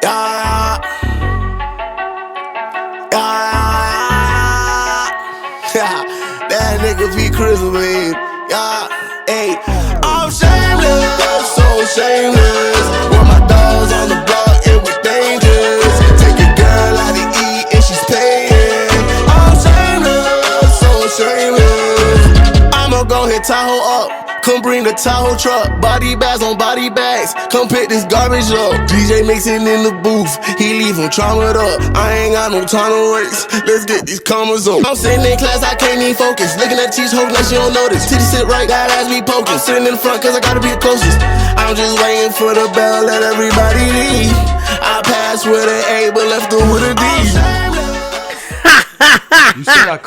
Yeah, yeah. That nigga be crystal, man. Yeah, hey. I'm shameless, so shameless. When my dogs on the block, it was dangerous. Take your girl out to eat and she's paying. I'm shameless, so shameless. I'ma go hit Tahoe up. Come bring the Tahoe truck, body bags on body bags. Come pick this garbage up. DJ mixing in the booth, he leave him traumatized up. I ain't got no time to waste. Let's get these commas up. I'm sitting in class, I can't even focus. Looking at cheese, hoping that she don't notice. Titty sit right, that ass be poking. I'm sitting in the front cause I gotta be the closest. I'm just waiting for the bell, let everybody leave. I passed with an A, but left her with a D. You said I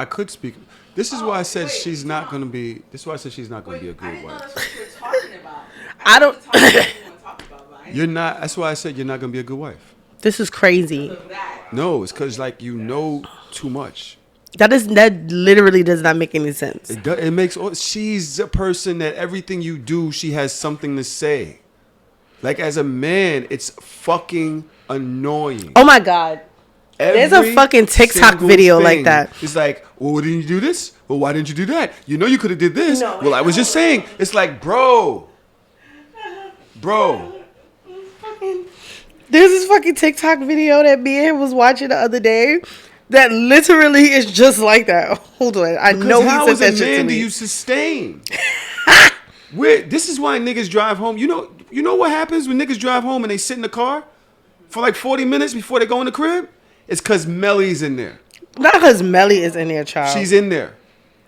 could speak. This is why I said she's not gonna be. This is why I said she's not gonna be a good wife. That's what you were talking about. I don't. You're not. That's why I said you're not gonna be a good wife. This is crazy. No, it's because like you know too much. That literally does not make any sense. It makes. She's a person that everything you do, she has something to say. Like as a man, it's fucking annoying. Oh my god. There's a fucking TikTok video like that. It's like, well, didn't you do this? Well, why didn't you do that? You know you could have did this. No, well, I was just saying. It's like, bro. There's this fucking TikTok video that me and him was watching the other day that literally is just like that. Hold on. I know he said that shit to me. How as a man do you sustain? This is why niggas drive home. You know what happens when niggas drive home and they sit in the car for like 40 minutes before they go in the crib? It's because Melly's in there. Not because Melly is in there, child. She's in there.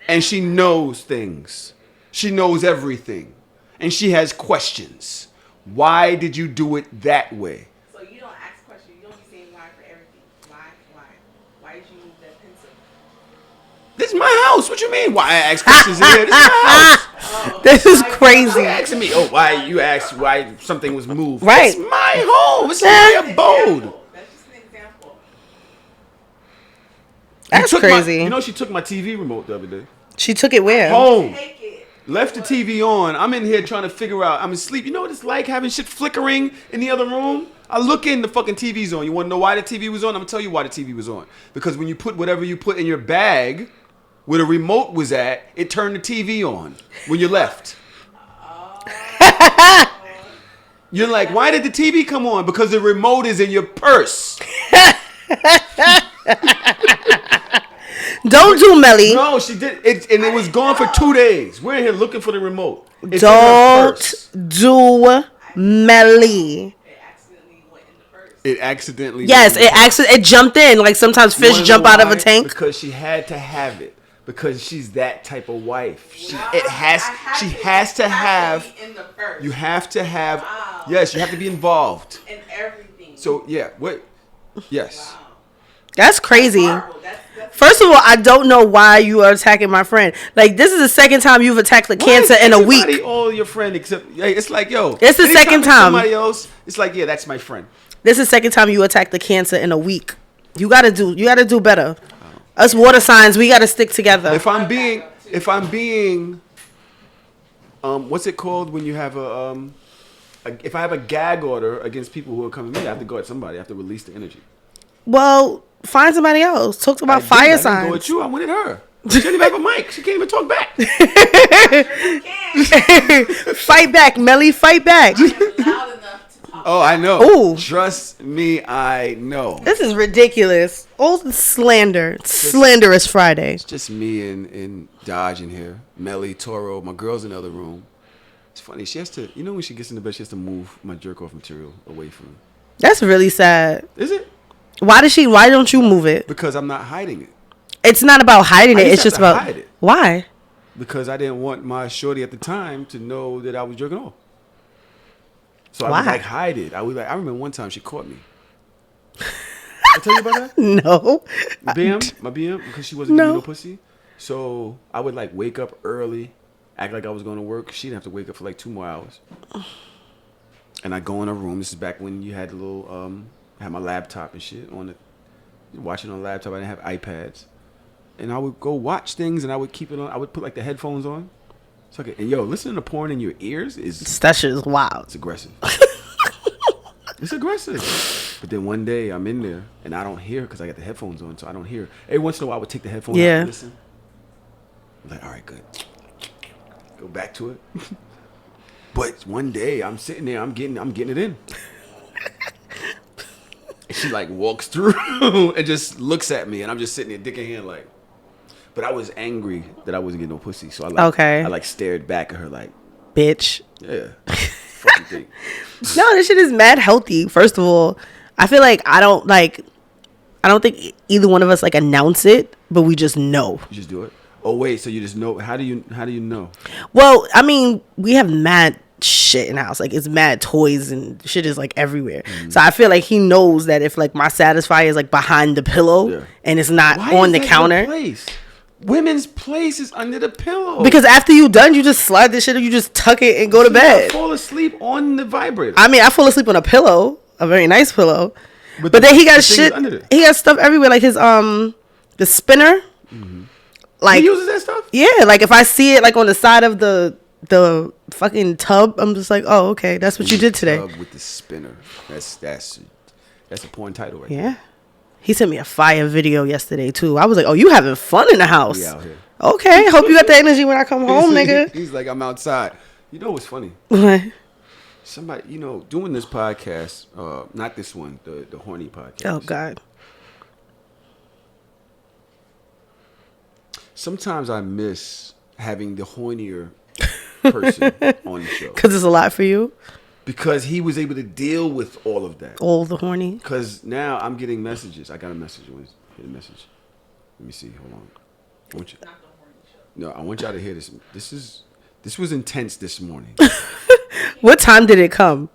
And she knows things. She knows everything. And she has questions. Why did you do it that way? So you don't ask questions. You don't be saying why for everything. Why did you move that pencil? This is my house. What you mean? Why I ask questions in here? This is my house. This is crazy. You're asking me, why you asked why something was moved. Right. It's my home. It's my abode. That's crazy. She took my TV remote the other day. She took it where? Home. Left the TV on. I'm in here trying to figure out. I'm asleep. You know what it's like having shit flickering in the other room? I look in, the fucking TV's on. You want to know why the TV was on? I'm going to tell you why the TV was on. Because when you put whatever you put in your bag where the remote was at, it turned the TV on when you left. You're like, why did the TV come on? Because the remote is in your purse. Don't do Melly. No, she did. It was gone for 2 days. We're in here looking for the remote. It's Don't do Melly. It accidentally. Yes, it jumped in. Like sometimes fish jump out of a tank. Because she had to have it. Because she's that type of wife. She has to have. You have to have. Wow. Yes, you have to be involved. In everything. So yeah, what? Yes. Wow. That's crazy. First of all, I don't know why you are attacking my friend. Like, this is the second time you've attacked the cancer in a week. All your friend except it's like, yo. It's the second time. Somebody else, it's like, yeah, that's my friend. This is the second time you attacked the cancer in a week. You gotta do better. Us water signs, we gotta stick together. If I'm being, what's it called when you have if I have a gag order against people who are coming to me, I have to go at somebody. I have to release the energy. Well, find somebody else. Talk about fire signs. I didn't go at you. I went at her. She didn't even have a mic. She can't even talk back. Fight back, Melly. Fight back. Oh, I know. Ooh. Trust me, I know. This is ridiculous. Old slander. Slanderous Friday. It's just me and Dodge in here. Melly, Toro. My girl's in the other room. It's funny. She has to, when she gets in the bed, she has to move my jerk-off material away from me. That's really sad. Is it? Why don't you move it? Because I'm not hiding it. It's not about hiding it. It's just about hide it. Why? Because I didn't want my shorty at the time to know that I was jerking off. So why? I would like hide it. I remember one time she caught me. I tell you about that? No. My BM, because she wasn't giving me no pussy. So I would like wake up early, act like I was going to work. She didn't have to wake up for like 2 more hours. And I go in her room. This is back when you had the little I had my laptop and shit on it. Watching on the laptop. I didn't have iPads. And I would go watch things and I would keep it on. I would put like the headphones on. And listening to porn in your ears that shit is wild. It's aggressive. It's aggressive. But then one day I'm in there and I don't hear because I got the headphones on, so I don't hear. Every once in a while I would take the headphones out and listen. I'm like, all right, good. Go back to it. But one day I'm sitting there, I'm getting it in. And she like walks through and just looks at me, and I'm just sitting there, dick in hand, like. But I was angry that I wasn't getting no pussy, so I like stared back at her like, bitch. Yeah. Fucking thing. No, this shit is mad healthy. First of all, I feel like I don't think either one of us like announce it, but we just know. You just do it. Oh wait, so you just know? How do you know? Well, I mean, we have mad shit in the house. Like it's mad toys and shit is like everywhere. Mm-hmm. So I feel like he knows that if like my Satisfyer is like behind the pillow and it's not on the counter. Place? Women's place is under the pillow. Because after you done, you just slide this shit or you just tuck it and go to bed. Fall asleep on the vibrator. I mean, I fall asleep on a pillow, a very nice pillow. But then he got shit. He got stuff everywhere, like his the spinner. Mm-hmm. Like he uses that stuff. Yeah, like if I see it like on the side of the fucking tub, I'm just like, oh, okay, that's what you did today. Tub with the spinner. That's a porn title right there. Yeah. He sent me a fire video yesterday too. I was like, oh, you having fun in the house? We out here. Okay, hope you got the energy when I come home, nigga. He's like, I'm outside. You know what's funny? What? Somebody, doing this podcast, not this one, the horny podcast. Oh God. Sometimes I miss having the hornier person on the show. Because it's a lot for you? Because he was able to deal with all of that. All the horny? Because now I'm getting messages. I got a message. Get a message. Let me see. Hold on. I want y'all to hear this. This was intense this morning. What time did it come?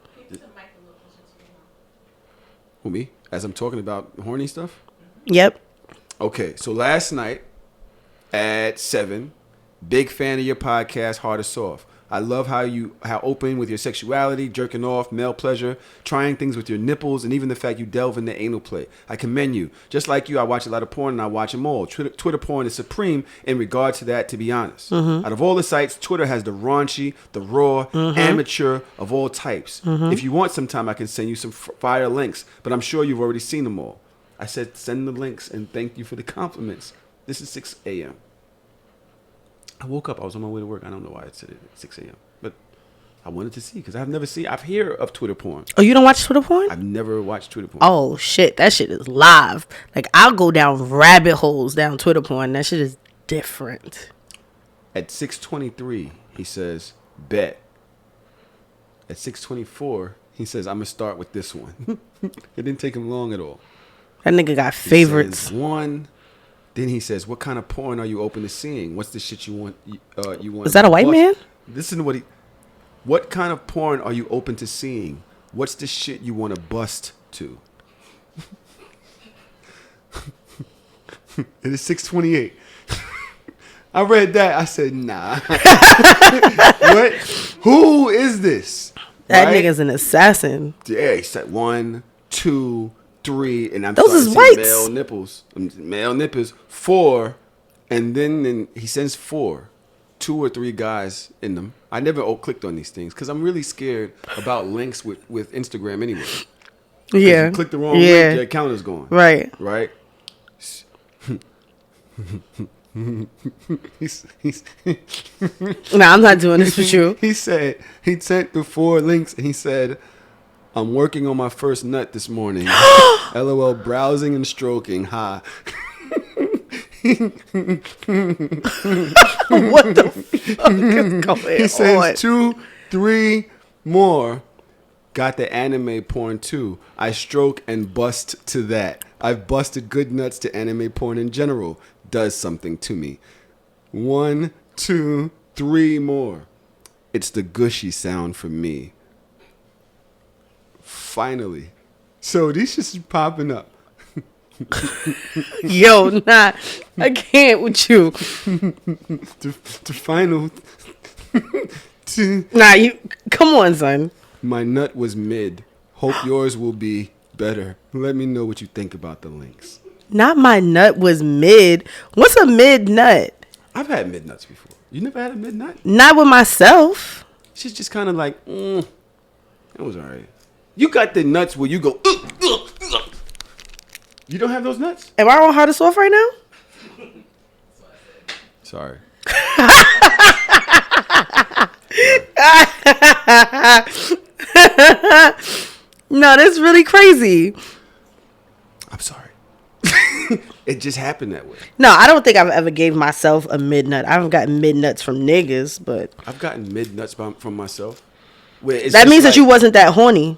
Who, me? As I'm talking about horny stuff? Yep. Okay, so last night at 7, big fan of your podcast, Hard or Soft. I love how open with your sexuality, jerking off, male pleasure, trying things with your nipples, and even the fact you delve into anal play. I commend you. Just like you, I watch a lot of porn and I watch them all. Twitter porn is supreme in regard to that, to be honest. Mm-hmm. Out of all the sites, Twitter has the raunchy, the raw, amateur of all types. Mm-hmm. If you want sometime, I can send you some fire links, but I'm sure you've already seen them all. I said send the links and thank you for the compliments. This is 6 a.m. I woke up. I was on my way to work. I don't know why I said it at 6 a.m. But I wanted to see because I've heard of Twitter porn. Oh, you don't watch Twitter porn? I've never watched Twitter porn. Oh, shit. That shit is live. Like, I'll go down rabbit holes down Twitter porn. That shit is different. At 6:23, he says, bet. At 6:24, he says, I'm going to start with this one. It didn't take him long at all. That nigga got favorites. He says, 1. Then he says, "What kind of porn are you open to seeing? What's the shit you want? You want?" Is that a white man? Listen to what kind of porn are you open to seeing? What's the shit you want to bust to? It is 6:28. I read that. I said, nah. What? Who is this? That nigga's an assassin. Yeah, he said 1, 2, 3, and I'm those is whites. Male nipples. 4, and then he sends 4, 2 or 3 guys in them. I never clicked on these things because I'm really scared about links with Instagram anyway. Yeah, you click the wrong link, your account is gone. Right. Nah, I'm not doing this with you. He sent the 4 links and he said, I'm working on my first nut this morning. LOL, browsing and stroking. Ha. What the fuck is going He says 2, 3 more. Got the anime porn too. I stroke and bust to that. I've busted good nuts to anime porn in general. Does something to me. 1, 2, 3 more. It's the gushy sound for me. Finally. So these shits is popping up. Yo, nah. I can't with you. The final. Nah, you. Come on, son. My nut was mid. Hope yours will be better. Let me know what you think about the links. Not my nut was mid. What's a mid nut? I've had mid nuts before. You never had a mid nut? Not with myself. She's just kind of like, it was all right. You got the nuts where you go. You don't have those nuts? Am I on hard and soft right now? Sorry. No, that's really crazy. I'm sorry. It just happened that way. No, I don't think I've ever gave myself a mid nut. I haven't gotten mid nuts from niggas, but I've gotten mid nuts from myself. Where it's that just means like, that you wasn't that horny.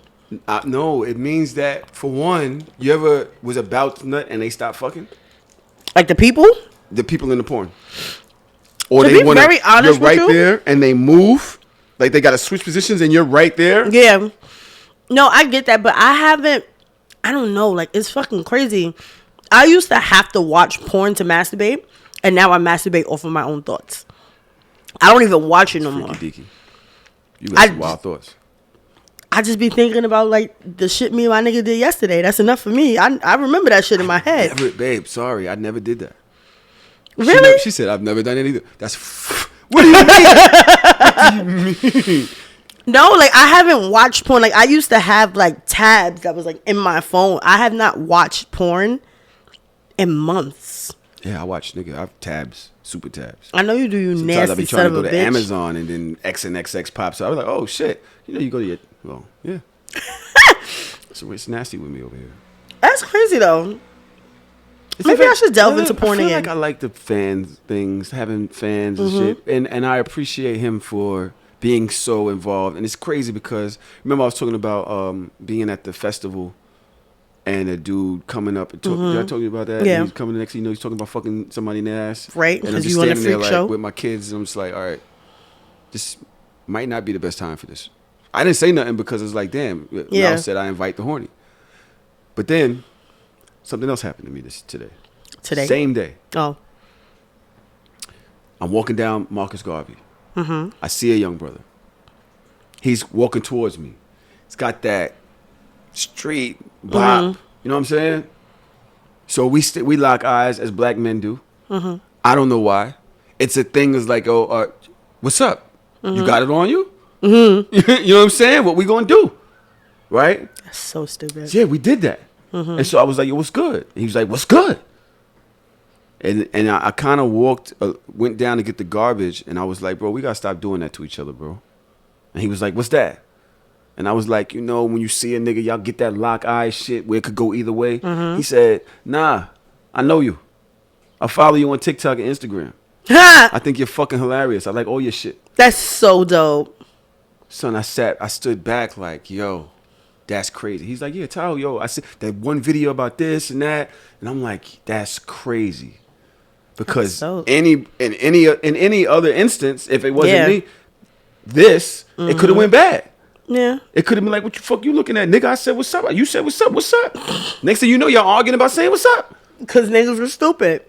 No, it means that for one, you ever was about to nut and they stopped fucking? Like the people? The people in the porn. Or To they be want very honest you're right with you- there and they move. Like they gotta switch positions and you're right there. Yeah. No, I get that, but I don't know, like it's fucking crazy. I used to have to watch porn to masturbate, and now I masturbate off of my own thoughts. I don't even watch it no more. Freaky deaky. You got some wild thoughts. I just be thinking about like the shit me and my nigga did yesterday. That's enough for me. I remember that shit in my head. Babe, sorry, I never did that. Really? She said I've never done it either. That's what do you mean? What do you mean? No, like I haven't watched porn. Like I used to have like tabs that was like in my phone. I have not watched porn in months. Yeah, I watch nigga. I have tabs, super tabs. I know you do, you Sometimes I nasty be son trying of to a go to bitch. Amazon and then XNXX pops up. I was like, oh shit. You know, you go to your yeah. So it's nasty with me over here. That's crazy though. Maybe I should delve into porn I feel again. like I like the fans things, having fans and shit, and I appreciate him for being so involved. And it's crazy because remember I was talking about being at the festival and a dude coming up and talking. Did I told you about that? Yeah. And he's coming the next thing you know, he's talking about fucking somebody in the ass. Right, And I'm 'cause just you on a standing there freak like show. with my kids, and I'm just like, all right, this might not be the best time for this. I didn't say nothing because it's like, damn. Yeah. I said I invite the horny. But then something else happened to me today. Today? Same day. Oh. I'm walking down Marcus Garvey. I see a young brother. He's walking towards me. He's got that street bop. You know what I'm saying? So we lock eyes as black men do. I don't know why. It's a thing. Is like, oh, what's up? You got it on you? You know what I'm saying? What we gonna do? Right? That's so stupid. Yeah, we did that. And so I was like, yo, what's good? And he was like, what's good? And I kind of went down to get the garbage, and I was like, bro, we got to stop doing that to each other, bro. And he was like, what's that? And I was like, you know, when you see a nigga, y'all get that lock eye shit where it could go either way. He said, nah, I know you. I follow you on TikTok and Instagram. I think you're fucking hilarious. I like all your shit. That's so dope. Son, I stood back like, yo, that's crazy. He's like, yeah, Tahoe, yo, I see that one video about this and that. And I'm like, that's crazy. Because So- in any other instance, if it wasn't Yeah. me, it could have went bad. Yeah. It could have been like, what the fuck you looking at? Nigga, I said, what's up? You said, what's up? What's up? Next thing you know, y'all arguing about saying, what's up? Because niggas were stupid.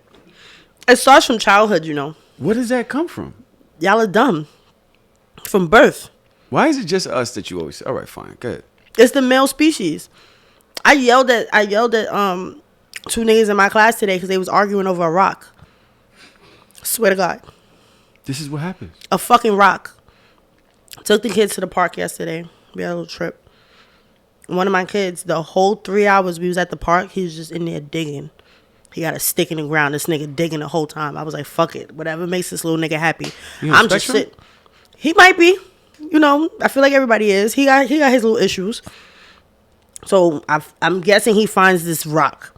It starts from childhood, you know. Where does that come from? Y'all are dumb. From birth. Why is it just us that you always say, all right, fine, go ahead. It's the male species. I yelled at two niggas in my class today because they was arguing over a rock. Swear to God. This is what happens. A fucking rock. Took the kids to the park yesterday. We had a little trip. One of my kids, the whole 3 hours we was at the park, he was just in there digging. He got a stick in the ground. This nigga digging the whole time. I was like, fuck it. Whatever makes this little nigga happy. You on I'm just spectrum? sitting. He might be. You know, I feel like everybody is. He got his little issues. So I'm guessing he finds this rock.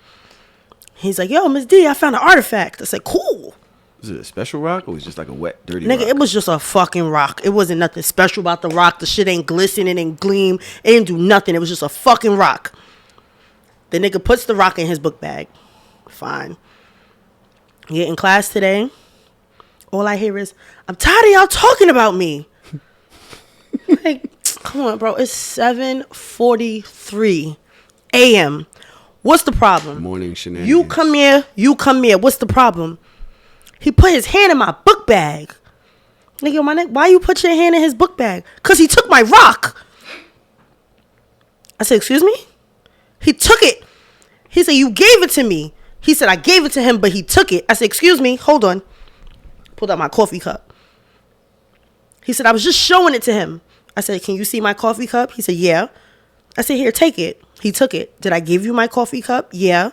He's like, yo, Miss D, I found an artifact. I said, cool. Was it a special rock or was it just like a wet, dirty Nigga, rock? it was just a fucking rock. It wasn't nothing special about the rock. The shit ain't glisten, it ain't gleam. It didn't do nothing. It was just a fucking rock. The nigga puts the rock in his book bag. Fine. Get in class today. All I hear is, I'm tired of y'all talking about me. Like, come on, bro. It's 7:43 a.m. What's the problem? Morning shenanigans. You come here. What's the problem? He put his hand in my book bag. Nigga, my neck, why you put your hand in his book bag? Because he took my rock. I said, excuse me? He took it. He said, you gave it to me. He said, I gave it to him, but he took it. I said, excuse me, hold on. Pulled out my coffee cup. He said, I was just showing it to him. I said, can you see my coffee cup? He said, yeah. I said, here, take it. He took it. Did I give you my coffee cup? Yeah.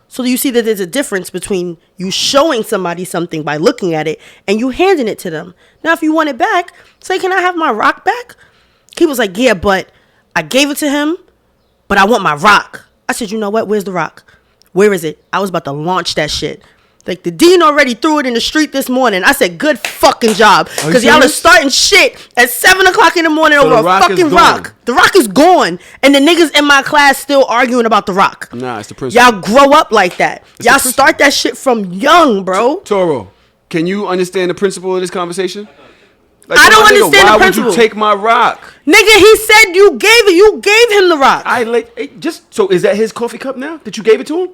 So do you see that there's a difference between you showing somebody something by looking at it and you handing it to them? Now, if you want it back, say, can I have my rock back? He was like, yeah, but I gave it to him, but I want my rock. I said, you know what? Where's the rock? Where is it? I was about to launch that shit. Like, the dean already threw it in the street this morning. I said, good fucking job. Because y'all are starting shit at 7 o'clock in the morning over a fucking rock. The rock is gone. And the niggas in my class still arguing about the rock. Nah, it's the principle. Y'all grow up like that. Y'all start that shit from young, bro. Toro, can you understand the principle of this conversation? Like, I don't understand the principle. Why would you take my rock? Nigga, he said you gave it. You gave him the rock. So is that his coffee cup now that you gave it to him?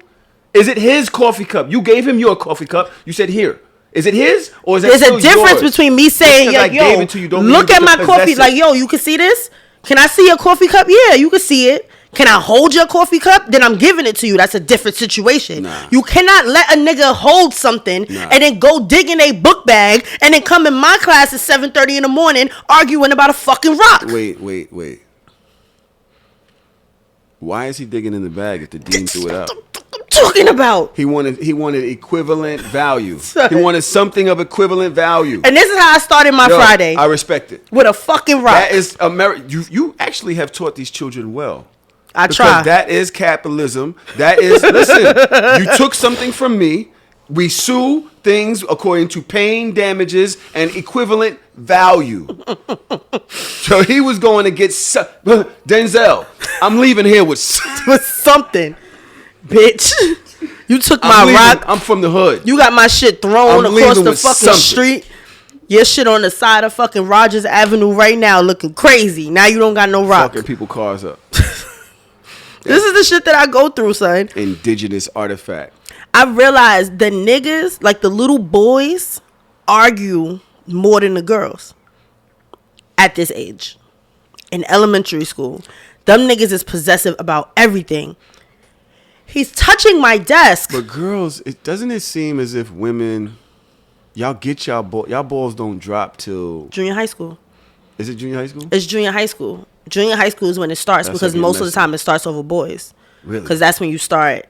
Is it his coffee cup? You gave him your coffee cup. You said, here. Is it his or is it There's still a difference yours? between me saying, like, yo, look at my coffee. Like, yo, you can see this? Can I see your coffee cup? Yeah, you can see it. Can I hold your coffee cup? Then I'm giving it to you. That's a different situation. Nah. You cannot let a nigga hold something and then go dig in a book bag and then come in my class at 7:30 in the morning arguing about a fucking rock. Wait. Why is he digging in the bag if the dean threw it out? Talking about. He wanted equivalent value. He wanted something of equivalent value. And this is how I started my Friday. I respect it. With a fucking rock. That is you actually have taught these children well. I because try. That is capitalism. That is listen. You took something from me. We sue things according to pain, damages, and equivalent value. So he was going to get Denzel. I'm leaving here with something. Bitch, you took my rock. I'm from the hood. You got my shit thrown across the fucking street. Your shit on the side of fucking Rogers Avenue right now looking crazy. Now you don't got no rock. Fucking people cars up. This is the shit that I go through, son. Indigenous artifact. I realized the niggas, like the little boys, argue more than the girls at this age. In elementary school. Them niggas is possessive about everything. He's touching my desk. But girls, doesn't it seem as if women, y'all get y'all balls don't drop till junior high school. Is it junior high school? It's junior high school. Junior high school is when it starts because most of the time it starts over boys. Really? Because that's when you start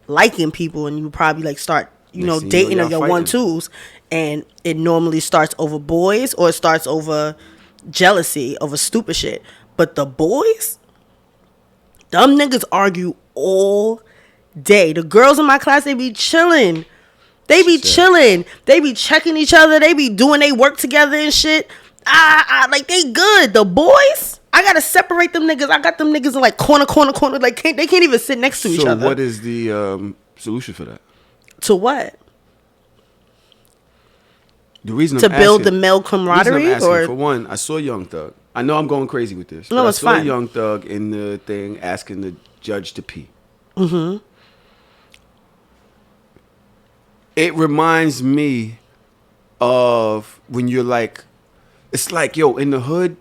liking people and you probably like start, dating or your 1-2s. And it normally starts over boys or it starts over jealousy, over stupid shit. But the boys, them niggas argue all day. The girls in my class, they be chilling. They be chilling. They be checking each other. They be doing their work together and shit. Like they good. The boys, I gotta separate them niggas. I got them niggas in like corner. Like they can't even sit next to each other. So what is the solution for that? To what? The reason to build the male camaraderie, or for one, I saw Young Thug. I know I'm going crazy with this. No, it's fine. I saw Young Thug in the thing asking the judge to pee. Mm-hmm. It reminds me of when you're like, it's like, yo, in the hood,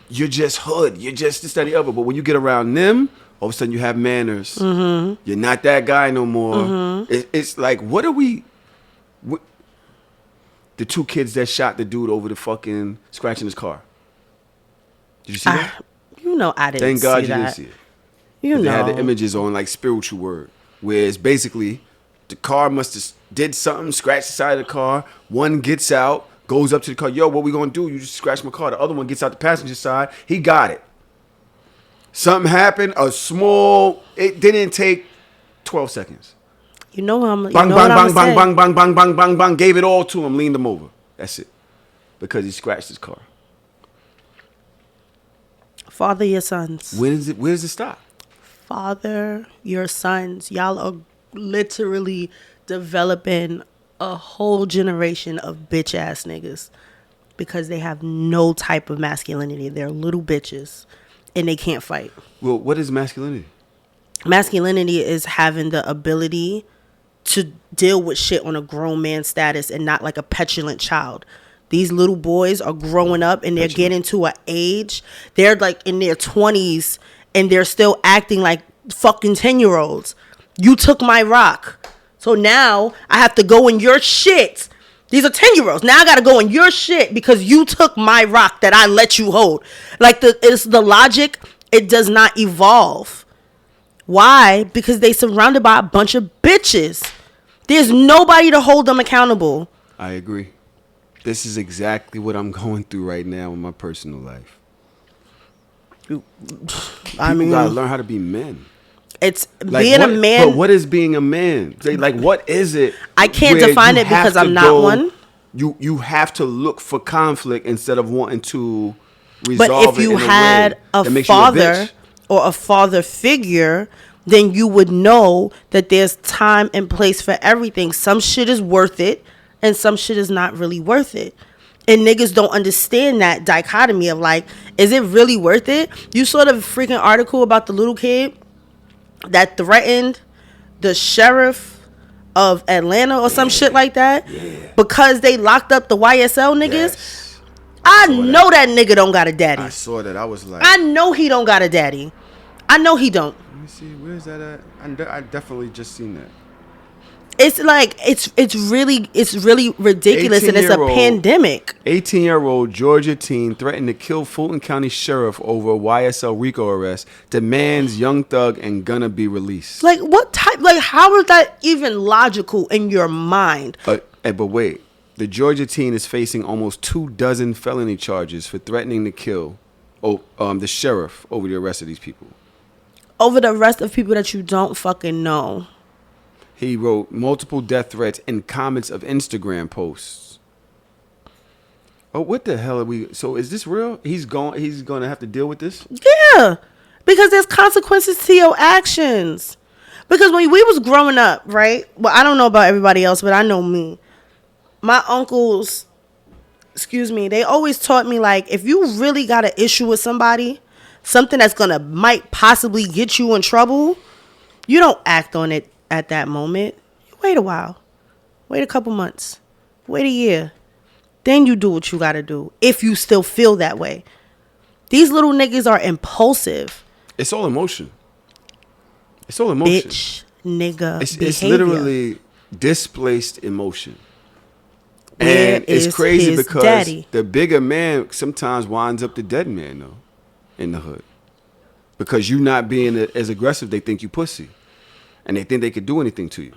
you're just hood. You're just this, that, and the other. But when you get around them, all of a sudden you have manners. Mm-hmm. You're not that guy no more. Mm-hmm. It's like, what are we... The two kids that shot the dude over the fucking scratch in his car. Did you see that? I didn't see that. Thank God you didn't see it. They had the images on like spiritual word. Where it's basically the car must have did something, scratched the side of the car. One gets out, goes up to the car. Yo, what we gonna do? You just scratched my car. The other one gets out the passenger side. He got it. Something happened. It didn't take 12 seconds. You know I'm bang, bang, bang, bang, bang, bang, bang, bang, bang, bang. Gave it all to him, leaned him over. That's it. Because he scratched his car. Father your sons. Where does it stop? Father your sons. Y'all are literally developing a whole generation of bitch ass niggas because they have no type of masculinity. They're little bitches and they can't fight. Well, what is masculinity? Masculinity is having the ability to deal with shit on a grown man status and not like a petulant child. These little boys are growing up and they're getting to an age. They're like in their 20s and they're still acting like fucking 10-year-olds. You took my rock. So now I have to go in your shit. These are 10-year-olds. Now I got to go in your shit because you took my rock that I let you hold. Like it's the logic It does not evolve. Why? Because they surrounded by a bunch of bitches. There's nobody to hold them accountable. I agree. This is exactly what I'm going through right now in my personal life. People gotta learn how to be men. It's Like, being what, a man. But what is being a man? Like, what is it? I can't where define you it because have I'm to not go- one. You have to look for conflict instead of wanting to But resolve if it you in had way a that makes you a father bitch. or a father figure, then you would know that there's time and place for everything. Some shit is worth it and some shit is not really worth it. And niggas don't understand that dichotomy of like, is it really worth it? You saw the freaking article about the little kid that threatened the sheriff of Atlanta or some shit like that because they locked up the YSL niggas. Yes. I know that nigga don't got a daddy. I saw that. I was like, I know he don't got a daddy. I know he don't. let me see, where's that at? I definitely just seen that. It's like it's really ridiculous, and it's a 18-year-old pandemic. 18-year-old Georgia teen threatened to kill Fulton County Sheriff over YSL RICO arrest, demands Young Thug and Gunna be released. Like what type? Like how is that even logical in your mind? But wait, the Georgia teen is facing almost 24 felony charges for threatening to kill the sheriff over the arrest of these people. Over the rest of people that you don't fucking know. He wrote multiple death threats in comments of Instagram posts. Oh, what the hell are we? So is this real? He's going to have to deal with this? Yeah, because there's consequences to your actions. Because when we was growing up, right? Well, I don't know about everybody else, but I know me. My uncles, they always taught me, like, if you really got an issue with somebody, something that's might possibly get you in trouble, you don't act on it at that moment. You wait a while. Wait a couple months. Wait a year. Then you do what you got to do if you still feel that way. These little niggas are impulsive. It's all emotion. Bitch, nigga, It's literally displaced emotion. Where And it's is crazy his because daddy? the bigger man sometimes winds up the dead man, though, in the hood. Because you not being as aggressive, they think you pussy. And they think they could do anything to you.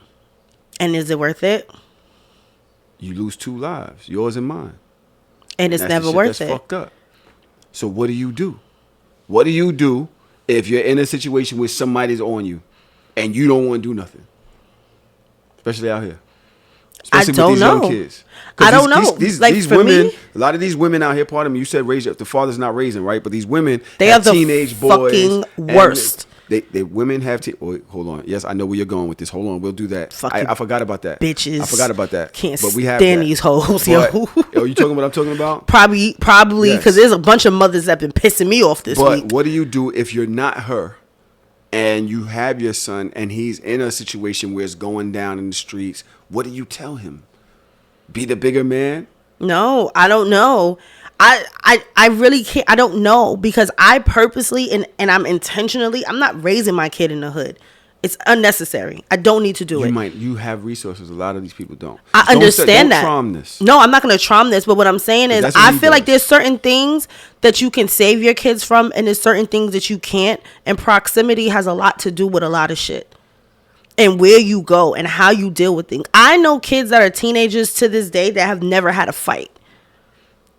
And is it worth it? You lose 2 lives, yours and mine. And it's That's never the shit worth that's it. fucked up. So what do you do? What do you do if you're in a situation where somebody's on you and you don't want to do nothing? Especially out here. Especially I with these don't young know. kids. I don't know. These Like, for women, me- a lot of these women out here, pardon me, you said the father's not raising, right? But these women They have are the teenage boys. fucking and worst. They women have hold on. Yes, I know where you're going with this. Hold on, we'll do that. Fucking I forgot about that. bitches. I forgot about that. Can't but we have stand that. these hoes, But, yo. Yo, you talking what I'm talking about? Probably, Yes. because there's a bunch of mothers that been pissing me off this But week. what do you do if you're not her and you have your son and he's in a situation where it's going down in the streets? What do you tell him? Be the bigger man? No, I don't know. I really can't. I don't know, because I purposely and I'm intentionally, I'm not raising my kid in the hood. It's unnecessary. I don't need to do it. You have resources. A lot of these people don't. I understand that. Don't traum this. No, I'm not going to traum this. But what I'm saying is, That's what I he feel like does. there's certain things that you can save your kids from, and there's certain things that you can't. And proximity has a lot to do with a lot of shit. And where you go and how you deal with things. I know kids that are teenagers to this day that have never had a fight.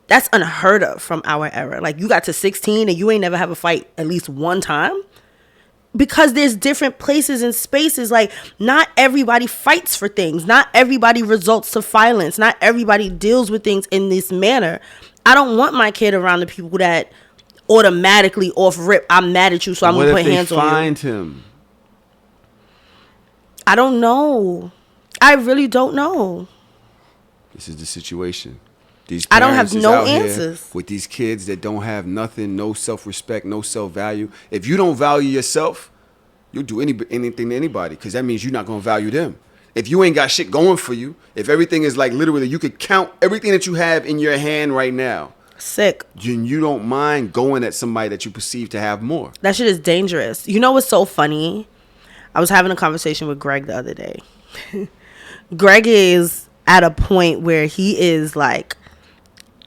That's unheard of from our era. Like, you got to 16 and you ain't never have a fight at least one time. Because there's different places and spaces. Like, not everybody fights for things. Not everybody results to violence. Not everybody deals with things in this manner. I don't want my kid around the people that automatically off rip, I'm mad at you, so I'm going to put hands on you. What if they find him? I don't know. I really don't know. This is the situation. These I don't have parents is no out here answers. with these kids that don't have nothing, no self-respect, no self-value. If you don't value yourself, you'll do anything to anybody, because that means you're not going to value them. If you ain't got shit going for you, if everything is like literally you could count everything that you have in your hand right now, Sick. then you don't mind going at somebody that you perceive to have more. That shit is dangerous. You know what's so funny? I was having a conversation with Greg the other day. Greg is at a point where he is like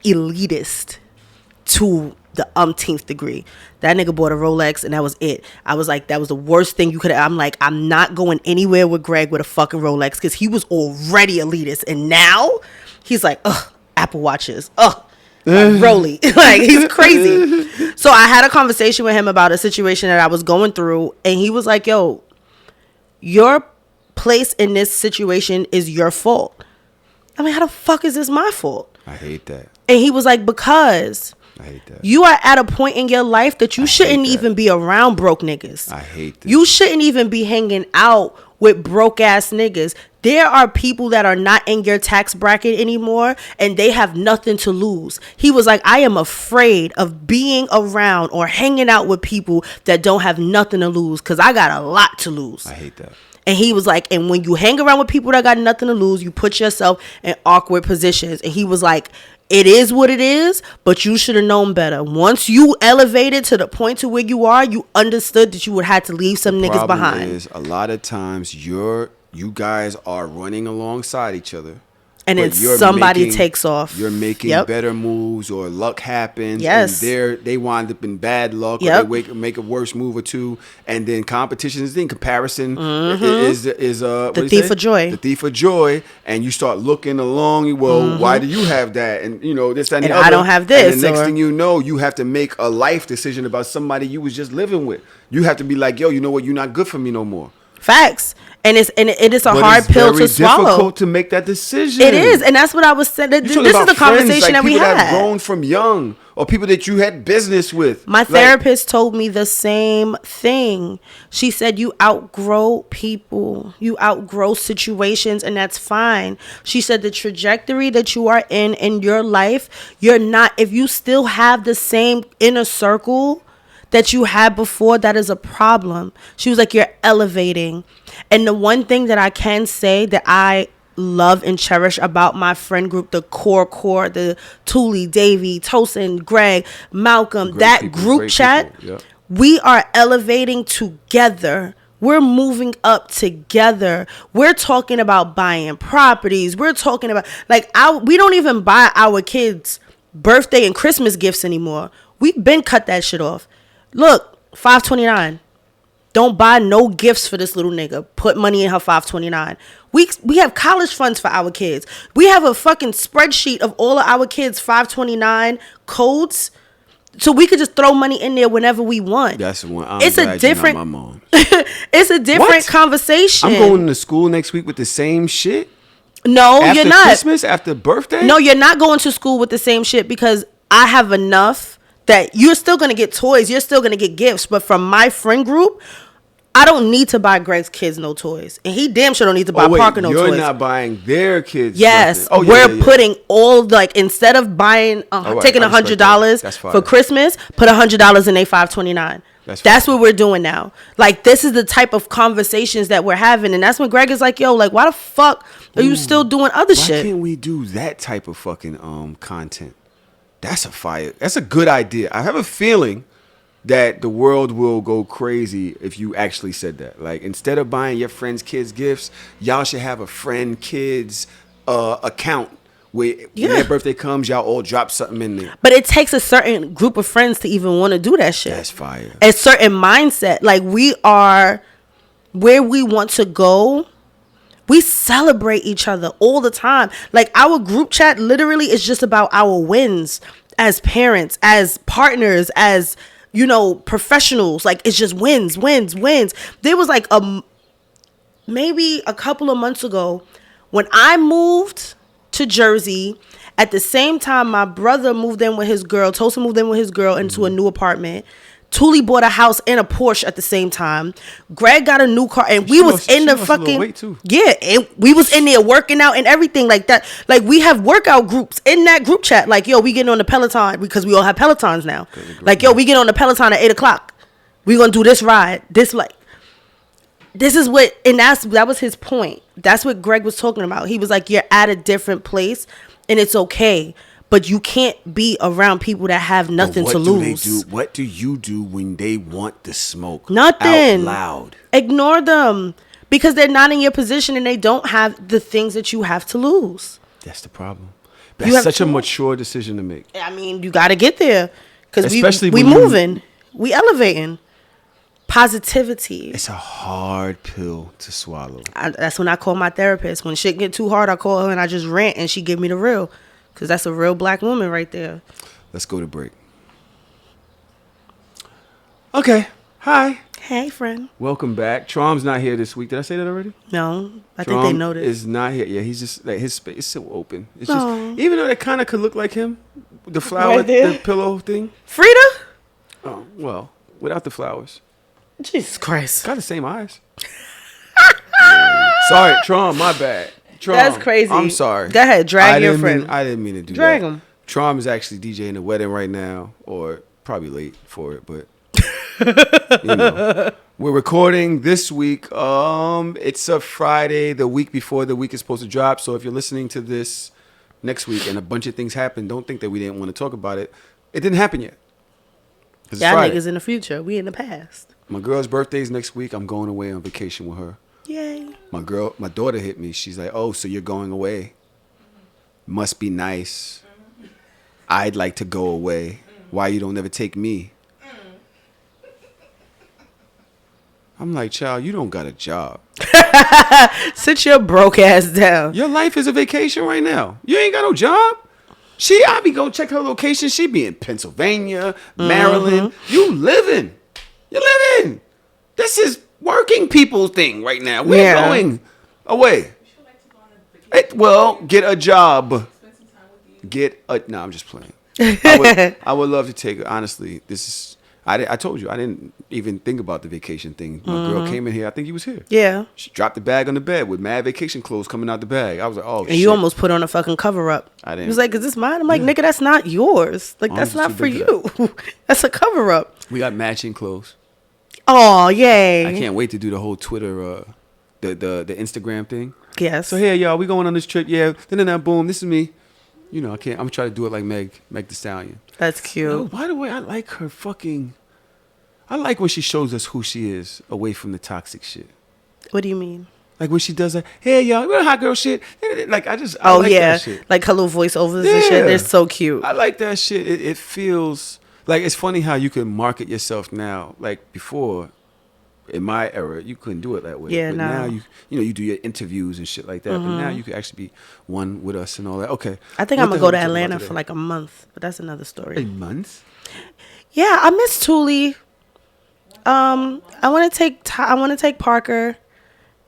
elitist to the umpteenth degree. That nigga bought a Rolex and that was it. I was like, that was the worst thing you could have. I'm like, I'm not going anywhere with Greg with a fucking Rolex because he was already elitist. And now he's like, ugh, Apple Watches. Ugh. Like, Rolly. Like, he's crazy. So I had a conversation with him about a situation that I was going through. And he was like, yo, your place in this situation is your fault. I mean, how the fuck is this my fault? I hate that. And he was like, because I hate that. you are at a point in your life that you shouldn't even be around broke niggas. I hate this. You shouldn't even be hanging out with broke ass niggas. There are people that are not in your tax bracket anymore and they have nothing to lose. He was like, I am afraid of being around or hanging out with people that don't have nothing to lose because I got a lot to lose. I hate that. And he was like, and when you hang around with people that got nothing to lose, you put yourself in awkward positions. And he was like, it is what it is, but you should have known better. Once you elevated to the point to where you are, you understood that you would have to leave some niggas behind. Is a lot of times you guys are running alongside each other. And then somebody takes off. You're making better moves or luck happens. Yes. And they wind up in bad luck or they make a worse move or two. And then competition is in comparison is the thief of joy. The thief of joy. And you start looking along. Well, why do you have that? And this, that, and the other. I don't have this. And the next thing you know, you have to make a life decision about somebody you was just living with. You have to be like, yo, you know what? You're not good for me no more. Facts. And it is a hard pill to swallow. It's very difficult to make that decision. It is, and that's what I was saying. This is the conversation that we had. People that have grown from young, or people that you had business with. My therapist told me the same thing. She said, you outgrow people, you outgrow situations, and that's fine. She said the trajectory that you are in your life, you're not. If you still have the same inner circle that you had before, that is a problem. She was like, you're elevating. And the one thing that I can say that I love and cherish about my friend group, the core, the Thule, Davey, Tosin, Greg, Malcolm, group chat, we are elevating together. We're moving up together. We're talking about buying properties. We're talking about, we don't even buy our kids birthday and Christmas gifts anymore. We've been cut that shit off. Look, $529. Don't buy no gifts for this little nigga. Put money in her $529. We have college funds for our kids. We have a fucking spreadsheet of all of our kids' $529 codes, so we could just throw money in there whenever we want. That's one. It's a different. My mom. It's a different conversation. I'm going to school next week with the same shit. No, you're not. After Christmas, after birthday. No, you're not going to school with the same shit because I have enough that you're still going to get toys. You're still going to get gifts. But from my friend group, I don't need to buy Greg's kids no toys. And he damn sure don't need to buy Parker no toys. You're not buying their kids. Yes. We're putting all, instead of buying, taking $100 for Christmas, put $100 in a $529. That's what we're doing now. This is the type of conversations that we're having. And that's when Greg is like, yo, why the fuck are you still doing other shit? Why can't we do that type of fucking content? That's a good idea. I have a feeling that the world will go crazy if you actually said that. Instead of buying your friends' kids gifts, y'all should have a friend kids account where when their birthday comes, y'all all drop something in there. But it takes a certain group of friends to even want to do that shit. That's fire. A certain mindset. We are where we want to go. We celebrate each other all the time. Our group chat literally is just about our wins as parents, as partners, as, professionals. It's just wins. There was maybe a couple of months ago when I moved to Jersey. At the same time, my brother moved in with his girl. Tosin moved in with his girl into a new apartment. Thule bought a house and a Porsche at the same time. Greg got a new car, and we was in the fucking and we was in there working out and everything like that. We have workout groups in that group chat. Yo, we getting on the Peloton because we all have Pelotons now. Yo, we get on the Peloton at 8:00. We gonna do this ride. This is what, and that was his point. That's what Greg was talking about. He was like, you're at a different place, and it's okay. But you can't be around people that have nothing to lose. What do you do when they want the smoke? Nothing. Out loud. Ignore them because they're not in your position and they don't have the things that you have to lose. That's the problem. That's such a mature decision to make. I mean, you got to get there. because Especially we when you- moving, we elevating. Positivity. It's a hard pill to swallow. That's when I call my therapist. When shit get too hard, I call her and I just rant, and she give me the real, because that's a real black woman right there. Let's go to break. Okay. Hi. Hey, friend. Welcome back. Trom's not here this week. Did I say that already? No, I think they Trom noticed. is not here. Yeah, he's just like his space is so open. It's Aw. just even though that kind of could look like him, the flower, Right there. the pillow thing. Frida? Oh well, without the flowers. Jesus Christ. Got the same eyes. Sorry, Trom. My bad. Trom, That's crazy. I'm sorry. Go ahead, drag your friend. I didn't mean to do Drag that. him. Trom is actually DJing the wedding right now, or probably late for it, but you know, we're recording this week. It's a Friday, the week before the week is supposed to drop. So if you're listening to this next week and a bunch of things happen, don't think that we didn't want to talk about it. It didn't happen yet. 'Cause it's Y'all Friday. niggas in the future. We in the past. My girl's birthday is next week. I'm going away on vacation with her. Yay. My daughter hit me. She's like, "Oh, so you're going away? Must be nice. I'd like to go away. Why you don't ever take me?" I'm like, "Child, you don't got a job. Sit your broke ass down. Your life is a vacation right now. You ain't got no job." I be go check her location. She be in Pennsylvania, Maryland. You living. This is working people thing right now. We're going away. Well, get a job. No, I'm just playing. I would love to take her. Honestly, I told you, I didn't even think about the vacation thing. My girl came in here. I think he was here. Yeah. She dropped the bag on the bed with mad vacation clothes coming out the bag. I was like, oh, And shit. you almost put on a fucking cover up. I didn't. He was like, "Is this mine?" I'm like, "Nigga, that's not yours. Like, that's Honestly, not for too you. That's a cover up." We got matching clothes. Oh, yay. I can't wait to do the whole Twitter, the Instagram thing. Yes. So here, y'all, we going on this trip. Yeah, then boom, this is me. You know, I'm gonna try to do it like Meg the Stallion. That's cute. No, by the way, I like her fucking. I like when she shows us who she is away from the toxic shit. What do you mean? Like when she does like, "Hey y'all, we're hot girl shit." Like I Oh, like yeah. that shit. Like her little voiceovers and shit. Yeah. They're so cute. I like that shit. It feels like it's funny how you can market yourself now. Like before, in my era, you couldn't do it that way. Yeah, but no. now you do your interviews and shit like that. But now you can actually be one with us and all that. Okay. I think What I'm the going to go hell to we talking about Atlanta today? for like a month. But that's another A story. month. Yeah, I miss Thule. I want to take Parker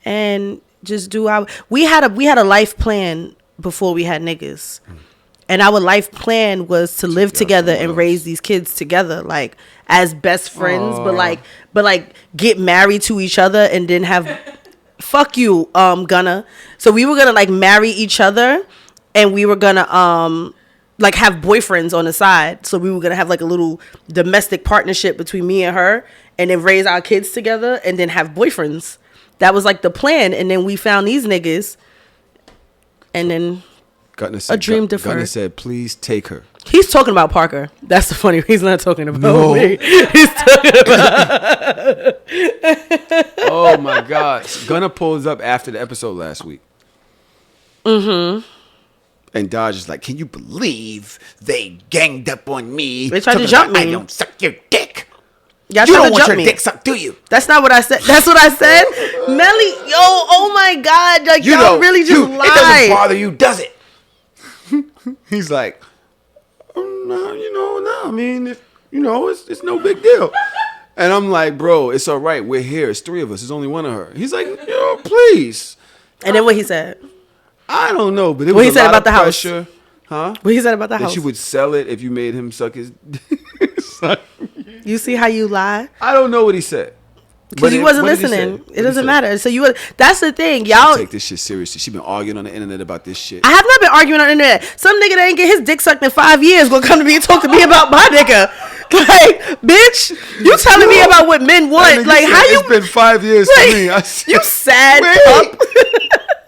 and just do our. We had a life plan before we had niggas, and our life plan was to live together and raise these kids together, like as best friends, but like get married to each other and then have. Fuck you, Gunna. So we were gonna like marry each other, and we were gonna like have boyfriends on the side. So we were gonna have like a little domestic partnership between me and her, and then raise our kids together, and then have boyfriends. That was like the plan. And then we found these niggas, and then Gunna dream deferred. Gunna said, "Please take her." he's talking about Parker. That's the funny. He's not talking about No. me. He's talking about. Oh my God. Gunna pulls up after the episode last week. And Dodge is like, "Can you believe they ganged up on me? They tried to Talking jump about, me. I don't suck your dick. Y'all You tried don't to want jump your me. dick sucked, do you? That's not what I said. That's what I said. Melly, yo, oh my God. Like, You y'all know, really just it doesn't lied. bother you, does it?" He's like, no, no. I mean, it's no big deal. And I'm like, bro, it's all right. We're here. It's three of us. There's only one of her. He's like, please. And then what he said? I don't know, but it What was he a said lot about of the house? pressure. Huh? What he said about the That house? you would sell it if you made him suck his suck. You see how you lie? I don't know what he said. Because you wasn't what did he listening. say? What It did he doesn't say? matter. So you. That's the thing, y'all. Take this shit seriously. She been arguing on the internet about this shit. I have not been arguing on the internet. Some nigga that ain't get his dick sucked in 5 years gonna come to me and talk to me about my nigga. Like, bitch, you telling me about what men want? That nigga Like, said, how you? It's been 5 years Like, for me. I said, you sad Wait. pup.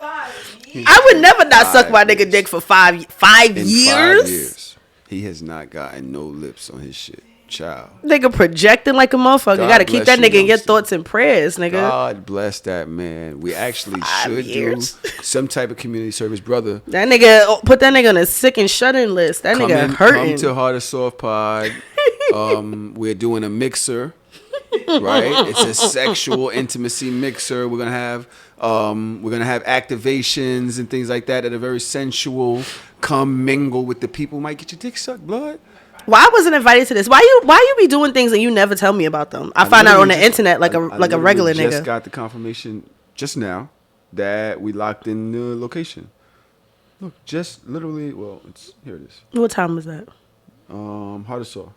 5 years. I would never not suck 5 my nigga years. dick for five In 5 years. years, he has not gotten no lips on his shit. Child. Nigga projecting like a motherfucker. God Gotta keep bless that you, nigga in your youngster. thoughts and prayers, nigga. God bless that man. We actually 5 should years. do some type of community service, brother. That nigga put that nigga on a sick and shut in list. That nigga Come hurting. to Hard or Soft Pod. We're doing a mixer, right? It's a sexual intimacy mixer. We're gonna have activations and things like that are very sensual. Come mingle with the people. Might get your dick sucked, blood. Why I wasn't invited to this? Why you be doing things and you never tell me about them? I find out on the internet like a regular nigga. I just got the confirmation just now that we locked in the location. Look, just literally. Well, here it is. What time was that? Hard to saw.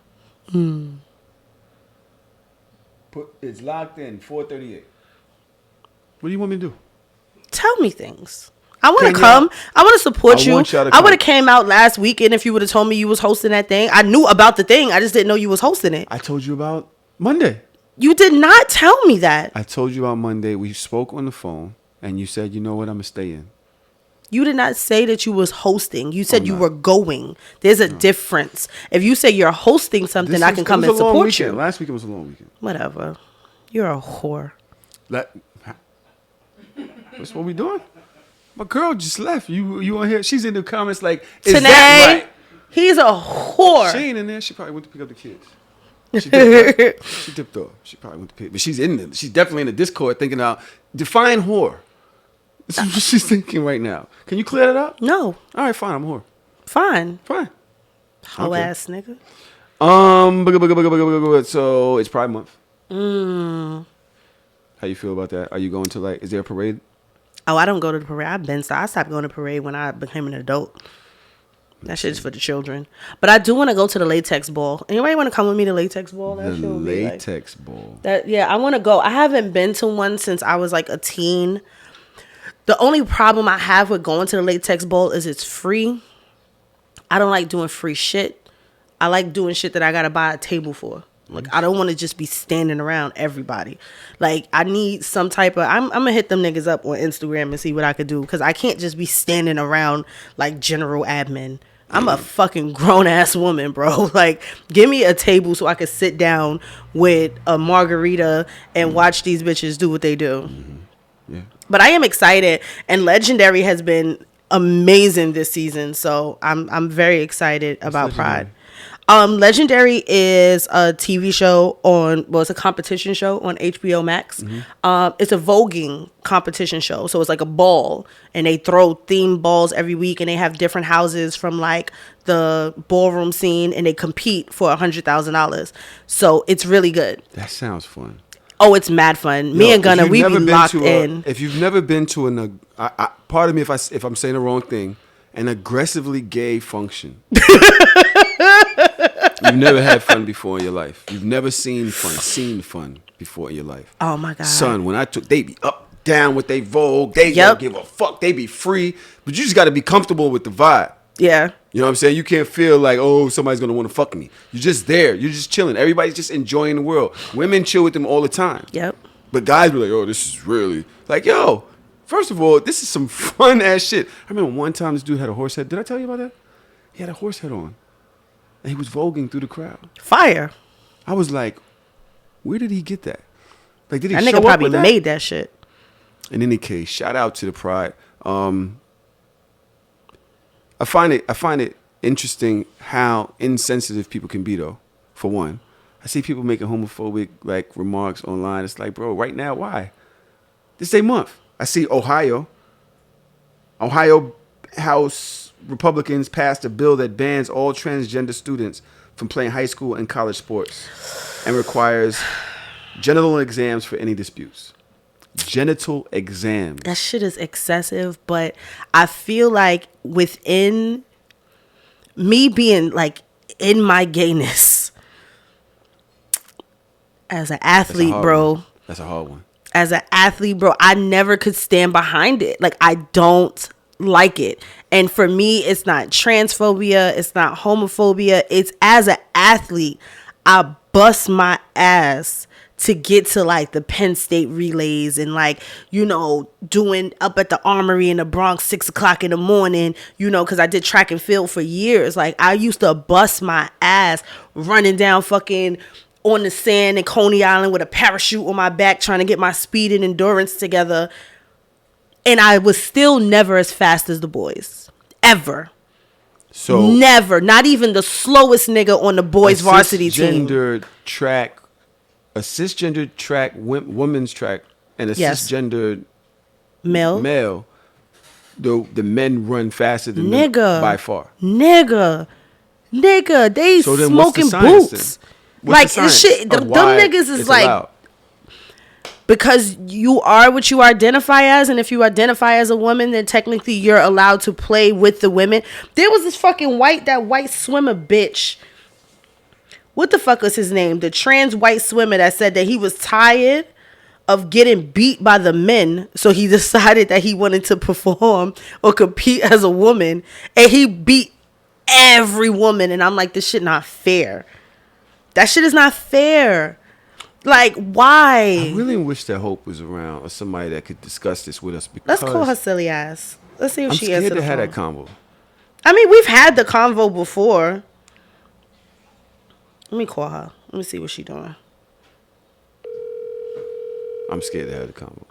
It's locked in 4:38. What do you want me to do? Tell me things. I want to come. I want to support you. I would have came out last weekend if you would have told me you was hosting that thing. I knew about the thing. I just didn't know you was hosting it. I told you about Monday. You did not tell me that. I told you about Monday. We spoke on the phone, and you said, you know what, I'm going to stay in. You did not say that you was hosting. You said you were going. There's a difference. If you say you're hosting something, I can come and support you. Last weekend was a long weekend. Whatever. You're a whore. That's what we doing? My girl just left. You on here? She's in the comments like, is Tanae, that right? He's a whore. She ain't in there. She probably went to pick up the kids. She dipped, right? She dipped off. She probably went to pick. But she's in there. She's definitely in the Discord thinking out, define whore. This is what she's thinking right now. Can you clear that up? No. All right, fine. I'm a whore. Fine. Hoe ass nigga. So it's Pride Month. How you feel about that? Are you going to is there a parade? Oh, I don't go to the parade. I stopped going to parade when I became an adult. That shit is for the children. But I do want to go to the latex ball. Anybody want to come with me to latex ball? The latex ball. Yeah, I want to go. I haven't been to one since I was like a teen. The only problem I have with going to the latex ball is it's free. I don't like doing free shit. I like doing shit that I got to buy a table for. Like, I don't want to just be standing around everybody. Like, I need some type of... I'm going to hit them niggas up on Instagram and see what I could do. Because I can't just be standing around like general admin. I'm a fucking grown-ass woman, bro. Like, give me a table so I can sit down with a margarita and watch these bitches do what they do. Yeah. But I am excited. And Legendary has been amazing this season. So I'm very excited about Pride. Legendary is a TV show it's a competition show on HBO Max. It's a voguing competition show. So it's like a ball and they throw themed balls every week and they have different houses from like the ballroom scene and they compete for $100,000. So it's really good. That sounds fun. Oh, it's mad fun. Me and Gunna, we be locked in. If you've never been to pardon me if I'm saying the wrong thing, an aggressively gay function. You've never had fun before in your life. You've never seen fun before in your life. Oh my God. Son, they be up, down with they Vogue. They don't give a fuck. They be free. But you just got to be comfortable with the vibe. Yeah. You know what I'm saying? You can't feel like, oh, somebody's going to want to fuck me. You're just there. You're just chilling. Everybody's just enjoying the world. Women chill with them all the time. Yep. But guys be like, oh, this is really... Like, yo, first of all, this is some fun ass shit. I remember one time this dude had a horse head. Did I tell you about that? He had a horse head on. And he was voguing through the crowd. Fire. I was like, where did he get that? Like, did he that show nigga up probably with that? made that shit. In any case, shout out to the Pride. I find it interesting how insensitive people can be, though. For one, I see people making homophobic like remarks online. It's like, bro, right now, why? This is a month. I see Ohio House Republicans passed a bill that bans all transgender students from playing high school and college sports and requires genital exams for any disputes. Genital exams. That shit is excessive, but I feel like within me being like in my gayness as an athlete, bro. That's a hard one. As an athlete, bro, I never could stand behind it. Like, I don't like it. And for me, it's not transphobia. It's not homophobia. It's as an athlete, I bust my ass to get to like the Penn State relays and like, you know, doing up at the Armory in the Bronx 6:00 in the morning, you know, because I did track and field for years. Like, I used to bust my ass running down fucking on the sand in Coney Island with a parachute on my back trying to get my speed and endurance together. And I was still never as fast as the boys. Ever. So never, not even the slowest nigga on the boys varsity team. A cisgender track, women's track, and a cisgender male. The men run faster than them by far. Nigga, they so smoking boots. Like this shit. Them niggas is like allowed? Because you are what you identify as, and if you identify as a woman, then technically you're allowed to play with the women. There was this fucking white swimmer bitch. What the fuck was his name? The trans white swimmer that said that he was tired of getting beat by the men, so he decided that he wanted to perform or compete as a woman, and he beat every woman. And I'm like, this shit not fair. That shit is not fair. Like, why? I really wish that Hope was around or somebody that could discuss this with us. Because let's call her silly ass. Let's see if she answers. I'm scared to have that convo. I mean, we've had the convo before. Let me call her. Let me see what she's doing. I'm scared to have the convo.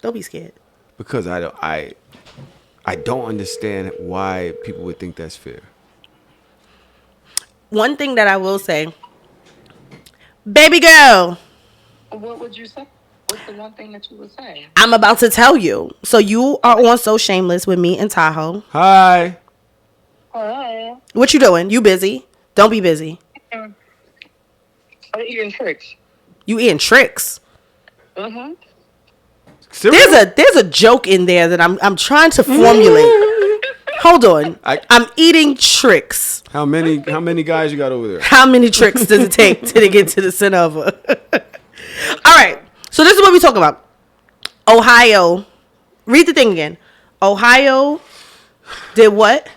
Don't be scared. Because I don't understand why people would think that's fair. One thing that I will say, baby girl. What would you say? What's the one thing that you would say? I'm about to tell you. So you are on So Shameless with me and Tahoe. Hi. Hi. What you doing? You busy? Don't be busy. I'm eating tricks. You eating tricks? Mm-hmm. There's a joke in there that I'm trying to formulate. Hold on. I'm eating tricks. How many guys you got over there? How many tricks does it take to get to the center of her? All right. So this is what we talking about. Ohio. Read the thing again. Ohio did what?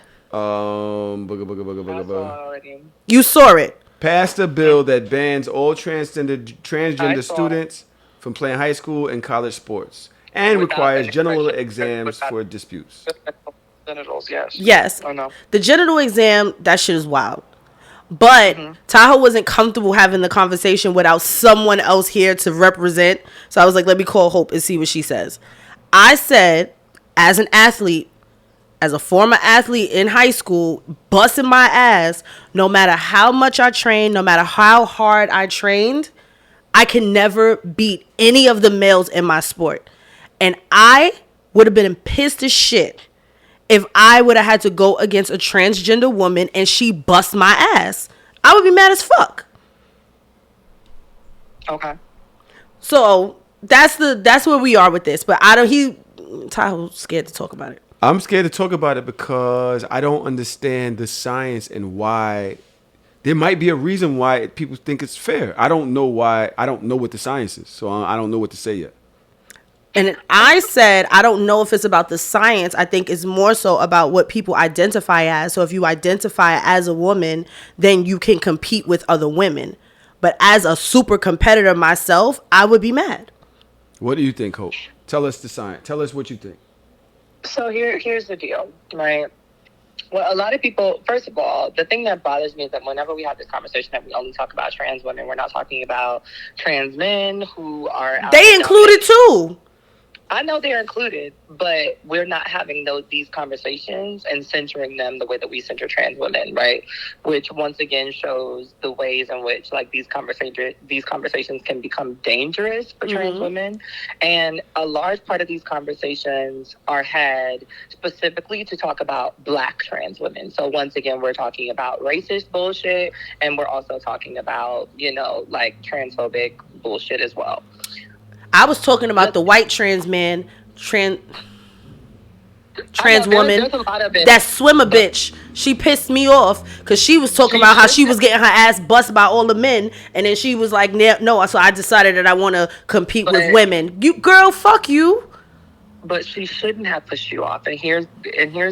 You saw it. Passed a bill that bans all transgender students from playing high school and college sports and requires genital exams for disputes. Genitals, yes. Yes. Oh, no. The genital exam, that shit is wild. But Tahoe wasn't comfortable having the conversation without someone else here to represent. So I was like, let me call Hope and see what she says. I said, as an athlete, as a former athlete in high school, busting my ass, no matter how much I trained, no matter how hard I trained, I can never beat any of the males in my sport. And I would have been pissed as shit if I would have had to go against a transgender woman and she bust my ass. I would be mad as fuck. Okay. So that's where we are with this. But Tahoe's scared to talk about it. I'm scared to talk about it because I don't understand the science and why. There might be a reason why people think it's fair. I don't know why. I don't know what the science is, so I don't know what to say yet. And I said, I don't know if it's about the science. I think it's more so about what people identify as. So if you identify as a woman, then you can compete with other women. But as a super competitor myself, I would be mad. What do you think, Hope? Tell us the science. Tell us what you think. So here's the deal, right? Well, a lot of people, first of all, the thing that bothers me is that whenever we have this conversation that we only talk about trans women, we're not talking about trans men who are... They included too. I know they're included, but we're not having these conversations and centering them the way that we center trans women, right? Which once again shows the ways in which like these conversations can become dangerous for trans women. And a large part of these conversations are had specifically to talk about Black trans women. So once again, we're talking about racist bullshit, and we're also talking about, like transphobic bullshit as well. I was talking about the white trans man, trans woman, that swimmer bitch. She pissed me off because she was talking about how she was getting her ass busted by all the men, and then she was like, no, so I decided that I want to compete with women. You girl, fuck you. But she shouldn't have pushed you off, and here's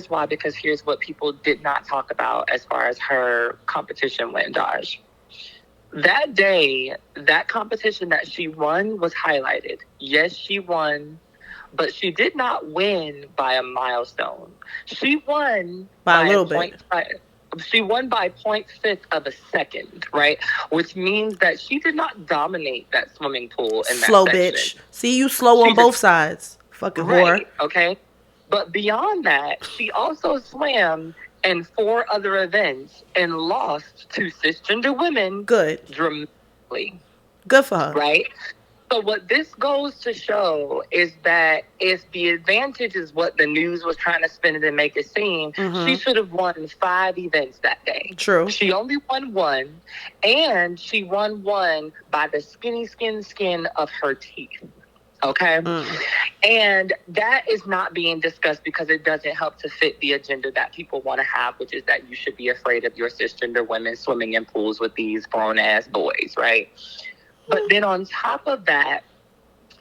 why. Because here's what people did not talk about as far as her competition went, Daj. That day, that competition that she won was highlighted. Yes, she won, but she did not win by a milestone. She won by a little bit. She won by 0.5 of a second, right? Which means that she did not dominate that swimming pool in that slow section. Bitch. See, you slow on both sides. Fucking whore. Okay. But beyond that, she also swam and 4 other events and lost to cisgender women. Good. Dramatically. Good for her. Right? So what this goes to show is that if the advantage is what the news was trying to spin it and make it seem, she should have won 5 events that day. True. She only won 1, and she won 1 by the skin of her teeth. Okay? And that is not being discussed because it doesn't help to fit the agenda that people want to have, which is that you should be afraid of your cisgender women swimming in pools with these grown-ass boys, right? But then on top of that,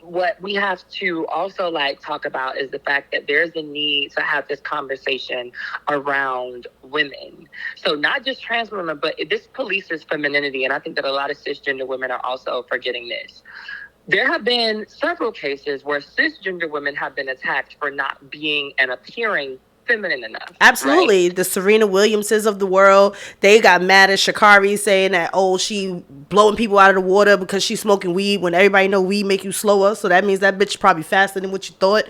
what we have to also talk about is the fact that there's a need to have this conversation around women. So not just trans women, but this polices femininity. And I think that a lot of cisgender women are also forgetting this. There have been several cases where cisgender women have been attacked for not being and appearing feminine enough. Absolutely. Right? The Serena Williamses of the world, they got mad at Sha'Carri saying that, she blowing people out of the water because she's smoking weed, when everybody know weed make you slower. So that means that bitch probably faster than what you thought.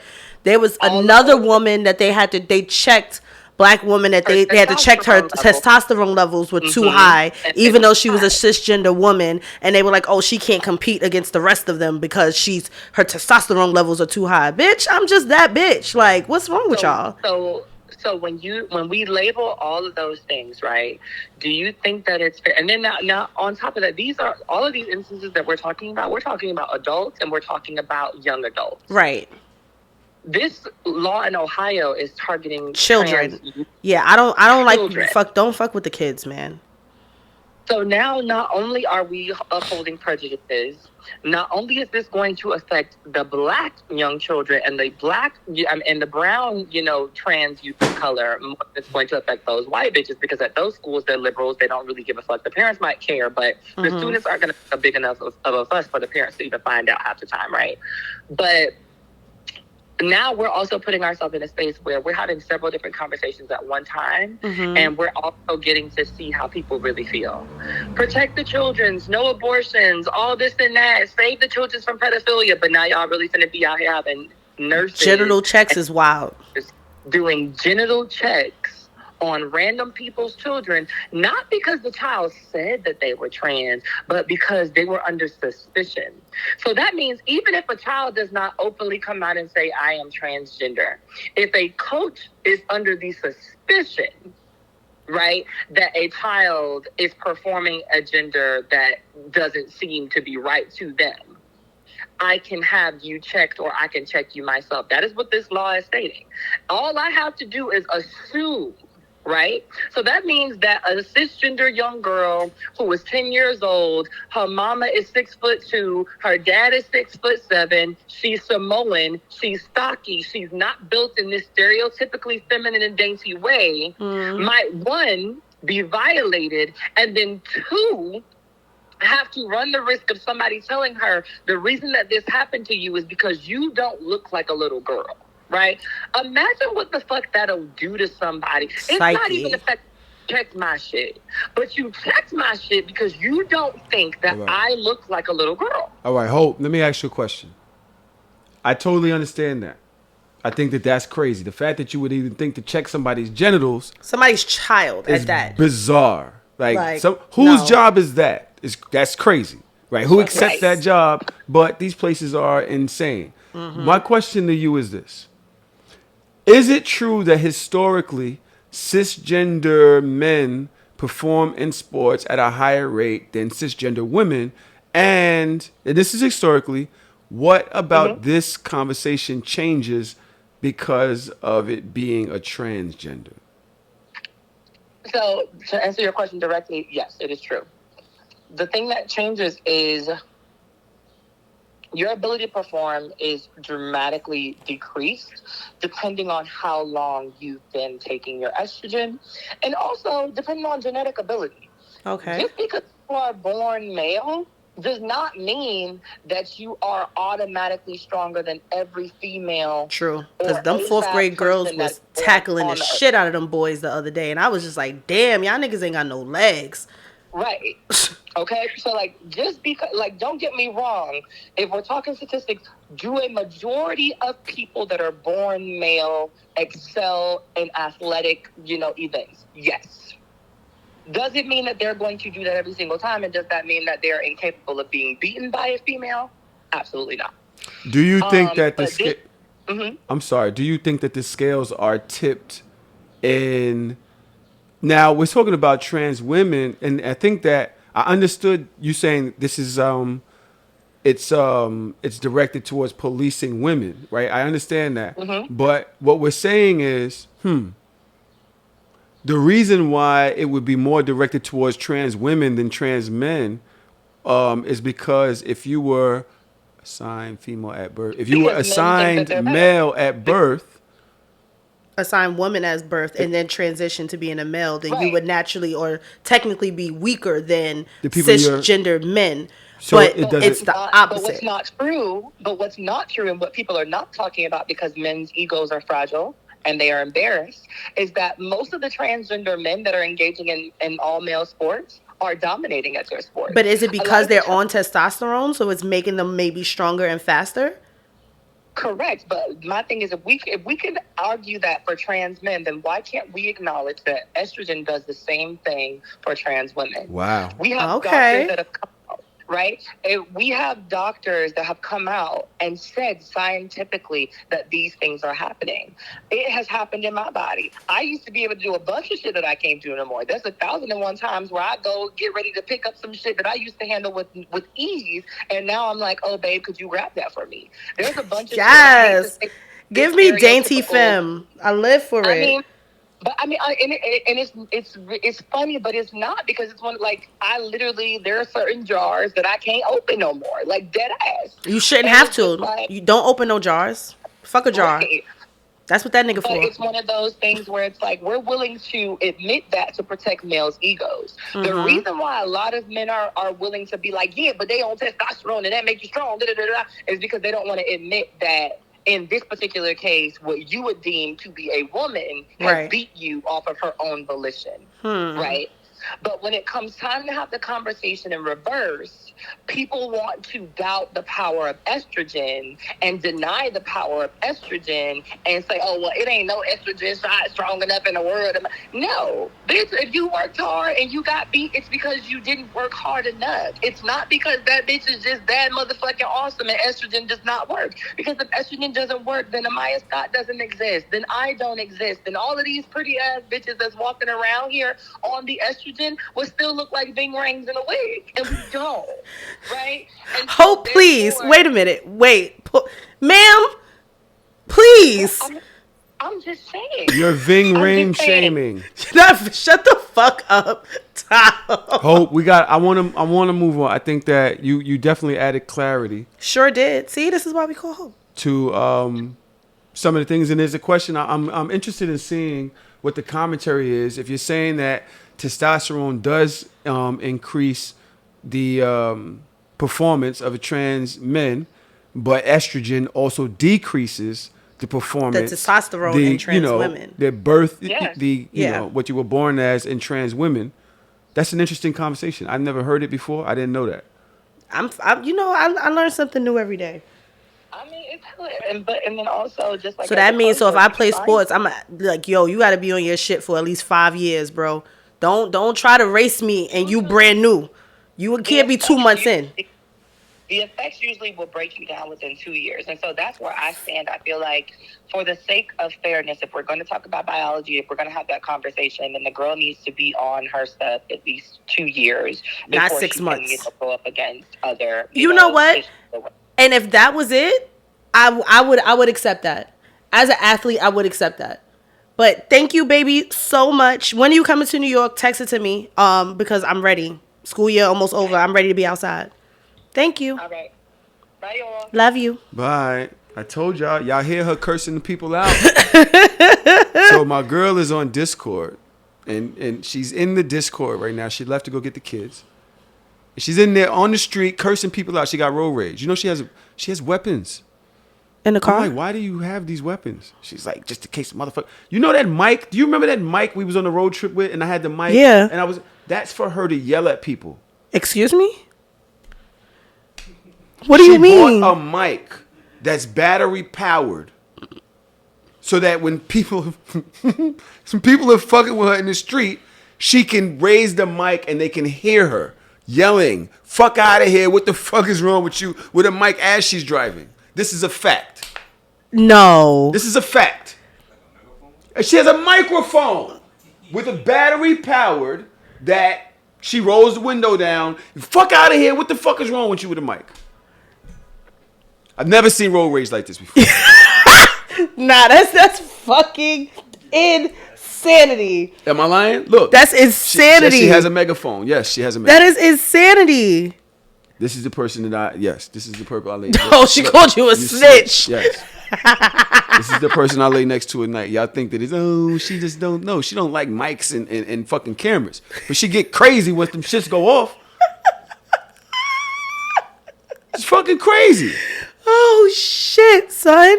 There was another woman that they checked, black woman, that they had to check her testosterone levels were too high, even though she was a cisgender woman, and they were like, she can't compete against the rest of them because her testosterone levels are too high. Bitch, I'm just that bitch. Like, what's wrong with y'all? So when we label all of those things, right, do you think that it's fair? And then now on top of that, these are all of these instances that we're talking about adults, and we're talking about young adults. Right. This law in Ohio is targeting children. Yeah, I don't fuck with the kids, man. So now not only are we upholding prejudices, not only is this going to affect the black young children and the brown, trans youth of color, it's going to affect those white bitches, because at those schools, they're liberals. They don't really give a fuck. The parents might care, but the students aren't going to make a big enough of a fuss for the parents to even find out half the time, right? But now we're also putting ourselves in a space where we're having several different conversations at one time, and we're also getting to see how people really feel. Protect the children's, no abortions, all this and that, save the children from pedophilia, but now y'all really finna be out here having nurses. Genital checks is wild. Doing genital checks on random people's children, not because the child said that they were trans, but because they were under suspicion. So that means even if a child does not openly come out and say, I am transgender, if a coach is under the suspicion, right, that a child is performing a gender that doesn't seem to be right to them, I can have you checked, or I can check you myself. That is what this law is stating. All I have to do is assume, right? So that means that a cisgender young girl who is 10 years old, her mama is 6'2", her dad is 6'7", she's Samoan, she's stocky, she's not built in this stereotypically feminine and dainty way, might, 1, be violated, and then 2, have to run the risk of somebody telling her the reason that this happened to you is because you don't look like a little girl. Right? Imagine what the fuck that'll do to somebody. It's not even the fact you checked my shit, but you checked my shit because you don't think that I look like a little girl. All right, Hope, let me ask you a question. I totally understand that. I think that that's crazy. The fact that you would even think to check somebody's genitals, somebody's child, is at that, bizarre. Whose job is that? That's crazy, right? Who accepts that job? But these places are insane. My question to you is this. Is it true that historically cisgender men perform in sports at a higher rate than cisgender women? And this is historically. What about this conversation changes because of it being a transgender? So to answer your question directly, yes, it is true. The thing that changes is your ability to perform is dramatically decreased depending on how long you've been taking your estrogen, and also depending on genetic ability. Okay. Just because you are born male does not mean that you are automatically stronger than every female. True. Because them 4th grade girls was tackling the shit out of them boys the other day, and I was just like, damn, y'all niggas ain't got no legs. Right. Okay. So, like, just because, like, don't get me wrong. If we're talking statistics, do a majority of people that are born male excel in athletic, events? Yes. Does it mean that they're going to do that every single time? And does that mean that they're incapable of being beaten by a female? Absolutely not. Do you think that I'm sorry. Do you think that the scales are tipped in? Now we're talking about trans women, and I think that I understood you saying this is it's directed towards policing women, right? I understand that, but what we're saying is, the reason why it would be more directed towards trans women than trans men, is because if you were assigned female at birth, if you were assigned male at birth, assigned woman as birth, and then transition to being a male, then you would naturally or technically be weaker than cisgender men. So but it's the opposite. But what's not true and what people are not talking about, because men's egos are fragile and they are embarrassed, is that most of the transgender men that are engaging in all male sports are dominating at their sport. But is it because they're on testosterone, so it's making them maybe stronger and faster? Correct, but my thing is, if we can argue that for trans men, then why can't we acknowledge that estrogen does the same thing for trans women? Wow. We have doctors that have come out, right? We have doctors that have come out and said scientifically that these things are happening. It has happened in my body. I used to be able to do a bunch of shit that I can't do anymore. There's 1,001 times where I go get ready to pick up some shit that I used to handle with ease, and now I'm like, oh, babe, could you grab that for me? There's a bunch of yes. Give me dainty femme. I live for it. It's funny, but it's not, because it's one, like, there are certain jars that I can't open no more, like, dead ass. You shouldn't have to. Like, you don't open no jars. Fuck a jar. Right. That's what that nigga for. It's one of those things where it's like, we're willing to admit that to protect males' egos. The reason why a lot of men are willing to be like, yeah, but they on testosterone and that makes you strong, is because they don't want to admit that in this particular case, what you would deem to be a woman has beat you off of her own volition, right? But when it comes time to have the conversation in reverse, people want to doubt the power of estrogen and deny the power of estrogen and say, oh, well, it ain't no estrogen shot strong enough in the world. No, bitch, if you worked hard and you got beat, it's because you didn't work hard enough. It's not because that bitch is just that motherfucking awesome and estrogen does not work. Because if estrogen doesn't work, then Amaya Scott doesn't exist. Then I don't exist. And all of these pretty ass bitches that's walking around here on the estrogen would still look like bing rings in a wig, and we don't, right? And so please, wait a minute, ma'am, please. I'm just saying. You're Ving ring shaming. Shut the fuck up, Tahoe. Hope I want to move on. I think that you definitely added clarity. Sure did. See, this is why we call Hope. To some of the things, and there's a question I'm interested in seeing what the commentary is. If you're saying that testosterone does increase the performance of a trans men, but estrogen also decreases the performance. The testosterone in trans women. Their birth, what you were born as in trans women. That's an interesting conversation. I've never heard it before. I didn't know that. I learn something new every day. I mean, it's and then also just like, so that means, so if I play sports, I'm like, yo, you got to be on your shit for at least 5 years, bro. Don't try to race me and you brand new. You can't be 2 months in. The effects usually will break you down within 2 years. And so that's where I stand. I feel like, for the sake of fairness, if we're going to talk about biology, if we're going to have that conversation, then the girl needs to be on her stuff at least 2 years. Not 6 months. Can go up against other. You know what? And if that was it, I would accept that. As an athlete, I would accept that. But thank you, baby, so much. When are you coming to New York? Text it to me, because I'm ready. School year almost over. I'm ready to be outside. Thank you. All right. Bye, y'all. Love you. Bye. I told y'all hear her cursing the people out. So my girl is on Discord, and she's in the Discord right now. She left to go get the kids. She's in there on the street cursing people out. She got road rage. You know she has weapons. In the car? I'm like, why do you have these weapons? She's like, just in case the motherfucker. You know that mic? Do you remember that mic we was on the road trip with, and I had the mic? Yeah. And That's for her to yell at people. Excuse me? What do you mean? She bought a mic that's battery powered, so that when some people are fucking with her in the street, she can raise the mic and they can hear her yelling, "Fuck out of here! What the fuck is wrong with you?" with a mic as she's driving. This is a fact. No. This is a fact. And she has a microphone with a battery powered that she rolls the window down. "Fuck out of here! What the fuck is wrong with you with a mic?" I've never seen road rage like this before. Nah, that's fucking insanity. Am I lying? Look. That's insanity. She has a megaphone. Yes, she has a megaphone. That is insanity. This is the person that this is the person I lay. Oh, she called you a snitch. Yes. This is the person I lay next to at night. Y'all think that she just don't know. She don't like mics and fucking cameras. But she get crazy when them shits go off. It's fucking crazy. Oh, shit, son.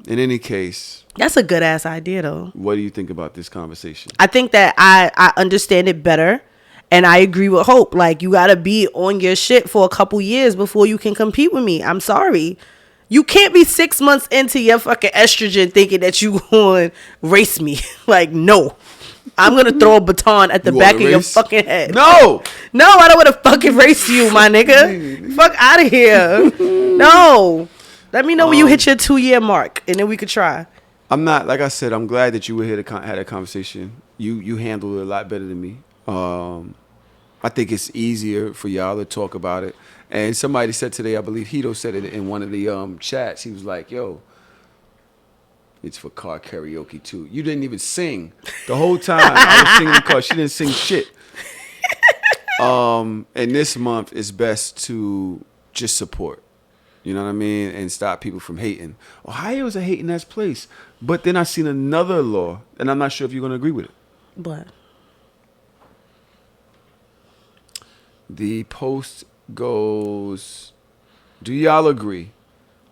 In any case. That's a good ass idea, though. What do you think about this conversation? I think that I understand it better. And I agree with Hope. Like, you got to be on your shit for a couple years before you can compete with me. I'm sorry. You can't be 6 months into your fucking estrogen thinking that you going to race me. Like, no. I'm going to throw a baton at the back of your fucking head. No, I don't want to fucking race you, my nigga. Fuck out of here. No. Let me know when you hit your 2-year mark, and then we could try. I'm not, like I said, I'm glad that you were here to had a conversation. You handled it a lot better than me. I think it's easier for y'all to talk about it. And somebody said today, I believe Hito said it in one of the chats. He was like, "Yo, it's for car karaoke too." You didn't even sing the whole time. I was singing in the car. She didn't sing shit. And this month it's best to just support. You know what I mean? And stop people from hating. Ohio is a hating ass place. But then I seen another law, and I'm not sure if you're gonna agree with it. What? The post goes, "Do y'all agree?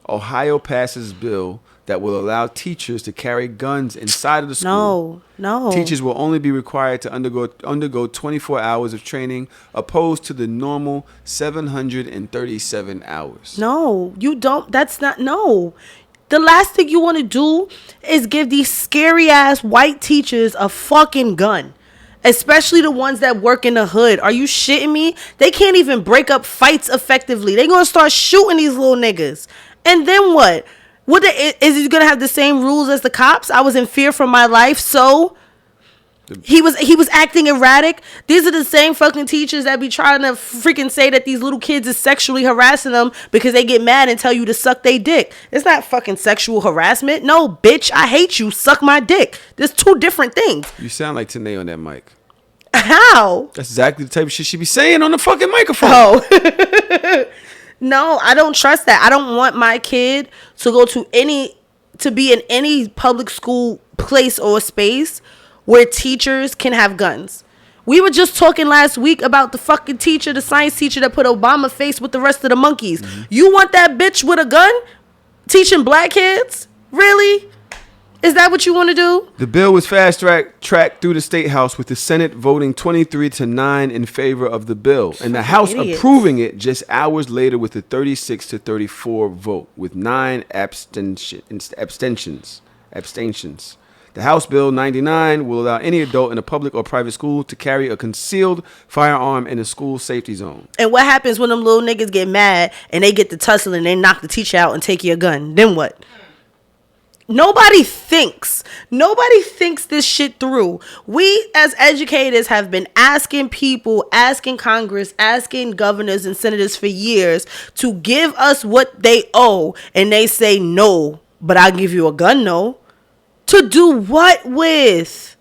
Ohio passes bill that will allow teachers to carry guns inside of the school. No. Teachers will only be required to undergo 24 hours of training, opposed to the normal 737 hours." No, you don't. That's not. No. The last thing you want to do is give these scary ass white teachers a fucking gun. Especially the ones that work in the hood. Are you shitting me? They can't even break up fights effectively. They gonna start shooting these little niggas. And then what? Is he gonna have the same rules as the cops? I was in fear for my life, so he was acting erratic. These are the same fucking teachers that be trying to freaking say that these little kids is sexually harassing them because they get mad and tell you to suck their dick. It's not fucking sexual harassment. No, bitch, I hate you. Suck my dick. There's two different things. You sound like Tanae on that mic. How? That's exactly the type of shit she be saying on the fucking microphone. Oh. No, I don't trust that. I don't want my kid to be in any public school place or space where teachers can have guns. We were just talking last week about the fucking teacher, the science teacher that put Obama face with the rest of the monkeys. Mm-hmm. You want that bitch with a gun teaching black kids? Really? Is that what you want to do? The bill was fast-tracked through the State House, with the Senate voting 23-9 in favor of the bill, and the House approving it just hours later with a 36-34 vote, with 9 abstentions. The House Bill 99 will allow any adult in a public or private school to carry a concealed firearm in a school safety zone. And what happens when them little niggas get mad and they get to tussling and they knock the teacher out and take your gun? Then what? Nobody thinks this shit through. We as educators have been asking people, asking Congress, asking governors and senators for years to give us what they owe. And they say no, but I'll give you a gun, no. To do what with?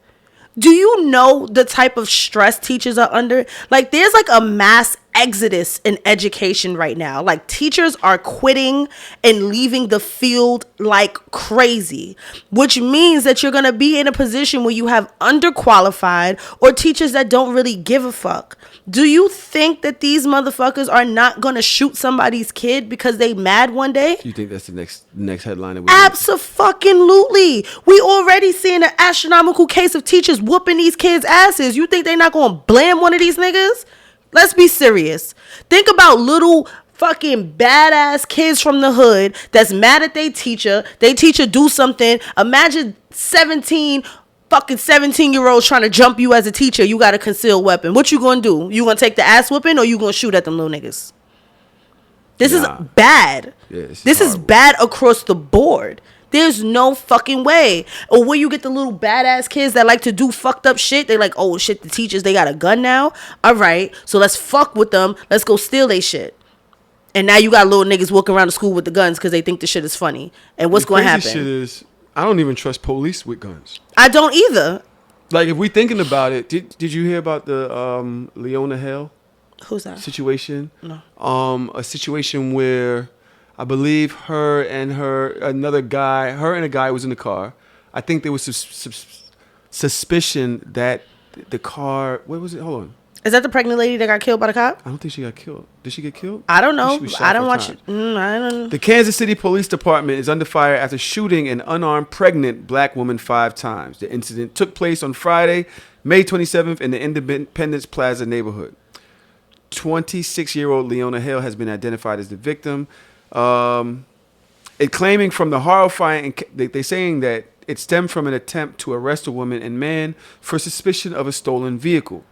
Do you know the type of stress teachers are under? Like, there's like a mass exodus in education right now. Like, teachers are quitting and leaving the field like crazy, which means that you're going to be in a position where you have underqualified or teachers that don't really give a fuck. Do you think that these motherfuckers are not going to shoot somebody's kid because they mad one day? You think that's the next headline? Abso-fucking-lutely. We already seeing an astronomical case of teachers whooping these kids' asses. You think they not going to blame one of these niggas? Let's be serious. Think about little fucking badass kids from the hood that's mad at their teacher. They teacher do something. Imagine 17-year-olds trying to jump you as a teacher. You got a concealed weapon. What you gonna do? You gonna take the ass whooping or you gonna shoot at them little niggas? This is bad. Yeah, this is bad across the board. There's no fucking way. Or where you get the little badass kids that like to do fucked up shit. They like, oh shit, the teachers, they got a gun now. All right, so let's fuck with them. Let's go steal they shit. And now you got little niggas walking around the school with the guns because they think the shit is funny. And what's going to happen? The crazy shit is, I don't even trust police with guns. I don't either. Like, if we thinking about it, did you hear about the Leona Hale? Who's that? Situation? No. A situation where I believe her and a guy was in the car. I think there was suspicion that the car, what was it? Hold on. Is that the pregnant lady that got killed by the cop? I don't think she got killed. Did she get killed? I don't know. I don't watch it. I don't. The Kansas City Police Department is under fire after shooting an unarmed pregnant black woman 5 times. The incident took place on Friday, May 27th in the Independence Plaza neighborhood. 26-year-old Leona Hale has been identified as the victim. It claiming from the horrifying, they're saying that it stemmed from an attempt to arrest a woman and man for suspicion of a stolen vehicle.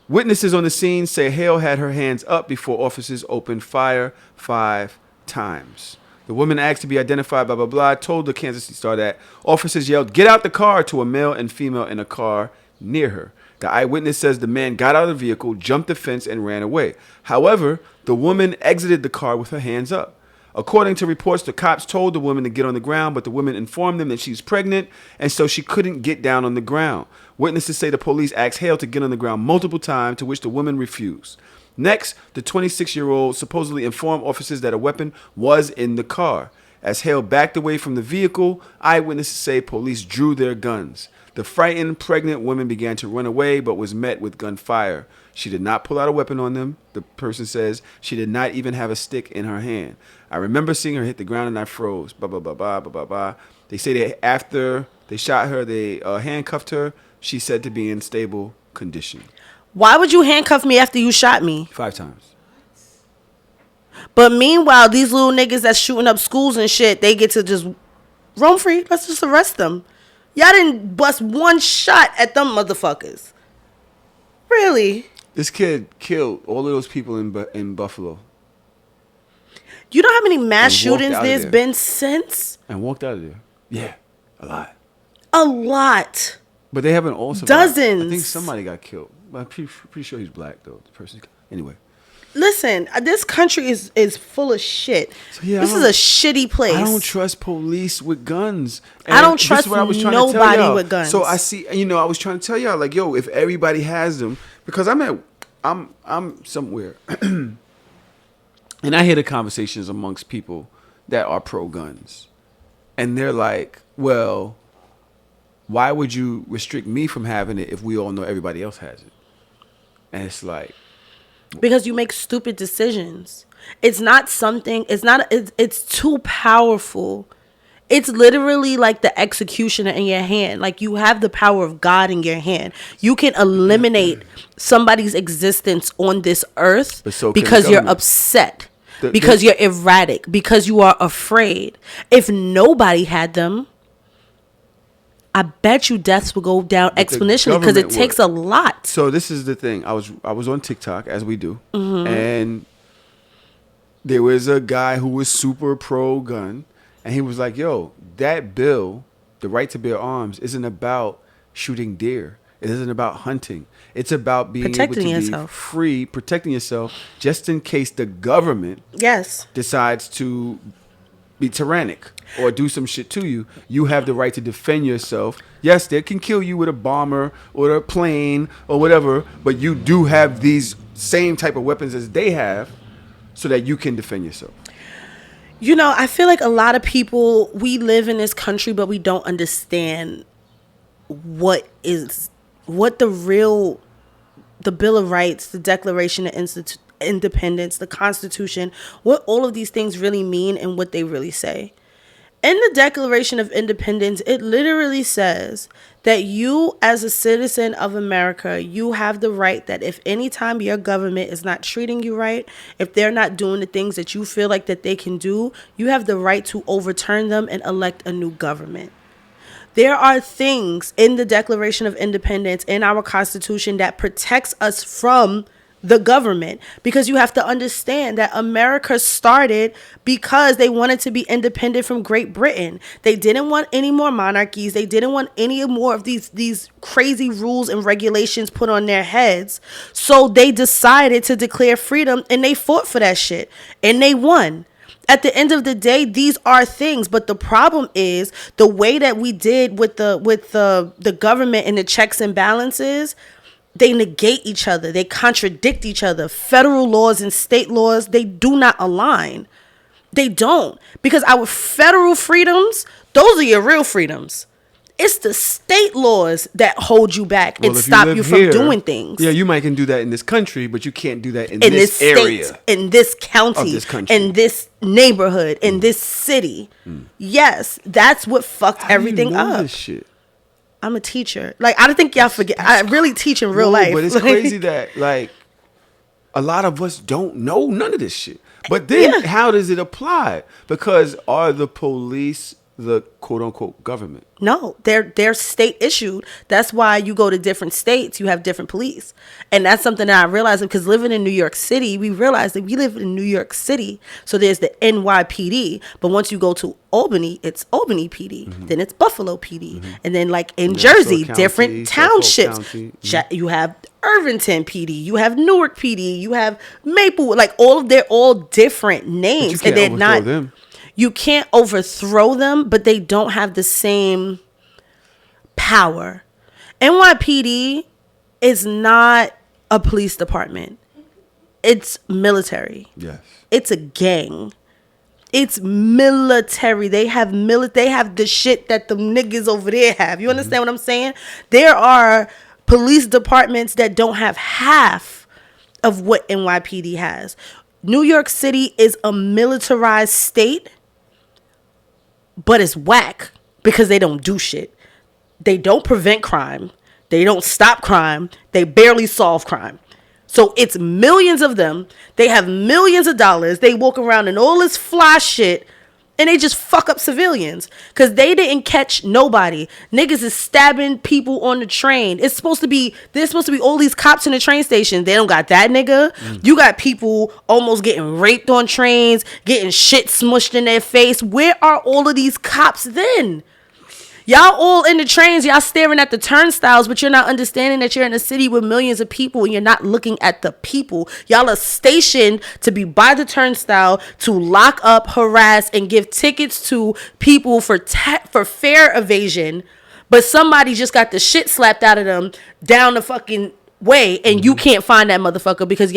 Witnesses on the scene say Hale had her hands up before officers opened fire 5 times. The woman asked to be identified, blah, blah, blah, told the Kansas City Star that officers yelled, "Get out the car," to a male and female in a car near her. The eyewitness says the man got out of the vehicle, jumped the fence, and ran away. However, the woman exited the car with her hands up. According to reports, the cops told the woman to get on the ground, but the woman informed them that she's pregnant, and so she couldn't get down on the ground. Witnesses say the police asked Hale to get on the ground multiple times, to which the woman refused. Next, the 26-year-old supposedly informed officers that a weapon was in the car. As Hale backed away from the vehicle, eyewitnesses say police drew their guns. The frightened pregnant woman began to run away, but was met with gunfire. She did not pull out a weapon on them. The person says she did not even have a stick in her hand. I remember seeing her hit the ground and I froze. Blah, blah, blah, blah, blah, blah, blah. They say that after they shot her, they handcuffed her. She said to be in stable condition. Why would you handcuff me after you shot me? 5 times. But meanwhile, these little niggas that's shooting up schools and shit, they get to just roam free. Let's just arrest them. Y'all didn't bust one shot at them motherfuckers. Really? This kid killed all of those people in Buffalo. You know how many mass shootings there's been since? And walked out of there. Yeah, a lot. A lot. But they haven't all survived. Dozens. I think somebody got killed. But I'm pretty sure he's black, though. The person. Anyway. Listen, this country is full of shit. So yeah, this is a shitty place. I don't trust police with guns. And I don't trust nobody with guns. So I see, I was trying to tell y'all, like, yo, if everybody has them, because I'm somewhere, and I hear the conversations amongst people that are pro guns, and they're like, well, why would you restrict me from having it if we all know everybody else has it? And it's like, because you make stupid decisions. It's too powerful. It's literally like the executioner in your hand. Like, you have the power of God in your hand. You can eliminate somebody's existence on this earth because you're upset, because you're erratic, because you are afraid. If nobody had them, I bet you deaths will go down exponentially because it takes a lot. So this is the thing. I was on TikTok, as we do, and there was a guy who was super pro gun, and he was like, "Yo, that bill, the right to bear arms, isn't about shooting deer. It isn't about hunting. It's about being able to be free, protecting yourself, just in case the government decides to be tyrannic or do some shit to you. You have the right to defend yourself. Yes, they can kill you with a bomber or a plane or whatever, but you do have these same type of weapons as they have so that you can defend yourself? You know, I feel like a lot of people, we live in this country, but we don't understand what the Bill of Rights, the Declaration of Independence, the Constitution, what all of these things really mean and what they really say. In the Declaration of Independence, it literally says that you, as a citizen of America, you have the right that if any time your government is not treating you right, if they're not doing the things that you feel like that they can do, you have the right to overturn them and elect a new government. There are things in the Declaration of Independence, in our Constitution, that protects us from the government, because you have to understand that America started because they wanted to be independent from Great Britain. They didn't want any more monarchies. They didn't want any more of these crazy rules and regulations put on their heads. So they decided to declare freedom, and they fought for that shit, and they won. At the end of the day, these are things, but the problem is the way that we did with the government and the checks and balances. They negate each other. They contradict each other. Federal laws and state laws, they do not align. They don't. Because our federal freedoms, those are your real freedoms. It's the state laws that hold you back and stop you from doing things. Yeah, you might can do that in this country, but you can't do that in this area. State, in this county, in this neighborhood, in this city. Yes, that's what fucked everything up. This shit? I'm a teacher. Like, I don't think y'all forget. I really teach in real life. But it's crazy that, like, a lot of us don't know none of this shit. But then how does it apply? Because are the police the quote-unquote government? No, they're state issued. That's why you go to different states, you have different police. And that's something that I realized, because living in New York City, we realized that we live in New York City. So there's the NYPD. But once you go to Albany, it's Albany PD. Mm-hmm. Then it's Buffalo PD. Mm-hmm. And then, like, in Jersey, County, different townships. Mm-hmm. You have Irvington PD. You have Newark PD. You have Maplewood. Like, they're all different names. But you can't overthrow them. You can't overthrow them, but they don't have the same power. NYPD is not a police department. It's military. Yes. It's a gang. It's military. They have the shit that the niggas over there have. You understand what I'm saying? There are police departments that don't have half of what NYPD has. New York City is a militarized state, but it's whack because they don't do shit. They don't prevent crime. They don't stop crime. They barely solve crime. So it's millions of them. They have millions of dollars. They walk around in all this fly shit, and they just fuck up civilians because they didn't catch nobody. Niggas is stabbing people on the train. There's supposed to be all these cops in the train station. They don't got that, nigga. You got people almost getting raped on trains, getting shit smushed in their face. Where are all of these cops then? Y'all all in the trains, y'all staring at the turnstiles, but you're not understanding that you're in a city with millions of people and you're not looking at the people. Y'all are stationed to be by the turnstile to lock up, harass, and give tickets to people for fare evasion, but somebody just got the shit slapped out of them down the fucking way, and you can't find that motherfucker because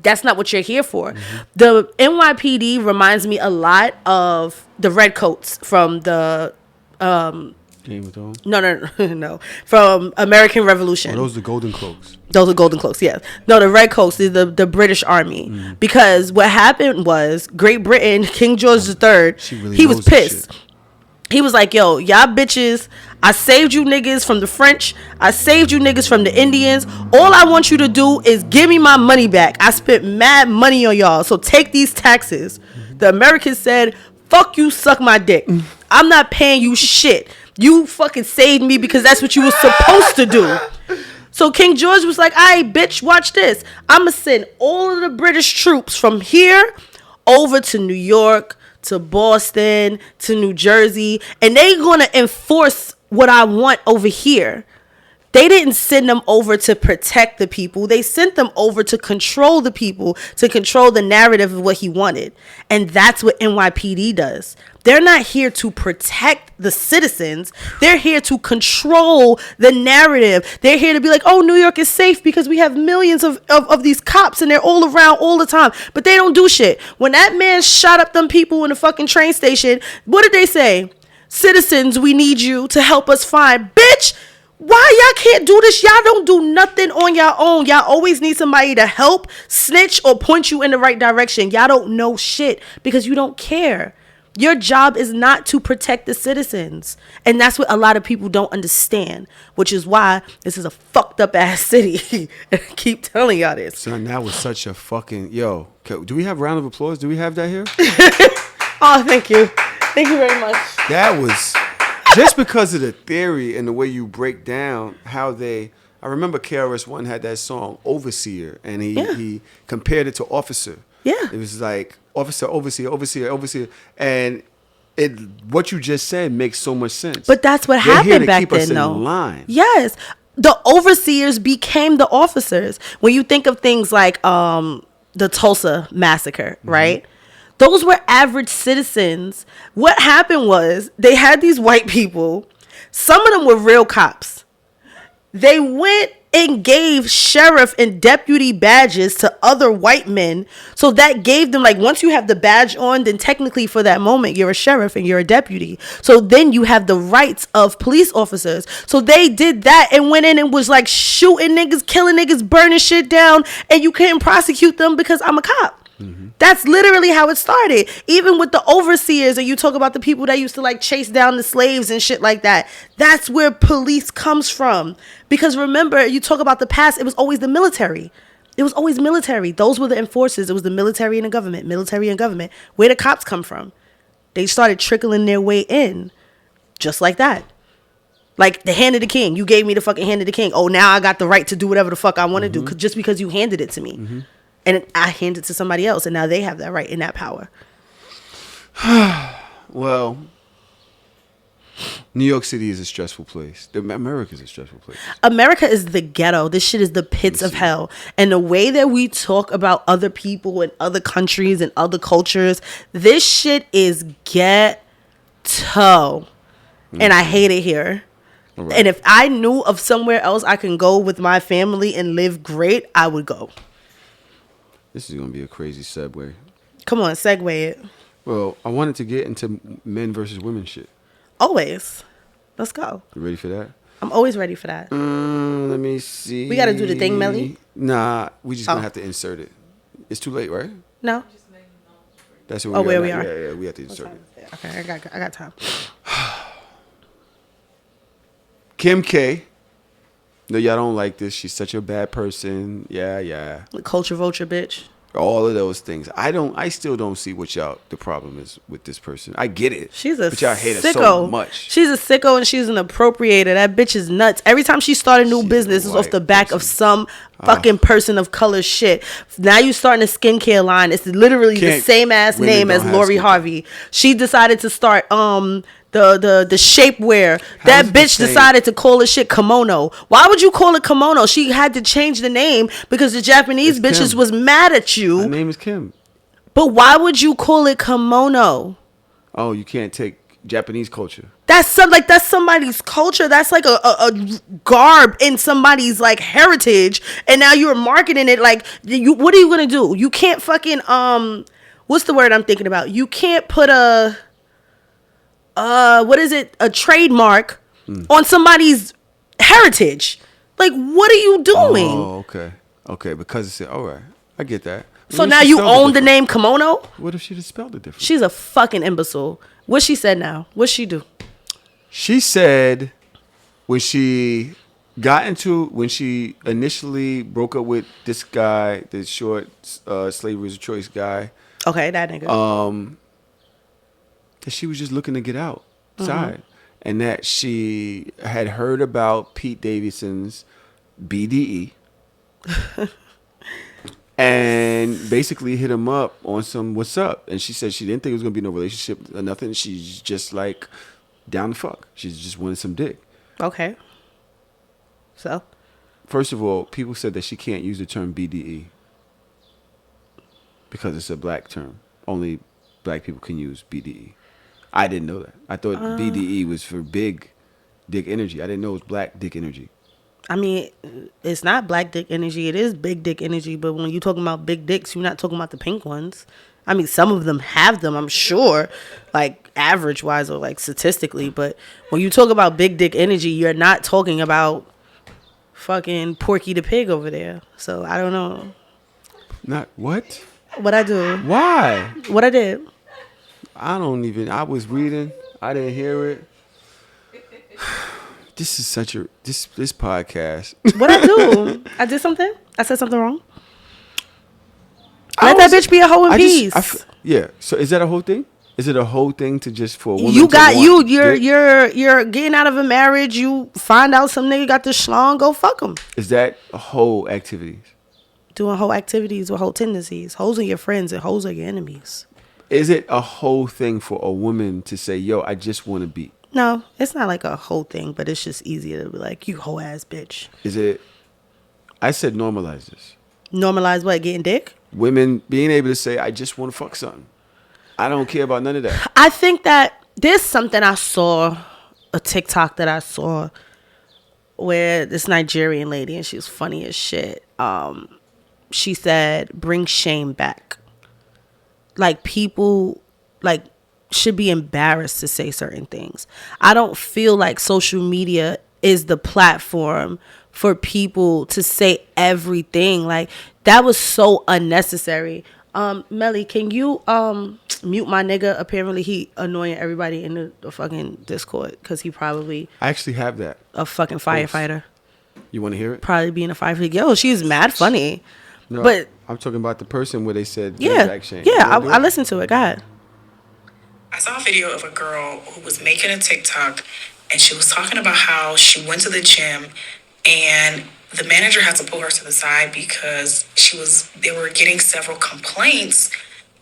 that's not what you're here for. The NYPD reminds me a lot of the Redcoats from the Game of Thrones? No. From American Revolution. Oh, those are the Golden Cloaks. Those are Golden Cloaks, yes. No, the Redcoats is the British Army. Because what happened was Great Britain, King George III, he was pissed. He was like, yo, y'all bitches, I saved you niggas from the French. I saved you niggas from the Indians. All I want you to do is give me my money back. I spent mad money on y'all, so take these taxes. The Americans said, fuck you, suck my dick. I'm not paying you shit. You fucking saved me because that's what you were supposed to do. So King George was like, all right, bitch, watch this. I'm going to send all of the British troops from here over to New York, to Boston, to New Jersey, and they going to enforce what I want over here. They didn't send them over to protect the people. They sent them over to control the people, to control the narrative of what he wanted. And that's what NYPD does. They're not here to protect the citizens. They're here to control the narrative. They're here to be like, oh, New York is safe because we have millions of these cops and they're all around all the time. But they don't do shit. When that man shot up them people in the fucking train station, what did they say? Citizens, we need you to help us find. Bitch! Why y'all can't do this? Y'all don't do nothing on your own. Y'all always need somebody to help, snitch, or point you in the right direction. Y'all don't know shit because you don't care. Your job is not to protect the citizens. And that's what a lot of people don't understand, which is why this is a fucked up ass city. I keep telling y'all this. Son, that was such a fucking... Yo, do we have a round of applause? Do we have that here? Oh, thank you. Thank you very much. That was... Just because of the theory and the way you break down how they... I remember KRS-One had that song, Overseer, and he compared it to Officer. Yeah. It was like, Officer, Overseer, Overseer, Overseer. And what you just said makes so much sense. But that's what They're here happened to back keep then, us in though. line. Yes. The overseers became the officers. When you think of things like the Tulsa massacre, right? Those were average citizens. What happened was they had these white people. Some of them were real cops. They went and gave sheriff and deputy badges to other white men. So that gave them, like, once you have the badge on, then technically for that moment, you're a sheriff and you're a deputy. So then you have the rights of police officers. So they did that and went in and was like shooting niggas, killing niggas, burning shit down. And you couldn't prosecute them because I'm a cop. That's literally how it started. Even with the overseers, and you talk about the people that used to like chase down the slaves and shit like that. That's where police comes from. Because remember, you talk about the past, it was always the military. It was always military. Those were the enforcers. It was the military and the government. Military and government. Where the cops come from? They started trickling their way in. Just like that. Like the hand of the king. You gave me the fucking hand of the king. Oh, now I got the right to do whatever the fuck I want to do. Just because you handed it to me. And I hand it to somebody else, and now they have that right and that power. Well, New York City is a stressful place. America is a stressful place. America is the ghetto. This shit is the pits of hell. And the way that we talk about other people and other countries and other cultures, this shit is ghetto. And I hate it here. Right. And if I knew of somewhere else I can go with my family and live great, I would go. This is going to be a crazy segue. Come on, segue it. Well, I wanted to get into men versus women shit. Always. Let's go. You ready for that? I'm always ready for that. Let me see. We got to do the thing, Melly? Nah, we just going to have to insert it. It's too late, right? No. That's what where we are? Yeah, we have to insert it. Okay, I got time. Kim K. No, y'all don't like this. She's such a bad person. Yeah. Culture vulture, bitch. All of those things. I still don't see what the problem is with this person. I get it. She's a but y'all hate sicko. her so much. She's a sicko and she's an appropriator. That bitch is nuts. Every time she started a new business, it's off the back of some fucking person of color shit. Now you starting a skincare line. It's literally the same ass name as Lori Harvey. She decided to start the shapewear. That bitch decided to call it shit kimono. Why would you call it kimono? She had to change the name because the Japanese bitches was mad at you. Her name is Kim. But why would you call it kimono? Oh, you can't take Japanese culture. That's somebody's culture. That's like a garb in somebody's like heritage, and now you're marketing it like you. What are you gonna do? You can't fucking what's the word I'm thinking about? You can't put a a trademark on somebody's heritage. Like, what are you doing? Oh, okay, because it's all right. I get that. So now you own the name kimono? What if she just spelled it different? She's a fucking imbecile. What she said now? What'd she do? She said when she initially broke up with this guy, the short slavery is a choice guy. Okay, that nigga. That she was just looking to get outside. And that she had heard about Pete Davidson's BDE. And basically hit him up on some what's up. And she said she didn't think it was going to be no relationship or nothing. She's just like down the fuck. She just wanted some dick. Okay. So, first of all, people said that she can't use the term BDE because it's a black term. Only black people can use BDE. I didn't know that. I thought BDE was for big dick energy. I didn't know it was black dick energy. I mean, it's not black dick energy. It is big dick energy. But when you're talking about big dicks, you're not talking about the pink ones. I mean, some of them have them, I'm sure, like average wise or like statistically. But when you talk about big dick energy, you're not talking about fucking Porky the Pig over there. So I don't know. Not what? What I do? Why? What I did? I was reading. I didn't hear it. This is such a this podcast. What I do? I did something? I said something wrong? Let that bitch be a hoe in peace. Yeah. So is that a whole thing? Is it a whole thing to just for a woman? You're getting out of a marriage. You find out some nigga got the schlong. Go fuck him. Is that whole activities? Doing whole activities with whole tendencies. Hoes are your friends and hoes are your enemies. Is it a whole thing for a woman to say, "Yo, I just want to beat"? No, it's not like a whole thing, but it's just easier to be like, "You hoe ass bitch." Is it? I said normalize this. Normalize what? Getting dick? Women being able to say, "I just want to fuck something. I don't care about none of that." I think that there's something I saw, a TikTok that I saw, where this Nigerian lady, and she was funny as shit. She said, "Bring shame back." Like people, like should be embarrassed to say certain things. I don't feel like social media is the platform for people to say everything. Like that was so unnecessary. Melly, can you mute my nigga? Apparently he annoying everybody in the fucking Discord because he probably I actually have that. A fucking firefighter. You want to hear it? Probably being a firefighter. Yo, she's mad funny. No, but I'm talking about the person where they said yeah, shame. yeah. I listened to it. Go ahead. I saw a video of a girl who was making a TikTok, and she was talking about how she went to the gym, and the manager had to pull her to the side because they were getting several complaints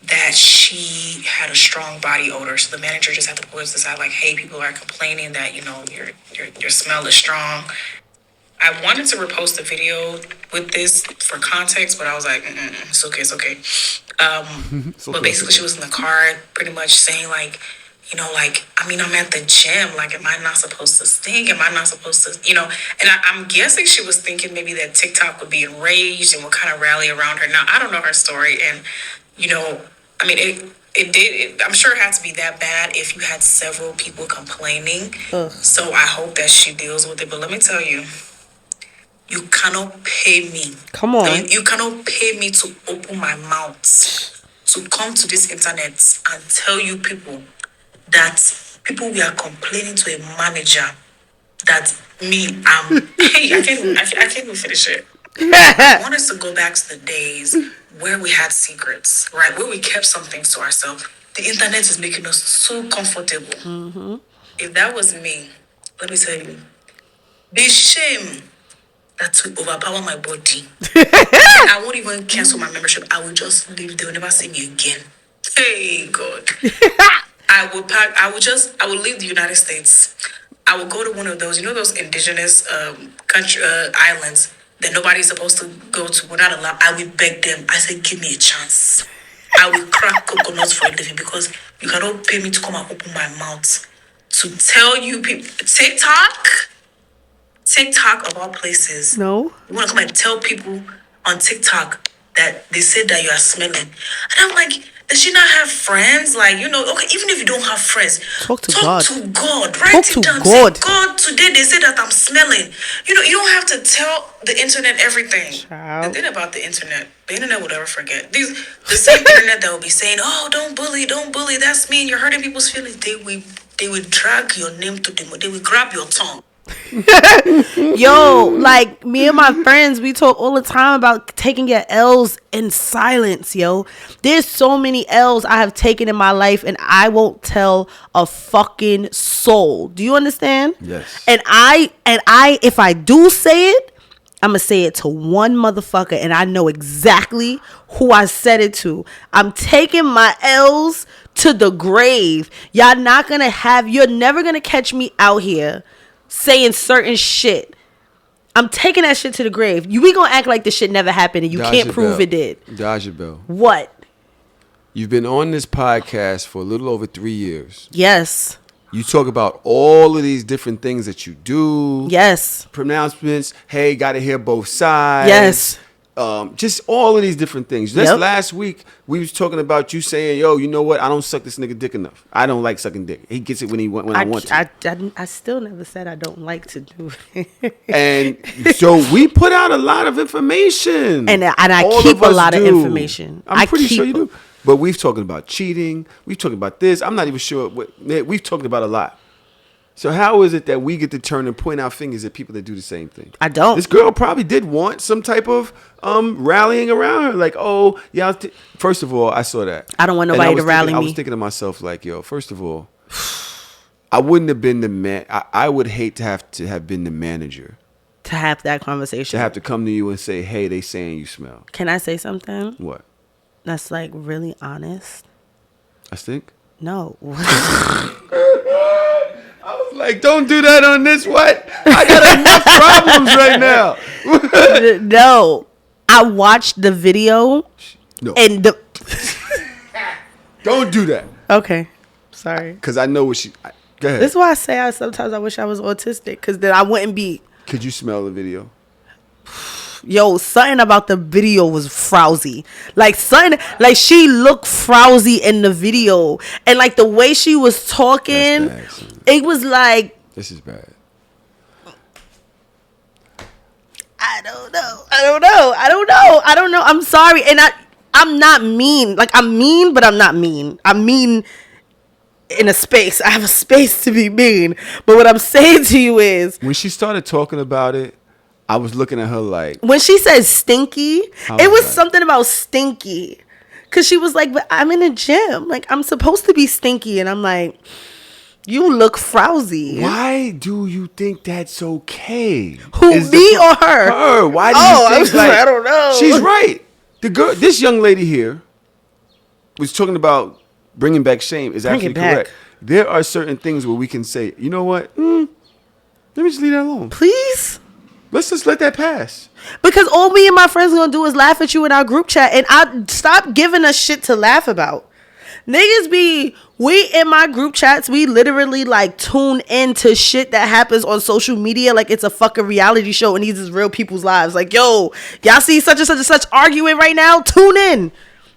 that she had a strong body odor. So the manager just had to pull her to the side, like, "Hey, people are complaining that your smell is strong." I wanted to repost a video with this for context, but I was like, it's okay. But basically, she was in the car pretty much saying, like, I'm at the gym. Like, am I not supposed to stink? Am I not supposed to, And I'm guessing she was thinking maybe that TikTok would be enraged and would kind of rally around her. Now, I don't know her story. And, I'm sure it had to be that bad if you had several people complaining. Ugh. So I hope that she deals with it. But let me tell you, you cannot pay me. Come on. You cannot pay me to open my mouth to come to this internet and tell you people that people we are complaining to a manager that hey, I can't even finish it. I want us to go back to the days where we had secrets, right? Where we kept some things to ourselves. The internet is making us so comfortable. Mm-hmm. If that was me, let me tell you, the shame that will overpower my body. I won't even cancel my membership. I will just leave. They will never see me again. Hey God. I will leave the United States. I will go to one of those, those indigenous islands that nobody's supposed to go to. We're not allowed. I will beg them. I say, give me a chance. I will crack coconuts for a living because you cannot pay me to come and open my mouth to tell you people. TikTok of all places. No. You want to come and tell people on TikTok that they said that you are smelling. And I'm like, does she not have friends? Like, okay, even if you don't have friends, talk to God. Write talk it to down. God. Say, God, today they said that I'm smelling. You don't have to tell the internet everything. Child. The thing about the internet will never forget. The same internet that will be saying, "Oh, don't bully, that's mean, you're hurting people's feelings." They will drag your name to them. They will grab your tongue. Yo, like me and my friends, we talk all the time about taking your L's in silence. Yo, there's so many L's I have taken in my life and I won't tell a fucking soul. Do you understand? Yes. And I if I do say it, I'm gonna say it to one motherfucker and I know exactly who I said it to. I'm taking my L's to the grave. You're never gonna catch me out here saying certain shit I'm taking that shit to the grave. We gonna act like this shit never happened and you can't prove it did. Daja Bell. What? You've been on this podcast for a little over 3 years. Yes. You talk about all of these different things that you do. Yes. Pronouncements. Hey, gotta hear both sides. Yes. Just all of these different things. Just last week, we was talking about you saying, yo, you know what? I don't suck this nigga dick enough. I don't like sucking dick. He gets it when I want to. I still never said I don't like to do it. And so we put out a lot of information. And I keep a lot of information. I'm pretty sure you do. But we've talking about cheating. We've talking about this. I'm not even sure. We've talked about a lot. So how is it that we get to turn and point our fingers at people that do the same thing? I don't. This girl probably did want some type of rallying around her. Like, oh, yeah. First of all, I saw that. I don't want nobody to rally me. I was thinking to myself, like, yo, first of all, I wouldn't have been the man. I would hate to have been the manager. To have that conversation. To have to come to you and say, hey, they saying you smell. Can I say something? What? That's like really honest. I think? No. I was like, don't do that on this. What? I got enough problems right now. No. I watched the video. No. And don't do that. Okay. Sorry. Because I know what she... Go ahead. This is why I say sometimes I wish I was autistic. Because then I wouldn't be... Could you smell the video? Yo, something about the video was frowsy. Like she looked frowsy in the video. And like the way she was talking, it was like... This is bad. I don't know. I'm sorry. And I'm not mean. Like I'm mean, but I'm not mean. I'm mean in a space. I have a space to be mean. But what I'm saying to you is... When she started talking about it, I was looking at her like... When she said stinky, it was something about stinky. Because she was like, but I'm in a gym. Like, I'm supposed to be stinky. And I'm like, you look frowsy. Why do you think that's okay? Who, me or her? Her. Why do you think I don't know. She's right. The girl, this young lady here was talking about bringing back shame is absolutely correct. There are certain things where we can say, you know what? Let me just leave that alone. Please? Let's just let that pass. Because all me and my friends are going to do is laugh at you in our group chat. And I stop giving us shit to laugh about. Niggas we in my group chats, we literally like tune into shit that happens on social media like it's a fucking reality show and these is real people's lives. Like, yo, y'all see such and such and such arguing right now? Tune in.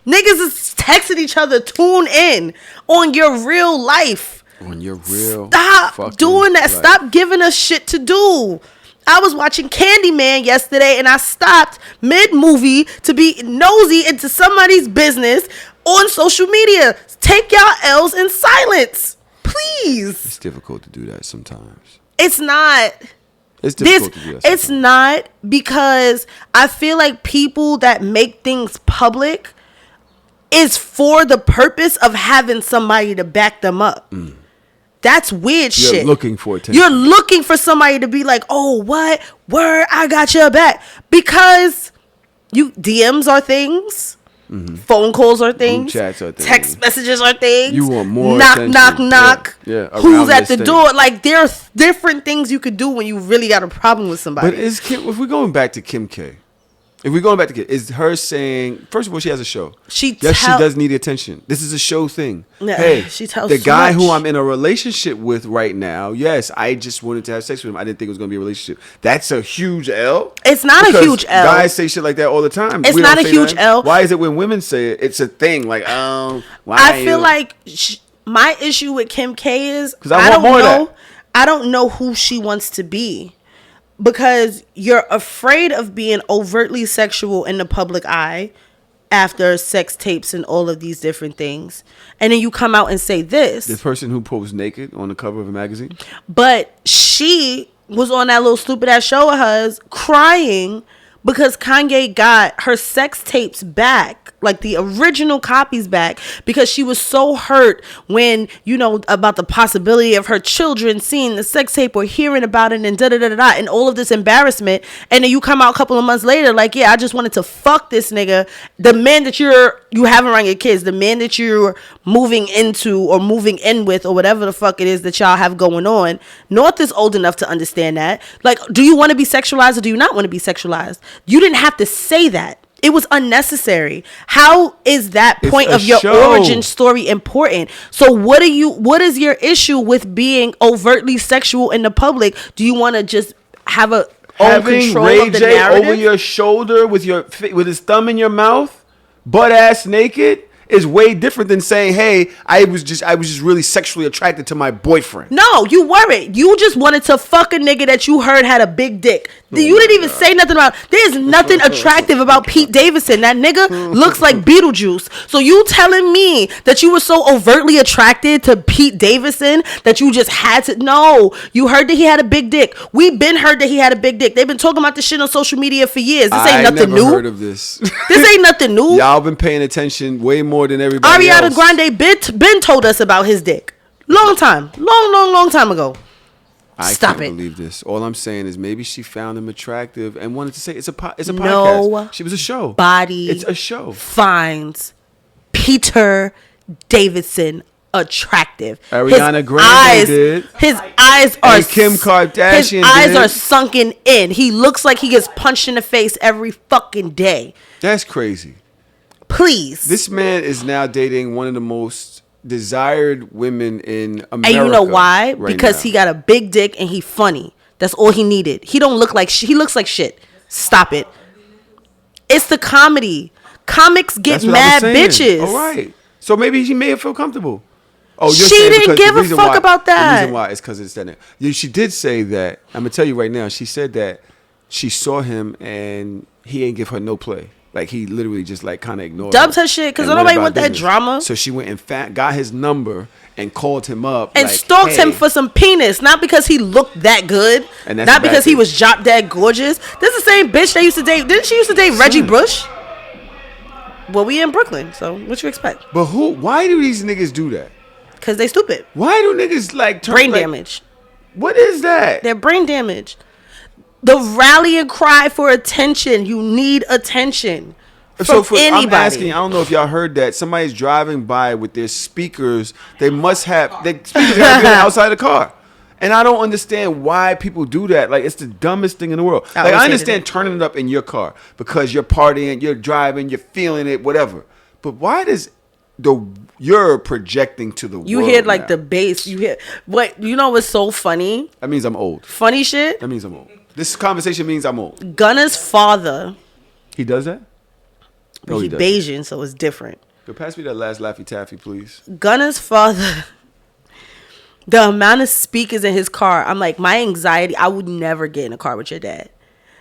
Niggas is texting each other. Tune in on your real life. On your real Stop doing that. Life. Stop giving us shit to do. I was watching Candyman yesterday and I stopped mid-movie to be nosy into somebody's business on social media. Take y'all L's in silence. Please. It's difficult to do that sometimes. It's not. It's difficult to do that sometimes. It's not, because I feel like people that make things public is for the purpose of having somebody to back them up. That's weird shit. You're looking for attention. You're looking for somebody to be like, oh, what? Word, I got your back. Because DMs are things. Mm-hmm. Phone calls are things. Group chats are things. Text messages are things. You want more knock, attention. knock, knock. Yeah. Who's at the door? Like, there are different things you could do when you really got a problem with somebody. But if we're going back to Kim K, is her saying, first of all, she has a show. She does need attention. This is a show thing. Yeah, hey, she tells the guy so much. who I'm in a relationship with right now, yes, I just wanted to have sex with him. I didn't think it was going to be a relationship. That's a huge L. It's not a huge L. Guys say shit like that all the time. It's not a huge L. Why is it when women say it, it's a thing? Like, why? I feel like my issue with Kim K is I don't know who she wants to be. Because you're afraid of being overtly sexual in the public eye after sex tapes and all of these different things. And then you come out and say this. The person who posed naked on the cover of a magazine? But she was on that little stupid ass show of hers crying because Kanye got her sex tapes back, like the original copies back, because she was so hurt when, you know, about the possibility of her children seeing the sex tape or hearing about it and da-da-da-da-da and all of this embarrassment. And then you come out a couple of months later like, yeah, I just wanted to fuck this nigga. The man that you have around your kids, the man that you're moving into or moving in with or whatever the fuck it is that y'all have going on. North is old enough to understand that. Like, do you want to be sexualized or do you not want to be sexualized? You didn't have to say that. It was unnecessary. How is that point of your origin story important? So what is your issue with being overtly sexual in the public? Do you want to just have a own control Ray of the J narrative over your shoulder with his thumb in your mouth, butt ass naked? Is way different than saying, "Hey, I was just really sexually attracted to my boyfriend." No, you weren't. You just wanted to fuck a nigga that you heard had a big dick. You didn't even say nothing about. There's nothing attractive about Pete Davidson. That nigga looks like Beetlejuice. So you telling me that you were so overtly attracted to Pete Davidson that you just had to? No, you heard that he had a big dick. We've been heard that he had a big dick. They've been talking about this shit on social media for years. This ain't nothing new. I never heard of this. This ain't nothing new. Y'all been paying attention way more than everybody Ariana else. Grande been told us about his dick. Long time ago. I Stop can't it. believe this. All I'm saying is maybe she found him attractive and wanted to say it's a podcast. No, she was a show. Body. It's a show. Finds Peter Davidson attractive. Ariana Grande did. His eyes are. And Kim Kardashian His eyes did. are sunken in. He looks like he gets punched in the face every fucking day. That's crazy. Please. This man is now dating one of the most desired women in America. And you know why? Right Because now. he got a big dick and he funny. That's all he needed. He don't look like he looks like shit. Stop it. It's the comedy. Comics get mad bitches. All right. So maybe she may have felt comfortable. Oh, you're she saying didn't give a fuck why, about that. The reason why is because it's that. Yeah, she did say that. I'm gonna tell you right now. She said that she saw him and he ain't give her no play. Like he literally just like kind of ignored Dubbed her shit because nobody want that drama. So she went and got his number and called him up and like, stalked him for some penis, not because he looked that good, and that's not because he was drop dead gorgeous. This is the same bitch that used to date. Didn't she used to date Reggie Bush? Well, we in Brooklyn, so what you expect? But why do these niggas do that? Because they stupid. Why do niggas like turn brain damage? What is that? They're brain damage. The rallying cry for attention. You need attention. So anybody. I'm asking, I don't know if y'all heard that. Somebody's driving by with their speakers. They must have their speakers gotta be outside the car. And I don't understand why people do that. Like, it's the dumbest thing in the world. Like, I understand turning it up in your car because you're partying, you're driving, you're feeling it, whatever. But why does you're projecting to the world? You hear like now? the bass. You hear what? You know what's so funny? That means I'm old. Funny shit. That means I'm old. This conversation means I'm old. Gunna's father. He does that? No, he Bayesian, so it's different. Yo, pass me that last Laffy Taffy, please. Gunna's father. The amount of speakers in his car, I'm like, my anxiety, I would never get in a car with your dad.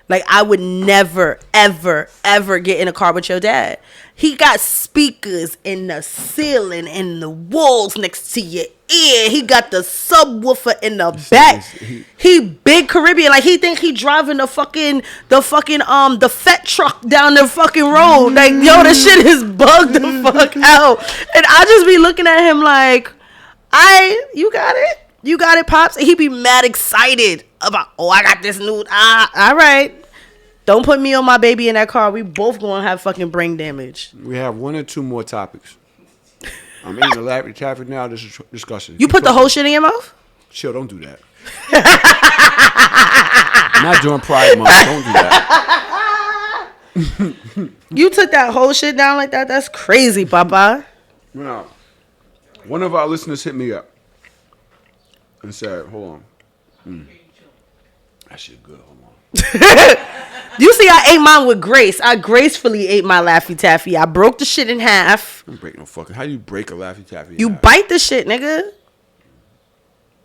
Like, I would never, ever, ever get in a car with your dad. He got speakers in the ceiling and the walls next to your ear. He got the subwoofer in the back. He big Caribbean. Like, he think he driving the fat truck down the fucking road. Like, yo, this shit is bugged the fuck out. And I just be looking at him like, you got it, Pops. And he be mad excited about, I got this new, all right. Don't put me or my baby in that car. We both gonna have fucking brain damage. We have one or two more topics. I'm in the Laffy Taffy now. This is discussion. You put the whole shit in your mouth? Chill, don't do that. Not during Pride Month. Don't do that. You took that whole shit down like that? That's crazy, Papa. Now, one of our listeners hit me up and said, hold on. That shit good. Hold on. You see, I ate mine with grace. I gracefully ate my Laffy Taffy. I broke the shit in half. Don't break no fucking. How do you break a Laffy Taffy? You bite the shit, nigga.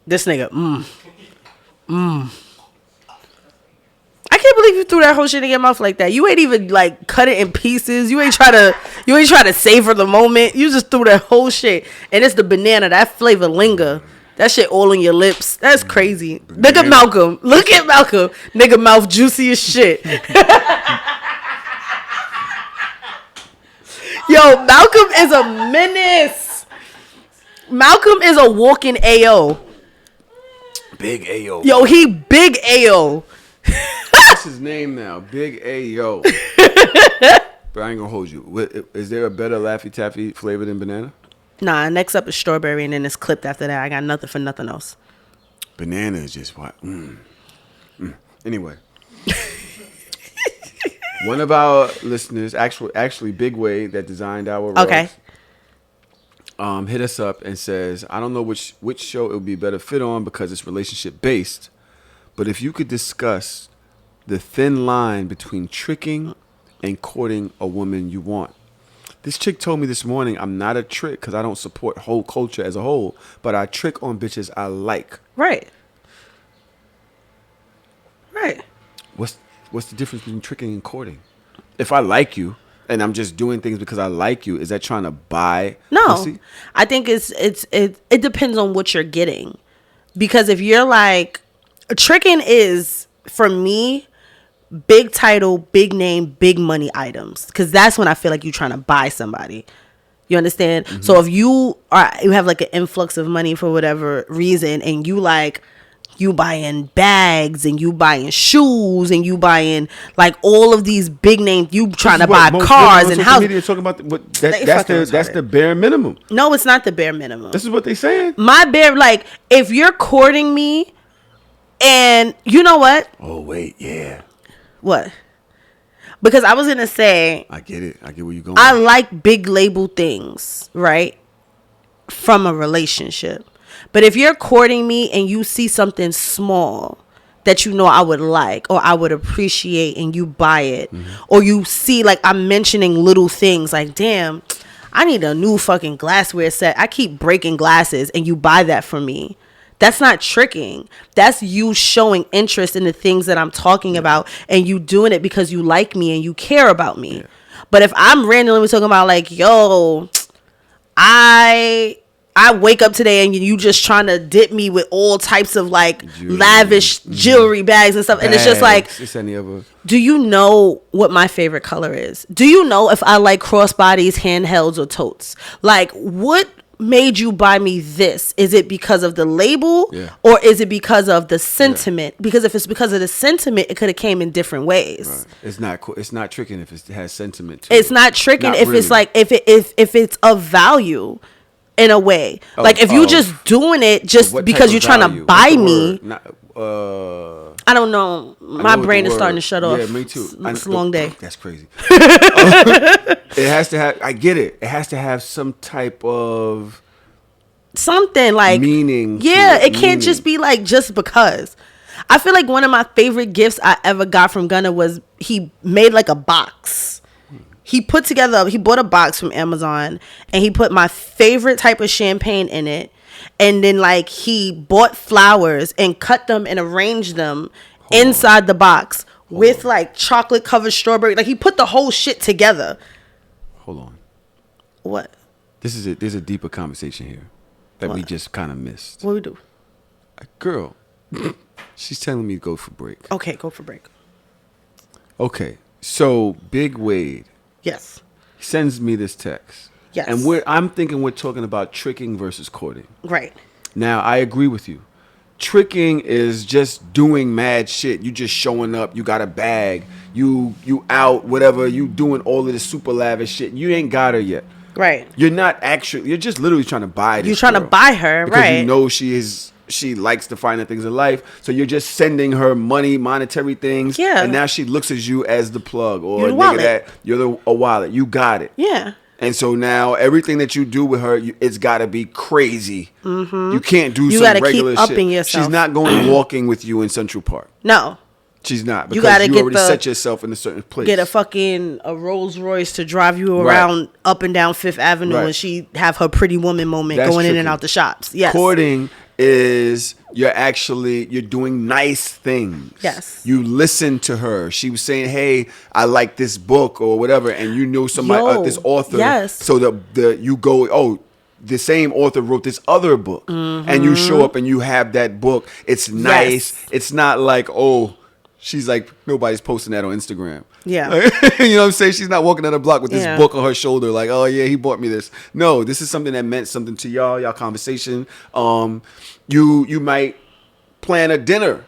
This nigga, I can't believe you threw that whole shit in your mouth like that. You ain't even like cut it in pieces. You ain't try to savor the moment. You just threw that whole shit. And it's the banana. That flavor linger. That shit all on your lips. That's crazy. Look at Malcolm. Look at Malcolm. Nigga mouth juicy as shit. Yo, Malcolm is a menace. Malcolm is a walking AO. Big Ayo. Yo, he big AO. What's his name now? Big Ayo. But I ain't gonna hold you. Is there a better Laffy Taffy flavor than banana? Nah, next up is strawberry, and then it's clipped after that. I got nothing for nothing else. Banana is just what? Anyway. One of our listeners, actually Big Way, that designed our rugs, hit us up and says, I don't know which show it would be better fit on because it's relationship based, but if you could discuss the thin line between tricking and courting a woman you want. This chick told me this morning, I'm not a trick because I don't support whole culture as a whole, but I trick on bitches I like. Right. What's the difference between tricking and courting? If I like you and I'm just doing things because I like you, is that trying to buy pussy? I think it depends on what you're getting. Because if you're like, tricking is, for me, big title, big name, big money items. Because that's when I feel like you're trying to buy somebody. You understand? Mm-hmm. So if you have like an influx of money for whatever reason, and you buying bags and you buying shoes and you buying like all of these big names, you trying to buy cars and houses. Talking about that's the bare minimum. No, it's not the bare minimum. This is what they saying. My bare, like, if you're courting me, and you know what? Oh wait, yeah. What? Because I was gonna say, I get it. I get where you're going. I like big label things, right? From a relationship. But if you're courting me and you see something small that you know I would like or I would appreciate and you buy it, or you see, like, I'm mentioning little things like, damn, I need a new fucking glassware set. I keep breaking glasses, and you buy that for me. That's not tricking. That's you showing interest in the things that I'm talking about, and you doing it because you like me and you care about me. Yeah. But if I'm randomly talking about like, yo, I wake up today and you just trying to dip me with all types of like lavish jewelry bags and stuff. And it's just like, do you know what my favorite color is? Do you know if I like crossbodies, handhelds, or totes? Like, what made you buy me this? Is it because of the label or is it because of the sentiment? Because if it's because of the sentiment, it could have came in different ways. Right. It's not tricking if it has sentiment to it's not tricking if really. It's like if it's of value. In a way, like if you just doing it just because you're trying to buy me. I don't know. My brain is starting to shut off. Yeah, me too. It's a long day. That's crazy. It has to have. I get it. It has to have some type of something like meaning. Yeah, it can't just be like just because. I feel like one of my favorite gifts I ever got from Gunna was he made like a box. He bought a box from Amazon and he put my favorite type of champagne in it. And then like he bought flowers and cut them and arranged them inside the box with like chocolate covered strawberry. Like he put the whole shit together. Hold on. What? There's a deeper conversation here that we just kind of missed. What we do? Girl, she's telling me to go for break. Okay, go for break. Okay, so Big Wade. Yes. He sends me this text. Yes. And I'm thinking we're talking about tricking versus courting. Right. Now, I agree with you. Tricking is just doing mad shit. You just showing up. You got a bag. You out, whatever. You doing all of this super lavish shit. You ain't got her yet. Right. You're not actually. You're just literally trying to buy this. You're trying to buy her, because right? You know she likes the finer things in life, so you're just sending her money, monetary things. Yeah. And now she looks at you as the plug or a nigga that you're a wallet. You got it. Yeah. And so now everything that you do with her, it's got to be crazy. Mm-hmm. You can't do some regular keep shit. Upping yourself. She's not going walking with you in Central Park. No. She's not, because you already set yourself in a certain place. Get a Rolls Royce to drive you around up and down Fifth Avenue, and she have her pretty woman moment. That's going tricky. In and out the shops. Yes. Courting is you're doing nice things. Yes. You listen to her. She was saying, "Hey, I like this book or whatever," and you know somebody, this author. Yes. So you go, oh, the same author wrote this other book, and you show up and you have that book. It's nice. Yes. It's not like, oh, she's like, nobody's posting that on Instagram. Yeah. Like, you know what I'm saying? She's not walking down the block with this Yeah. book on her shoulder like, oh yeah, he bought me this. No, this is something that meant something to y'all conversation. You might plan a dinner.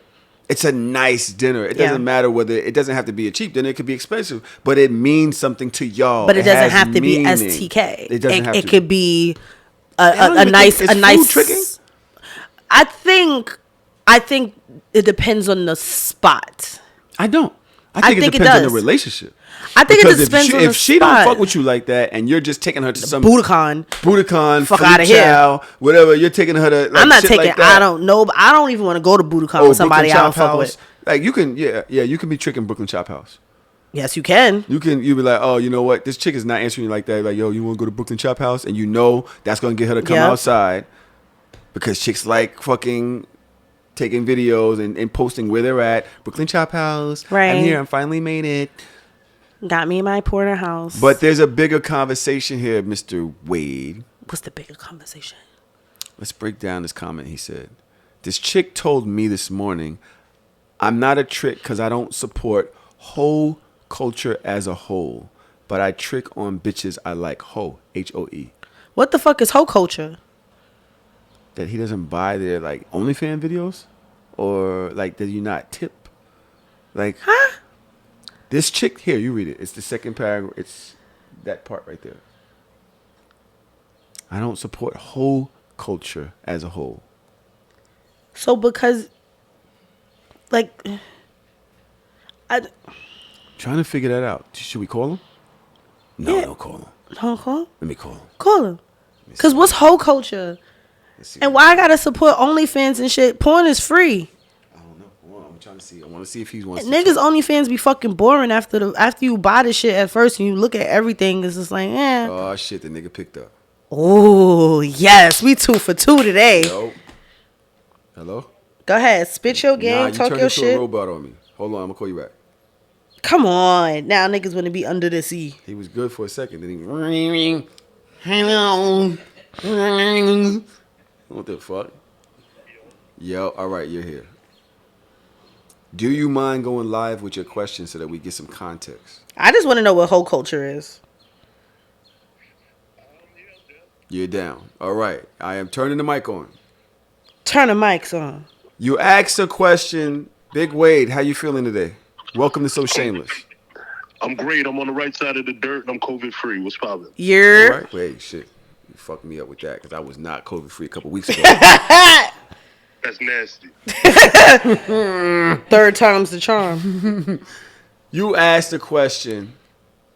It's a nice dinner. It doesn't matter whether it doesn't have to be a cheap dinner. It could be expensive, but it means something to y'all. But it doesn't has have to meaning. be STK. It doesn't have to. It could be I a nice food tricking? I think it depends on the spot. I don't. I think it depends on the relationship. I think because it depends on the if she spot. don't fuck with you like that, and you're just taking her to some Budokan, fuck Philippe out of here, Chow, whatever, you're taking her to. Like, I'm not shit taking. like that. I don't know. I don't even want to go to Budokan with somebody I don't fuck with. Like you can, you can be tricking Brooklyn Chop House. Yes, you can. You be like, oh, you know what? This chick is not answering you like that. Like, yo, you want to go to Brooklyn Chop House, and you know that's gonna get her to come outside because chicks like fucking taking videos and posting where they're at. Brooklyn Chop House. Right. I'm here. I finally made it. Got me in my porterhouse. But there's a bigger conversation here, Mr. Wade. What's the bigger conversation? Let's break down this comment he said. This chick told me this morning, I'm not a trick because I don't support whole culture as a whole, but I trick on bitches I like. Hoe, Hoe. What the fuck is hoe culture? That he doesn't buy their like OnlyFans videos? Or like that you not tip? Like, huh? This chick, here, you read it. It's the second paragraph. It's that part right there. I don't support whole culture as a whole. So because, like, Trying to figure that out. Should we call him? No, don't call him. Don't call him? Let me call him. Call him. Because what's whole culture? And why I gotta support OnlyFans and shit? Porn is free. I don't know. I'm trying to see. I want to see if he wants to. Niggas OnlyFans be fucking boring after you buy the shit at first and you look at everything. It's just like, Oh, shit. The nigga picked up. Oh, yes. We 2 for 2 today. Yo. Hello? Go ahead. Spit your game. Talk your shit. You turned into a robot on me. Hold on. I'm going to call you back. Come on. Now niggas want to be under the sea. He was good for a second. Then he... Hello. What the fuck? Yo, all right, you're here. Do you mind going live with your questions so that we get some context? I just want to know what whole culture is. You're down. All right. I am turning the mic on. Turn the mics on. You asked a question. Big Wade, how you feeling today? Welcome to So Shameless. I'm great. I'm on the right side of the dirt and I'm COVID free. What's poppin'? You're... All right. Wait, shit. You fucked me up with that because I was not COVID free a couple weeks ago. That's nasty. Third time's the charm. You asked a question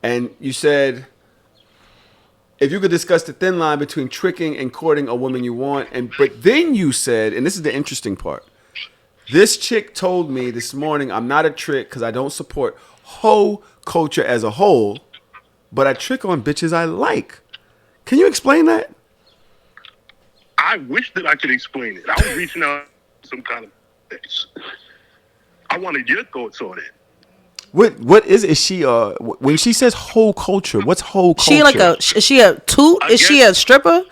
and you said... If you could discuss the thin line between tricking and courting a woman you want, but then you said, and this is the interesting part, this chick told me this morning, I'm not a trick because I don't support hoe culture as a whole, but I trick on bitches I like. Can you explain that? I wish that I could explain it. I was reaching out to some kind of things. I wanted your thoughts on it. What is it? Is she when she says whole culture? What's whole culture? Is she a toot? Is she a stripper?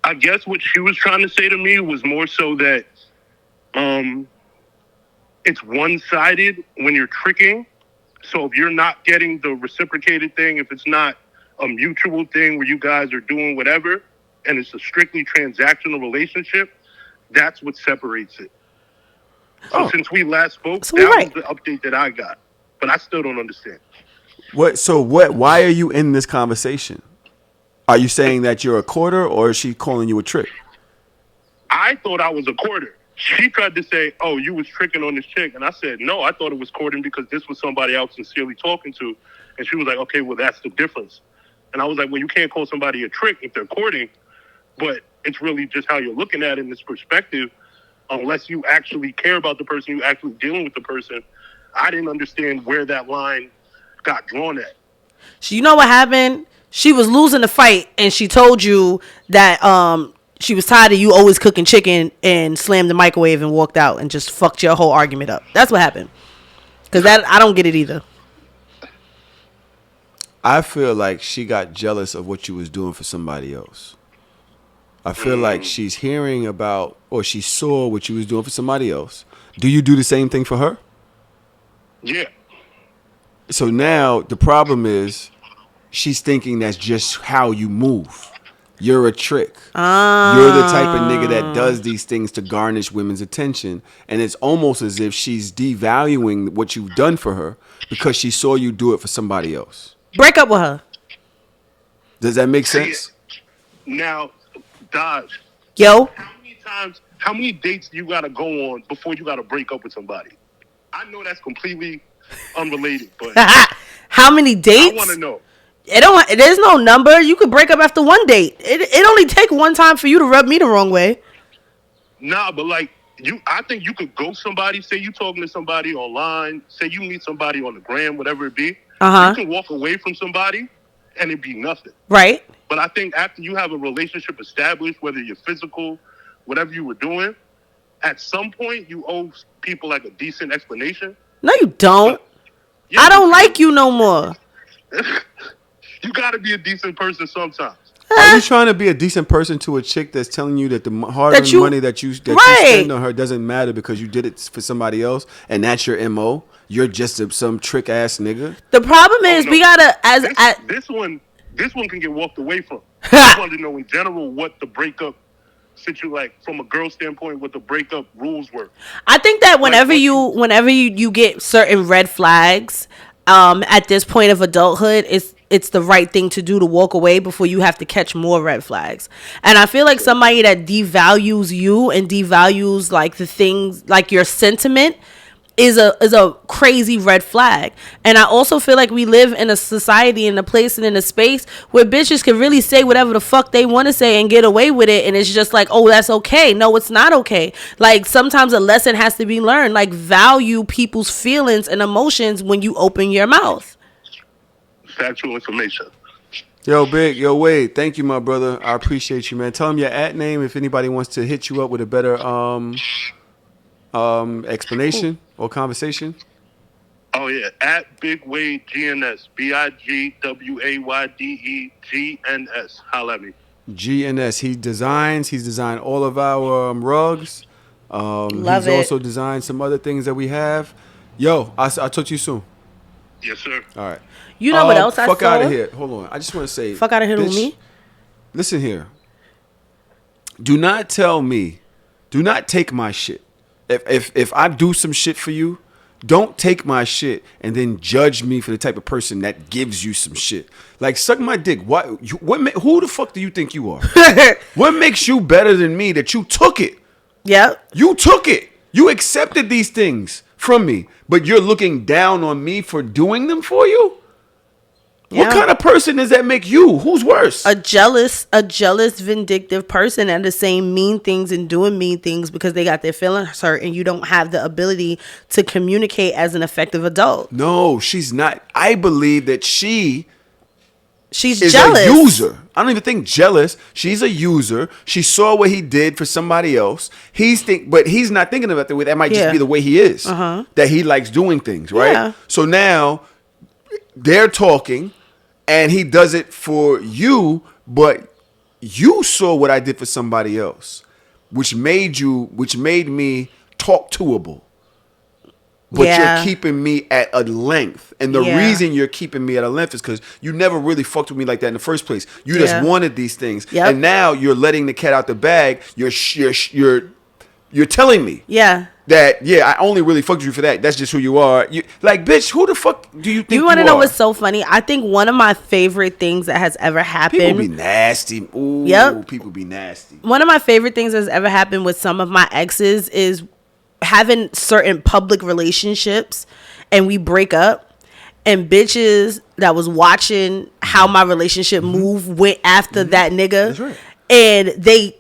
I guess what she was trying to say to me was more so that it's one-sided when you're tricking. So if you're not getting the reciprocated thing, if it's not a mutual thing where you guys are doing whatever, and it's a strictly transactional relationship, that's what separates it. So since we last spoke, that was the update that I got. But I still don't understand. Why are you in this conversation? Are you saying that you're a quarter or is she calling you a trick? I thought I was a quarter. She tried to say, oh, you was tricking on this chick. And I said, no, I thought it was courting because this was somebody I was sincerely talking to. And she was like, okay, well, that's the difference. And I was like, well, you can't call somebody a trick if they're courting. But it's really just how you're looking at it in this perspective. Unless you actually care about the person, you actually dealing with the person. I didn't understand where that line got drawn at. You know what happened? She was losing the fight, and she told you that she was tired of you always cooking chicken and slammed the microwave and walked out and just fucked your whole argument up. That's what happened. Because I don't get it either. I feel like she got jealous of what you was doing for somebody else. I feel like she's hearing about or she saw what you was doing for somebody else. Do you do the same thing for her? Yeah. So now the problem is she's thinking that's just how you move. You're a trick. You're the type of nigga that does these things to garnish women's attention. And it's almost as if she's devaluing what you've done for her because she saw you do it for somebody else. Break up with her. Does that make sense? Now, Dodge. Yo. How many dates you gotta go on before you gotta break up with somebody? I know that's completely unrelated, but how many dates? I want to know. There's no number. You could break up after one date. It only take one time for you to rub me the wrong way. Nah, but like I think you could ghost somebody. Say you talking to somebody online. Say you meet somebody on the gram, whatever it be. You can walk away from somebody and it be nothing. Right. But I think after you have a relationship established, whether you're physical, whatever you were doing, at some point you owe people like a decent explanation. No, you don't. Yeah, I don't like you no more. You gotta be a decent person sometimes. Are you trying to be a decent person to a chick that's telling you that the hard-earned money that you spend on her doesn't matter because you did it for somebody else and that's your MO? You're just some trick ass nigga. The problem is we gotta this one can get walked away from. I want to know in general what the breakup like from a girl standpoint what the breakup rules were. I think that whenever you get certain red flags at this point of adulthood, it's the right thing to do to walk away before you have to catch more red flags. And I feel like somebody that devalues you and devalues like the things like your sentiment is a crazy red flag. And I also feel like we live in a society, in a place and in a space where bitches can really say whatever the fuck they want to say and get away with it, and it's just like, oh, that's okay. No, it's not okay. Like sometimes a lesson has to be learned. Like value people's feelings and emotions when you open your mouth. Factual information. Yo, Big, yo, Wade, thank you, my brother. I appreciate you, man. Tell him your @ name if anybody wants to hit you up with a better explanation or conversation. Oh yeah, at Big Wade GNS, BIGWAYDE GNS. Holla at me. GNS. He's designed all of our rugs. He's also designed some other things that we have. Yo, I'll talk to you soon. Yes, sir. All right. You know what else I saw? Fuck out of here. Hold on. I just want to say. Fuck out of here with me? Listen here. Do not tell me. Do not take my shit. If I do some shit for you, don't take my shit and then judge me for the type of person that gives you some shit. Like, suck my dick. Who the fuck do you think you are? What makes you better than me that you took it? Yep. You took it. You accepted these things from me, but you're looking down on me for doing them for you? Yeah. What kind of person does that make you? Who's worse? A jealous, vindictive person that is saying mean things and doing mean things because they got their feelings hurt and you don't have the ability to communicate as an effective adult. No, she's not. I believe that she's jealous. A user. I don't even think jealous. She's a user. She saw what he did for somebody else. But he's not thinking about the way that might just be the way he is. That he likes doing things, right? Yeah. So now they're talking. And he does it for you, but you saw what I did for somebody else, which made me talk toable. But you're keeping me at a length. And the reason you're keeping me at a length is because you never really fucked with me like that in the first place. You just wanted these things. Yep. And now you're letting the cat out the bag. You're telling me. Yeah. That, I only really fucked you for that. That's just who you are. Like, bitch, who the fuck do you think you are? You want to know what's so funny? I think one of my favorite things that has ever happened. People be nasty. Ooh, yep. People be nasty. One of my favorite things that's ever happened with some of my exes is having certain public relationships and we break up. And bitches that was watching how my relationship moved went after that nigga. That's right. And they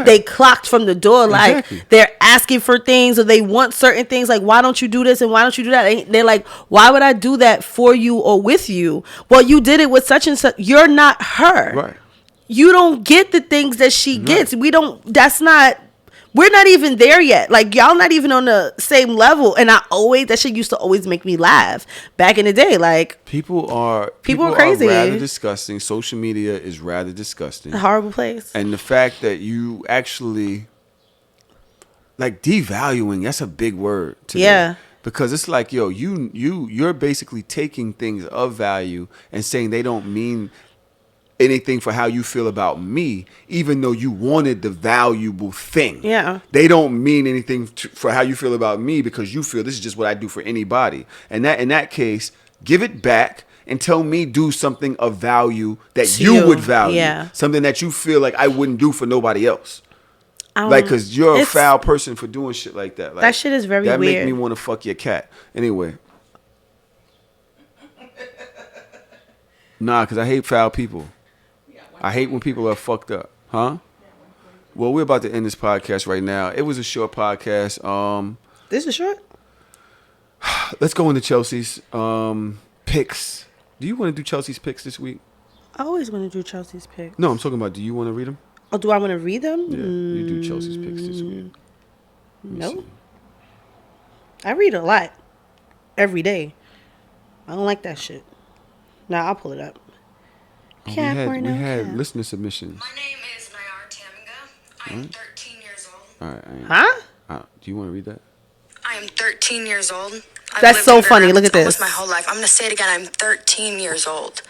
they clocked from the door like they're asking for things or they want certain things like why don't you do this and why don't you do that, and they're like why would I do that for you or with you? Well, you did it with such and such. You're not her, right? You don't get the things that she gets. We're not even there yet. Like y'all not even on the same level. And that shit used to always make me laugh back in the day. Like people are crazy. Are rather disgusting. Social media is rather disgusting. A horrible place. And the fact that you actually like devaluing, that's a big word today. Yeah. Because it's like, yo, you're basically taking things of value and saying they don't mean anything for how you feel about me, even though you wanted the valuable thing. Yeah. They don't mean anything for how you feel about me because you feel this is just what I do for anybody. And that in that case, give it back and tell me do something of value that you would value. Yeah. Something that you feel like I wouldn't do for nobody else. Like, because you're a foul person for doing shit like that. Like, that shit is very that weird. That make me want to fuck your cat. Anyway. Nah, because I hate foul people. I hate when people are fucked up. Huh? Well, we're about to end this podcast right now. It was a short podcast. This is short? Let's go into Chelsea's picks. Do you want to do Chelsea's picks this week? I always want to do Chelsea's picks. No, I'm talking about, do you want to read them? Oh, do I want to read them? Yeah, you do Chelsea's picks this week. No. I read a lot. Every day. I don't like that shit. Nah, I'll pull it up. We had listener submissions. My name is Nayar Taminga. I am 13 years old. All right. Huh? Do you want to read that? I am 13 years old. I've That's lived so under funny. Look at almost this. my whole life. I'm going to say it again. I'm 13 years old.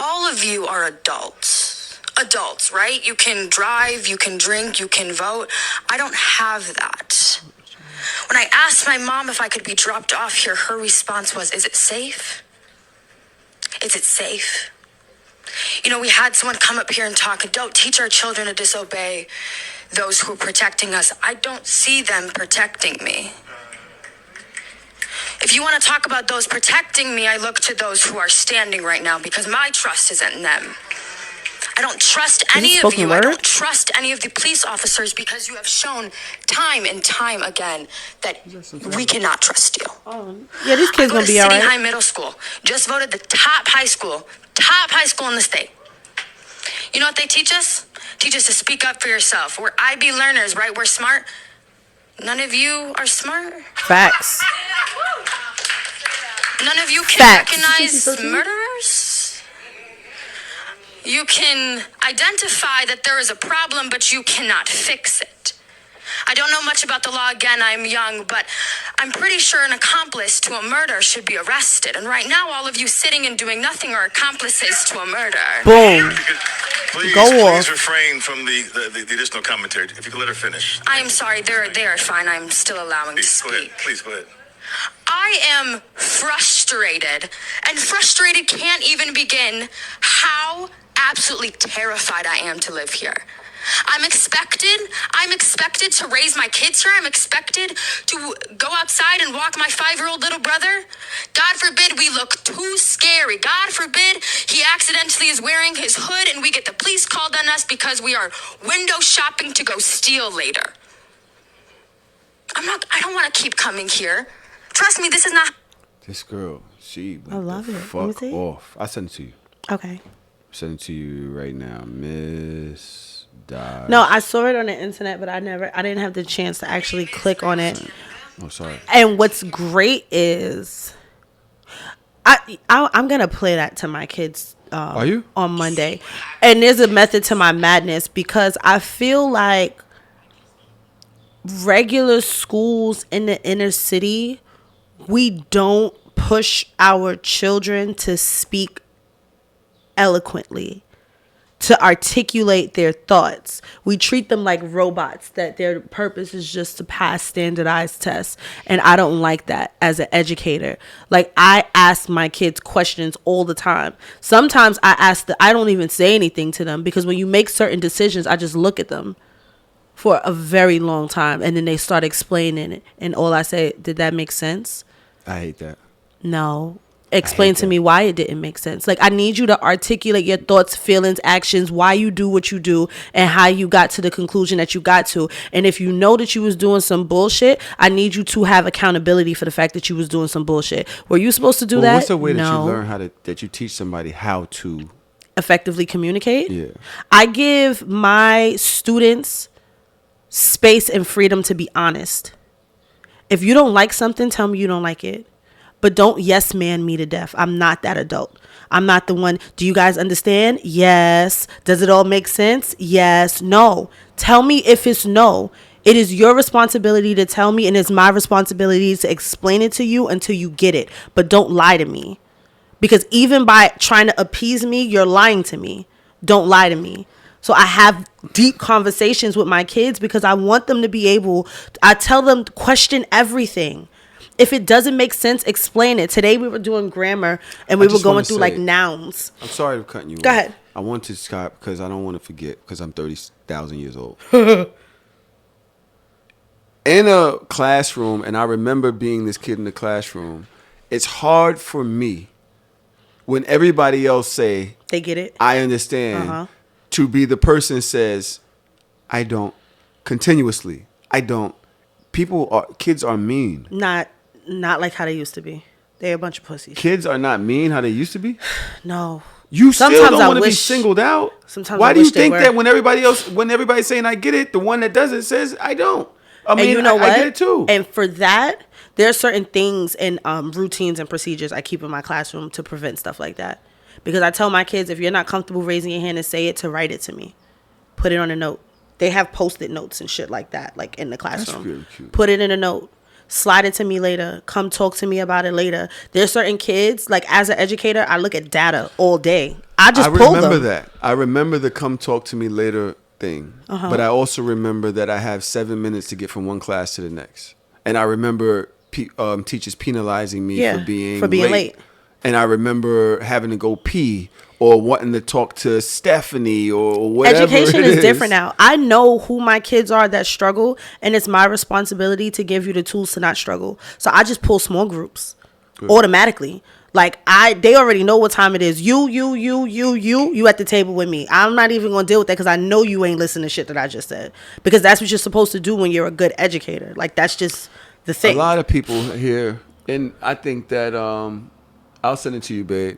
All of you are adults. Adults, right? You can drive, you can drink, you can vote. I don't have that. When I asked my mom if I could be dropped off here, her response was, "Is it safe? Is it safe?" You know, we had someone come up here and talk, don't teach our children to disobey those who are protecting us. I don't see them protecting me. If you want to talk about those protecting me, I look to those who are standing right now because my trust isn't in them. I don't trust any of you. I don't trust any of the police officers because you have shown time and time again that we cannot trust you. Yeah, these kids gonna be all right. City High Middle School just voted the top high school in the state. You know what they teach us? Teach us to speak up for yourself. We're IB learners, right? We're smart. None of you are smart. Facts. None of you can recognize murderers. You can identify that there is a problem, but you cannot fix it. I don't know much about the law. Again, I'm young, but I'm pretty sure an accomplice to a murder should be arrested. And right now, all of you sitting and doing nothing are accomplices to a murder. Boom. Please refrain from the additional commentary. If you could let her finish. I am sorry. They are fine. I'm still allowing to speak. Please go ahead. I am frustrated, and frustrated can't even begin how absolutely terrified I am to live here. I'm expected to raise my kids here. I'm expected to go outside and walk my 5-year-old little brother. God forbid we look too scary. God forbid he accidentally is wearing his hood and we get the police called on us because we are window shopping to go steal later. I don't want to keep coming here. Trust me, this is not. This girl, she went I love the it. fuck off. I sent it to you. Okay. Send it to you right now, Miss Dodge. No, I saw it on the internet, but I didn't have the chance to actually click on it. Oh, sorry. And what's great is, I'm gonna play that to my kids. Are you? On Monday? And there's a method to my madness because I feel like regular schools in the inner city, we don't push our children to speak eloquently, to articulate their thoughts. We treat them like robots, that their purpose is just to pass standardized tests. And I don't like that as an educator. Like, I ask my kids questions all the time. Sometimes I don't even say anything to them because when you make certain decisions, I just look at them for a very long time and then they start explaining it. And all I say, did that make sense? I hate that. No. Explain to me why it didn't make sense. Like, I need you to articulate your thoughts, feelings, actions, why you do what you do, and how you got to the conclusion that you got to. And if you know that you was doing some bullshit, I need you to have accountability for the fact that you was doing some bullshit. Were you supposed to do that? What's the way that you learn that you teach somebody how to effectively communicate? Yeah. I give my students space and freedom to be honest. If you don't like something, tell me you don't like it. But don't yes man me to death. I'm not that adult. I'm not the one. Do you guys understand? Yes. Does it all make sense? Yes. No. Tell me if it's no. It is your responsibility to tell me, and it's my responsibility to explain it to you until you get it. But don't lie to me. Because even by trying to appease me, you're lying to me. Don't lie to me. So I have deep conversations with my kids because I want them to be able, I tell them, question everything. If it doesn't make sense, explain it. Today we were doing grammar and we were going through like nouns. I'm sorry for cutting you off. Go ahead. I want to stop because I don't want to forget because I'm 30,000 years old. In a classroom, and I remember being this kid in the classroom, it's hard for me when everybody else say, they get it, I understand, to be the person says, I don't, continuously. I don't. Kids are mean. Not like how they used to be. They're a bunch of pussies. Kids are not mean how they used to be? No. You sometimes still don't want to be singled out? Sometimes Why do you think that when everybody's saying I get it, the one that doesn't says I don't? I mean, and you know what? I get it too. And for that, there are certain things and routines and procedures I keep in my classroom to prevent stuff like that. Because I tell my kids, if you're not comfortable raising your hand and say it, to write it to me. Put it on a note. They have Post-it notes and shit like that, like in the classroom. That's really cute. Put it in a note. Slide it to me later. Come talk to me about it later. There's certain kids, like as an educator, I look at data all day. I remember that. I remember the come talk to me later thing. But I also remember that I have 7 minutes to get from one class to the next. And I remember teachers penalizing me for being late. And I remember having to go pee or wanting to talk to Stephanie or whatever. Education is different now. I know who my kids are that struggle, and it's my responsibility to give you the tools to not struggle. So I just pull small groups automatically. Like they already know what time it is. You at the table with me. I'm not even gonna deal with that because I know you ain't listening to shit that I just said. Because that's what you're supposed to do when you're a good educator. Like that's just the thing. A lot of people here, and I think that I'll send it to you, babe.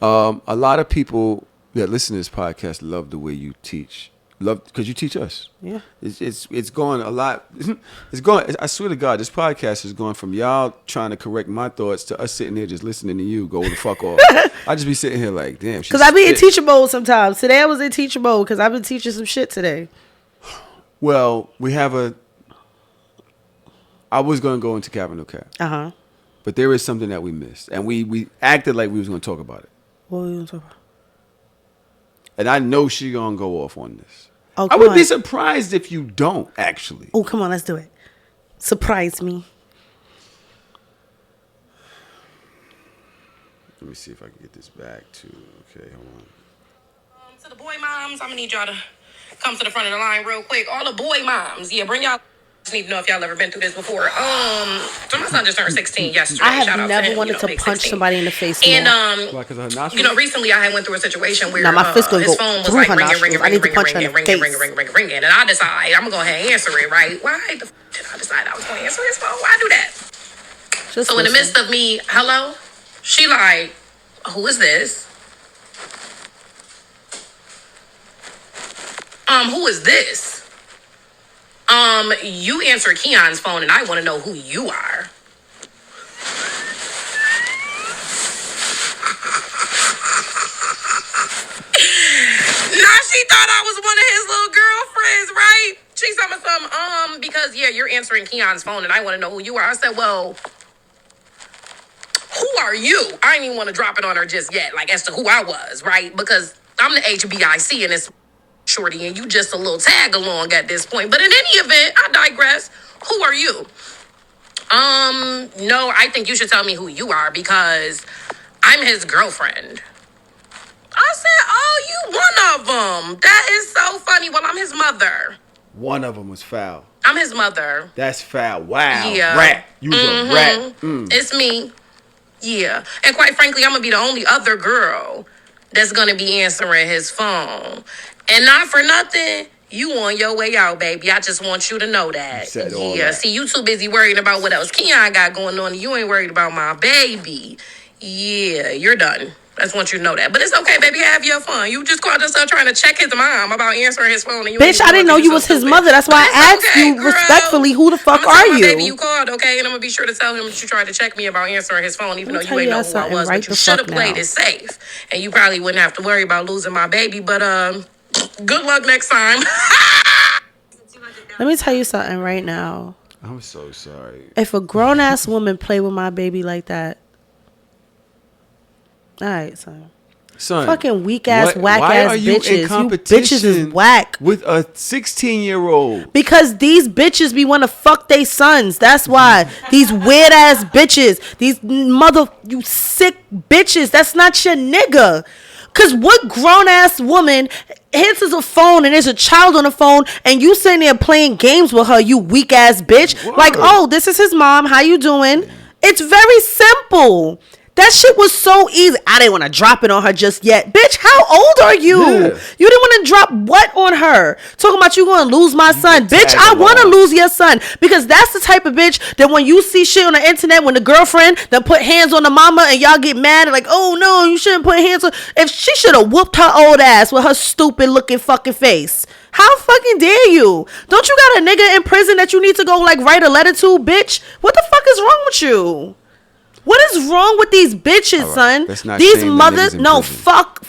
A lot of people that listen to this podcast love the way you teach. Love because you teach us. Yeah, it's going a lot. It's going. I swear to God, this podcast is going from y'all trying to correct my thoughts to us sitting here just listening to you go the fuck off. I just be sitting here like, damn. Because I be in teacher mode sometimes. Today I was in teacher mode because I've been teaching some shit today. Well, we have I was going to go into Capital Cap. But there is something that we missed, and we acted like we was going to talk about it. What were we going to talk about? And I know she gonna go off on this. Oh, I would be surprised if you don't, actually. Oh, come on, let's do it. Surprise me. Let me see if I can get this back to. Okay, hold on. To the boy moms, I'm gonna need y'all to come to the front of the line real quick. All the boy moms, bring y'all. Just need to know if y'all ever been through this before. So my son just turned 16 yesterday. I have never wanted to punch somebody in the face. And recently I went through a situation where my fist his phone was like ringing, and I decided I'm gonna go ahead and answer it. Right? Why the did I decide I was gonna answer his phone? Why do that? So in the midst of me, hello, she like, who is this? Who is this? You answer Keyonne's phone and I want to know who you are. Now she thought I was one of his little girlfriends, right? She said something, because you're answering Keyonne's phone and I want to know who you are. I said, well, who are you? I didn't even want to drop it on her just yet, like as to who I was, right? Because I'm the HBIC and it's shorty and you just a little tag along at this point. But in any event, I digress. Who are you? No, I think you should tell me who you are because I'm his girlfriend. I said, oh, you one of them. That is so funny. Well, I'm his mother. One of them was foul. I'm his mother. That's foul. Wow. Yeah. Rat. You a rat. It's me. Yeah. And quite frankly, I'm going to be the only other girl that's going to be answering his phone. And not for nothing, you on your way out, baby. I just want you to know that. That. See, you too busy worrying about what else Keyonne got going on. And you ain't worried about my baby. Yeah, you're done. I just want you to know that. But it's okay, baby. Have your fun. You just called yourself trying to check his mom about answering his phone. And you bitch, I didn't know you was his mother. That's why I asked you respectfully, who the fuck are you? Baby, you called, okay? And I'm going to be sure to tell him that you tried to check me about answering his phone, even though you ain't know who I was. But you should have played it safe. And you probably wouldn't have to worry about losing my baby. But good luck next time. Let me tell you something right now. I'm so sorry. If a grown ass woman play with my baby like that, all right, son. Fucking weak ass, whack ass bitches. You bitches is whack with a 16-year-old. Because these bitches be want to fuck they sons. That's why. These weird ass bitches. These you sick bitches. That's not your nigga. Cause what grown ass woman answers a phone and there's a child on the phone and you sitting there playing games with her, you weak ass bitch. Word. Like, oh, this is his mom. How you doing? It's very simple. That shit was so easy. I didn't want to drop it on her just yet. Bitch, how old are you? Yeah. You didn't want to drop what on her? Talking about you going to lose my son. Bitch, I want to lose your son. Because that's the type of bitch that when you see shit on the internet, when the girlfriend that put hands on the mama and y'all get mad and like, oh no, you shouldn't put hands on. If she should have whooped her old ass with her stupid looking fucking face. How fucking dare you? Don't you got a nigga in prison that you need to go like write a letter to, bitch? What the fuck is wrong with you? What is wrong with these bitches, right, son? These mothers, no, fuck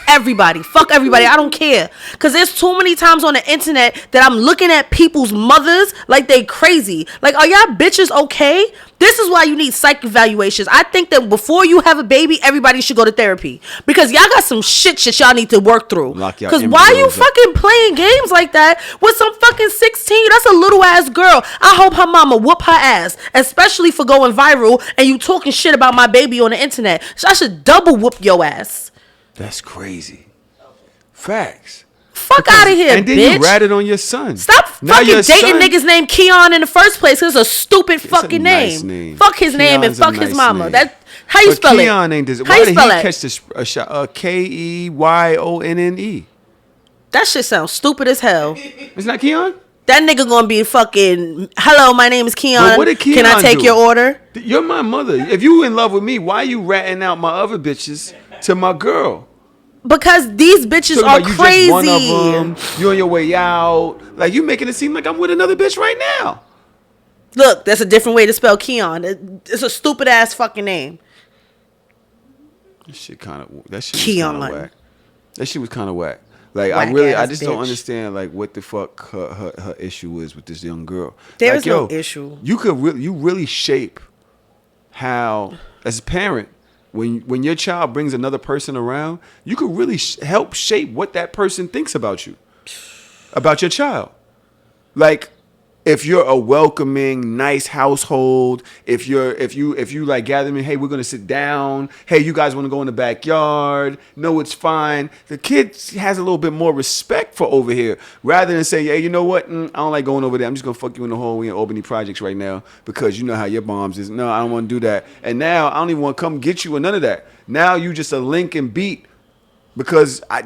everybody. Fuck everybody. I don't care. Because there's too many times on the internet that I'm looking at people's mothers like they crazy. Like, are y'all bitches okay? This is why you need psych evaluations. I think that before you have a baby, everybody should go to therapy. Because y'all got some shit y'all need to work through. Because why you fucking playing games like that with some fucking 16? That's a little ass girl. I hope her mama whoop her ass. Especially for going viral and you talking shit about my baby on the internet. So I should double whoop your ass. That's crazy. Facts. Fuck out of here, and then bitch. You ratted on your son. Stop now fucking dating niggas named Keyonne in the first place. It's a stupid fucking name. Nice name. Fuck his name and fuck his mama. Name. That how you spell it? Keyonne ain't this. Why did he catch this shot? Keyonne? That shit sounds stupid as hell. It's not Keyonne? That nigga gonna be fucking, hello, my name is Keyonne. What did Keyonne Can I take your order? You're my mother. If you in love with me, why you ratting out my other bitches to my girl? Because these bitches are crazy. You just one of them. You on your way out. Like, you making it seem like I'm with another bitch right now. Look, that's a different way to spell Keyonne. It's a stupid ass fucking name. That shit was kind of whack. That shit was kind of whack. Like, I just don't understand, like, what the fuck her issue is with this young girl. There is no issue. You really shape how, as a parent, when your child brings another person around, you could really help shape what that person thinks about you, about your child. Like, if you're a welcoming, nice household, if you like gather me, hey, we're gonna sit down. Hey, you guys want to go in the backyard? No, it's fine. The kid has a little bit more respect for over here, rather than say, hey, you know what? I don't like going over there. I'm just gonna fuck you in the hallway in Albany Projects right now because you know how your moms is. No, I don't want to do that. And now I don't even want to come get you or none of that. Now you just a link and beat because I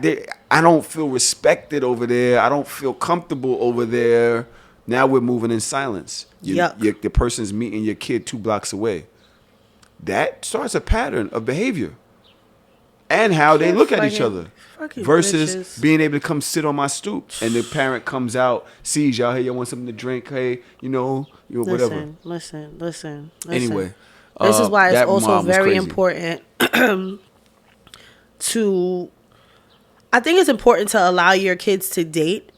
don't feel respected over there. I don't feel comfortable over there. Now we're moving in silence. The person's meeting your kid 2 blocks away. That starts a pattern of behavior and how they look at each other versus bitches. Being able to come sit on my stoop and the parent comes out, sees y'all, hey, y'all want something to drink? Hey, whatever. Listen. Anyway. This is why it's also very important I think it's important to allow your kids to date.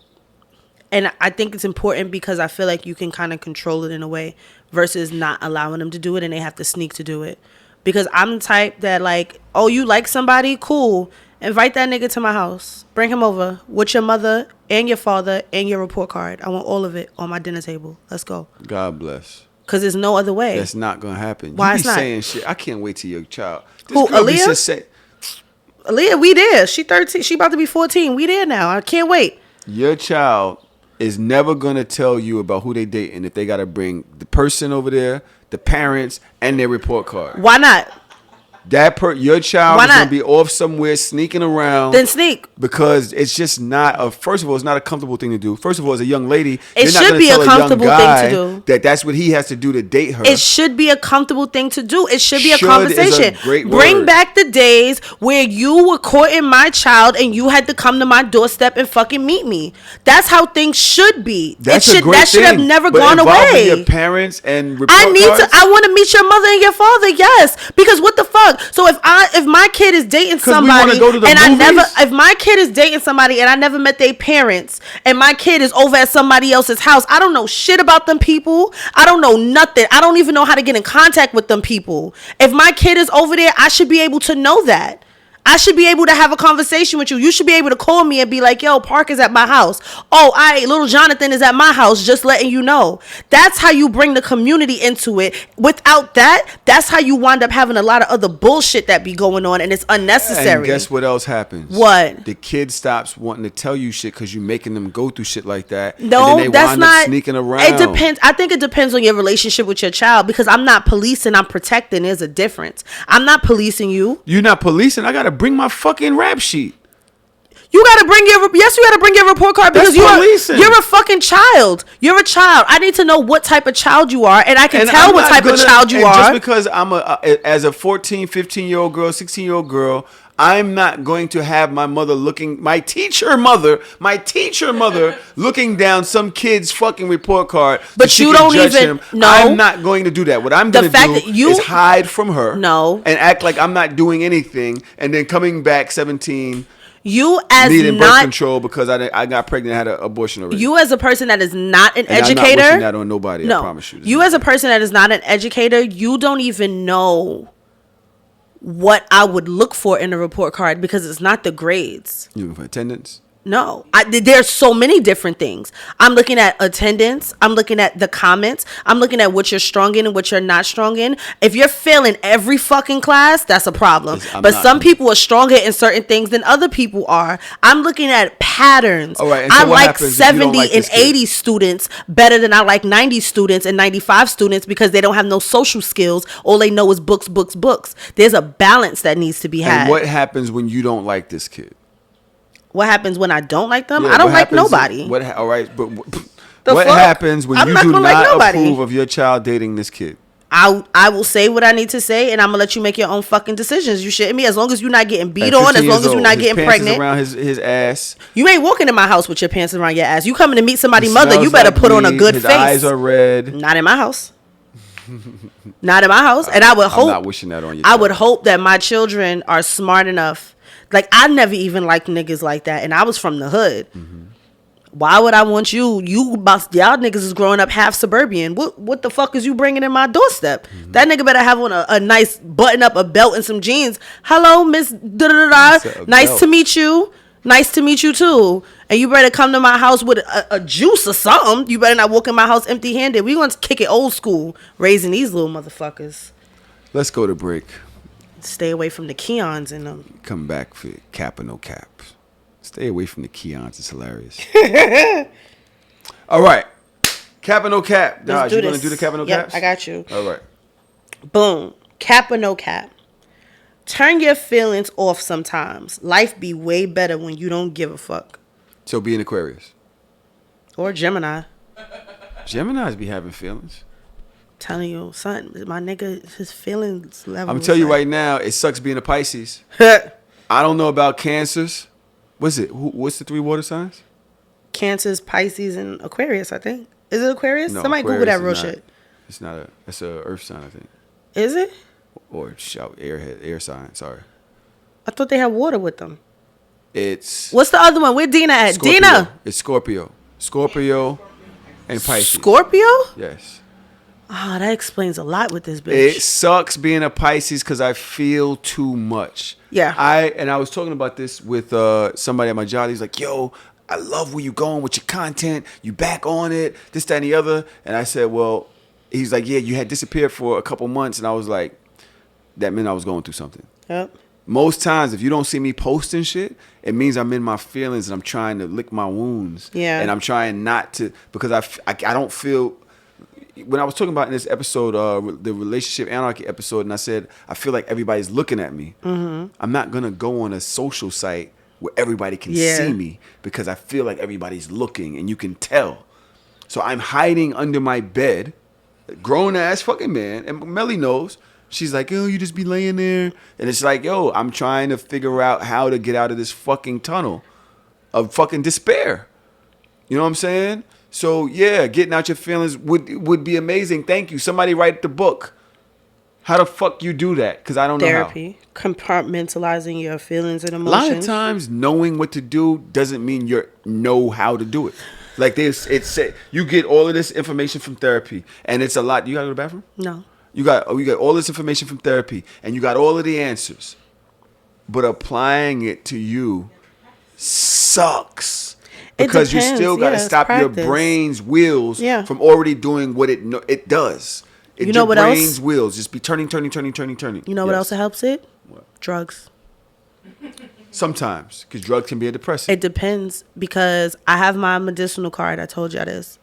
And I think it's important because I feel like you can kind of control it in a way versus not allowing them to do it and they have to sneak to do it. Because I'm the type that like, oh, you like somebody? Cool. Invite that nigga to my house. Bring him over with your mother and your father and your report card. I want all of it on my dinner table. Let's go. God bless. Because there's no other way. That's not going to happen. Why you it's not? Saying shit. I can't wait till your child. Who, Aaliyah? Aaliyah, we there. She 13. She about to be 14. We there now. I can't wait. Your child is never going to tell you about who they dating if they got to bring the person over there, the parents, and their report card. Why not? Your child is going to be off somewhere sneaking around. Then sneak. Because it's just not first of all, it's not a comfortable thing to do. First of all, as a young lady, it should be a comfortable thing to do. That's what he has to do to date her. It should be a comfortable thing to do. It should be a conversation. Is a great Bring word. back the days where you were courting my child and you had to come to my doorstep and fucking meet me. That's how things should be. That should have never gone away. Your parents and I want to meet your mother and your father. Yes, because what the fuck? fuck? So if my kid is dating somebody if my kid is dating somebody and I never met their parents and my kid is over at somebody else's house, I don't know shit about them people. I don't know nothing. I don't even know how to get in contact with them people. If my kid is over there, I should be able to know that. I should be able to have a conversation with you. You should be able to call me and be like, yo, Park is at my house. Oh, little Jonathan is at my house, just letting you know. That's how you bring the community into it. Without that, that's how you wind up having a lot of other bullshit that be going on, and it's unnecessary. And guess what else happens? What? The kid stops wanting to tell you shit because you're making them go through shit like that. No, and then they that's wind not. Up sneaking around. It depends. I think it depends on your relationship with your child, because I'm not policing, I'm protecting. There's a difference. I'm not policing you. You're not policing. I gotta bring my fucking rap sheet. You gotta bring your report card, because you're a fucking child. You're a child. I need to know what type of child you are, and I can tell what type of child you are. Just because I'm as a 14, 15-year-old girl, 16-year-old girl, I'm not going to have my teacher mother looking down some kid's fucking report card. But you don't even know. I'm not going to do that. What I'm going to do is hide from her. No. And act like I'm not doing anything, and then coming back 17. You as needing birth control because I got pregnant and had an abortion already. You as a person that is not an educator. I'm not wishing that on nobody. No. I promise you. You as a person that is not an educator, you don't even know what I would look for in a report card, because it's not the grades. You looking for attendance? No, there's so many different things. I'm looking at attendance. I'm looking at the comments. I'm looking at what you're strong in and what you're not strong in. If you're failing every fucking class, that's a problem. But some people are stronger in certain things than other people are. I'm looking at patterns. All right, so I like 70 and 80 students better than I like 90 students and 95 students, because they don't have no social skills. All they know is books, books, books. There's a balance that needs to be had. And what happens when you don't like this kid? What happens when I don't like them? I don't like nobody. All right, but what happens when you do not approve of your child dating this kid? I will say what I need to say, and I'm gonna let you make your own fucking decisions. You shitting me? As long as you're not getting beat on, as long as you're not getting pregnant. Around his ass. You ain't walking in my house with your pants around your ass. You coming to meet somebody's mother? You better put on a good face. His eyes are red. Not in my house. Not in my house. And I would hope. I'm not wishing that on you. I would hope that my children are smart enough. Like, I never even liked niggas like that, and I was from the hood. Mm-hmm. Why would I want you? Y'all niggas is growing up half suburban. What the fuck is you bringing in my doorstep? Mm-hmm. That nigga better have on a nice button up, a belt, and some jeans. Hello, Miss da-da-da-da. Nice to meet you. Nice to meet you too. And you better come to my house with a juice or something. You better not walk in my house empty-handed. We want to kick it old school, raising these little motherfuckers. Let's go to break. Stay away from the Keyonnes and them. Come back for cap or no cap. Stay away from the Keyonnes. It's hilarious. All right. Cap or no cap. Dodge, you going to do the cap or no caps? I got you. All right. Boom. Cap or no cap. Turn your feelings off sometimes. Life be way better when you don't give a fuck. So be an Aquarius. Or Gemini. Geminis be having feelings. Telling you, son, my nigga, his feelings level. I'm telling you right now, it sucks being a Pisces. I don't know about Cancers. What's it? What's the 3 water signs? Cancers, Pisces, and Aquarius, I think. Is it Aquarius? No, Somebody Aquarius Google that real shit. It's not it's a Earth sign, I think. Is it? Or air sign, sorry. I thought they had water with them. It's... What's the other one? Where Dina at? Scorpio. Dina! It's Scorpio. Scorpio and Pisces. Scorpio? Yes. Ah, that explains a lot with this bitch. It sucks being a Pisces because I feel too much. Yeah. I was talking about this with somebody at my job. He's like, yo, I love where you going with your content. You back on it, this, that, and the other. And I said, well, he's like, yeah, you had disappeared for a couple months. And I was like, that meant I was going through something. Yep. Most times, if you don't see me posting shit, it means I'm in my feelings and I'm trying to lick my wounds. Yeah. And I'm trying not to, because I don't feel... When I was talking about in this episode, the relationship anarchy episode, and I said, I feel like everybody's looking at me. Mm-hmm. I'm not going to go on a social site where everybody can see me because I feel like everybody's looking and you can tell. So I'm hiding under my bed, grown ass fucking man, and Melly knows. She's like, yo, you just be laying there. And it's like, yo, I'm trying to figure out how to get out of this fucking tunnel of fucking despair. You know what I'm saying? So, yeah, getting out your feelings would be amazing. Thank you. Somebody write the book. How the fuck you do that? Because I don't know how. Therapy, compartmentalizing your feelings and A lot emotions. of times, knowing what to do doesn't mean you know how to do it. Like this, you get all of this information from therapy, and it's a lot. You gotta go to the bathroom? No. You got all this information from therapy, and you got all of the answers, but applying it to you sucks because you still got to stop your brain's wheels from already doing what it does. You know what else? Brain's wheels just be turning. You know what else helps it? What? Drugs. Sometimes, because drugs can be a depressant. It depends, because I have my medicinal card. I told y'all this.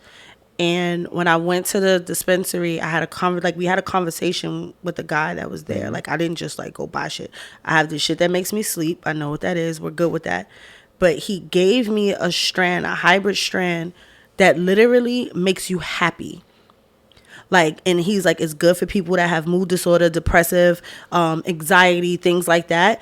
And when I went to the dispensary, I had we had a conversation with the guy that was there. Like, I didn't just like go buy shit. I have this shit that makes me sleep. I know what that is. We're good with that. But he gave me a hybrid strand that literally makes you happy. Like, and he's like, it's good for people that have mood disorder, depressive, anxiety, things like that.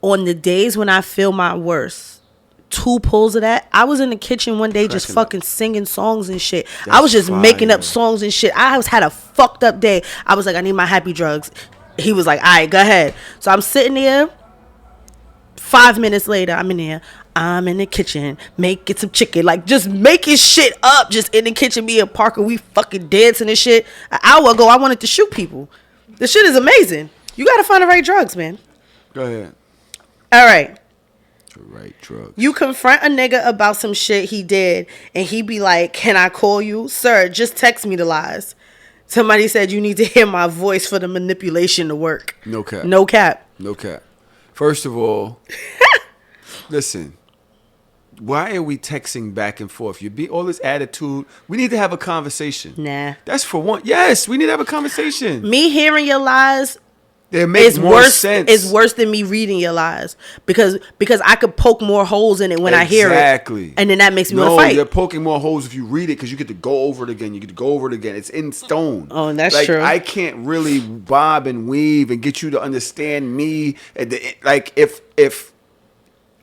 On the days when I feel my worst, 2 pulls of that. I was in the kitchen one day just fucking singing songs and shit. I was just making up songs and shit. I had a fucked up day. I was like, I need my happy drugs. He was like, all right, go ahead. So I'm sitting there. 5 minutes later, I'm in there. I'm in the kitchen making some chicken, like just making shit up, just in the kitchen. Me and Parker, we fucking dancing and shit. An hour ago, I wanted to shoot people. This shit is amazing. You gotta find the right drugs, man. Go ahead. All right. The right drugs. You confront a nigga about some shit he did, and he be like, can I call you? Sir, just text me the lies. Somebody said you need to hear my voice for the manipulation to work. No cap. No cap. No cap. First of all, listen. Why are we texting back and forth? You be all this attitude. We need to have a conversation. Nah. That's for one. Yes, we need to have a conversation. Me hearing your lies is more sense. It's worse than me reading your lies because I could poke more holes in it when I hear it. Exactly. And then that makes me want to fight. You're poking more holes if you read it because you get to go over it again. You get to go over it again. It's in stone. Oh, that's true. I can't really bob and weave and get you to understand me. Like if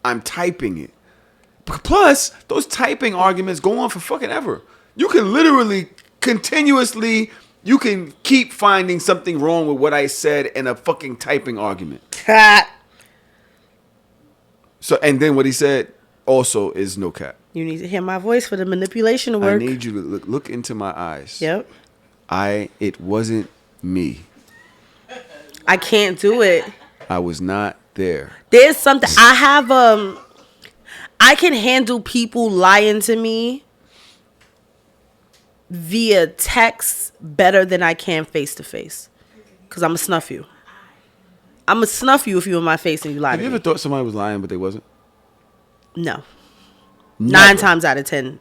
I'm typing it. Plus, those typing arguments go on for fucking ever. You can literally continuously. You can keep finding something wrong with what I said in a fucking typing argument. So, and then what he said also is no cap. You need to hear my voice for the manipulation to work. I need you to look into my eyes. Yep. It wasn't me. I can't do it. I was not there. There's something I can handle people lying to me via text better than I can face to face. Because I'm going to snuff you. I'm going to snuff you if you're in my face and you lie to me. Have you ever thought somebody was lying but they wasn't? No. Never. 9 times out of 10,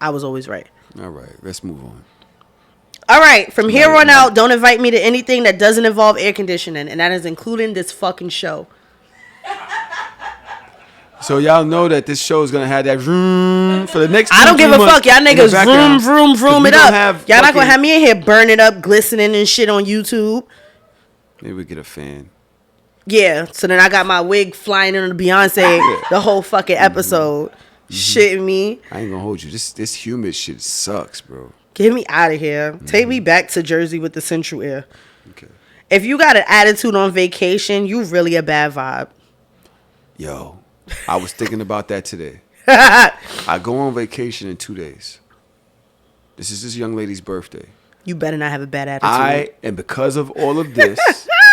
I was always right. All right, let's move on. All right, from here on out, don't invite me to anything that doesn't involve air conditioning. And that is including this fucking show. So y'all know that this show is gonna have that vroom for the next. I don't give a fuck. Y'all niggas vroom vroom vroom it up. Y'all not gonna have me in here burning up, glistening and shit on YouTube. Maybe we get a fan. Yeah. So then I got my wig flying in on Beyonce the whole fucking episode. Shitting me. I ain't gonna hold you. This humid shit sucks, bro. Get me out of here. Take me back to Jersey with the central air. Okay. If you got an attitude on vacation, you really a bad vibe. Yo. I was thinking about that today. I go on vacation in 2 days. This is this young lady's birthday. You better not have a bad attitude. And because of all of this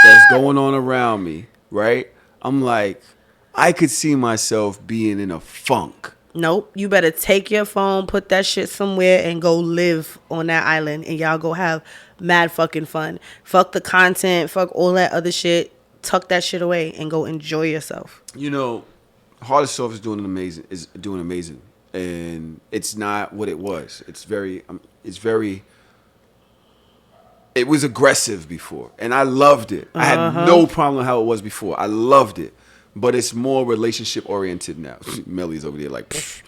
that's going on around me, right? I'm like, I could see myself being in a funk. Nope. You better take your phone, put that shit somewhere, and go live on that island. And y'all go have mad fucking fun. Fuck the content. Fuck all that other shit. Tuck that shit away and go enjoy yourself. You know, Heart of Self is doing amazing, and it's not what it was. It was aggressive before, and I loved it. I had no problem with how it was before. I loved it, but it's more relationship oriented now. Melly's over there like, pfft.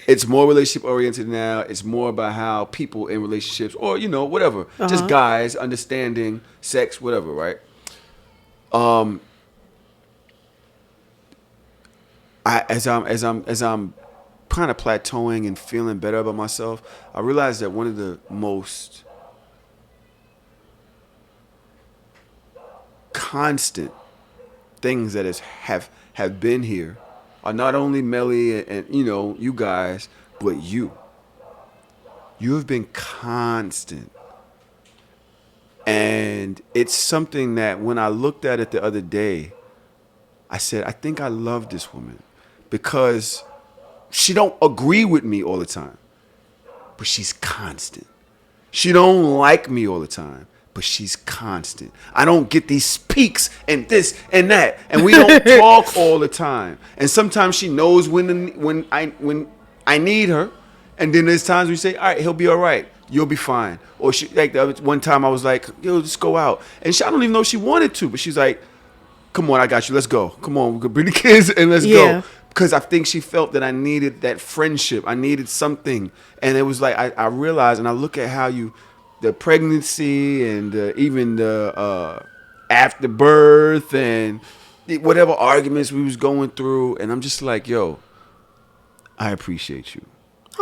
It's more relationship oriented now. It's more about how people in relationships, or whatever, just guys understanding sex, whatever, right? As I'm kind of plateauing and feeling better about myself, I realized that one of the most constant things that have been here are not only Melly and you know, you guys, but you. You have been constant. And it's something that when I looked at it the other day, I said, I think I love this woman because she don't agree with me all the time, but she's constant. She don't like me all the time, but she's constant. I don't get these peaks and this and that, and we don't talk all the time. And sometimes she knows when I need her, and then there's times we say, all right, he'll be all right. You'll be fine. Or she, like the other, one time I was like, yo, just go out. And I don't even know if she wanted to, but she's like, come on, I got you. Let's go. Come on, we can bring the kids and let's go. Because I think she felt that I needed that friendship. I needed something. And it was like, I realized, and I look at how the pregnancy and even the afterbirth and whatever arguments we was going through. And I'm just like, yo, I appreciate you.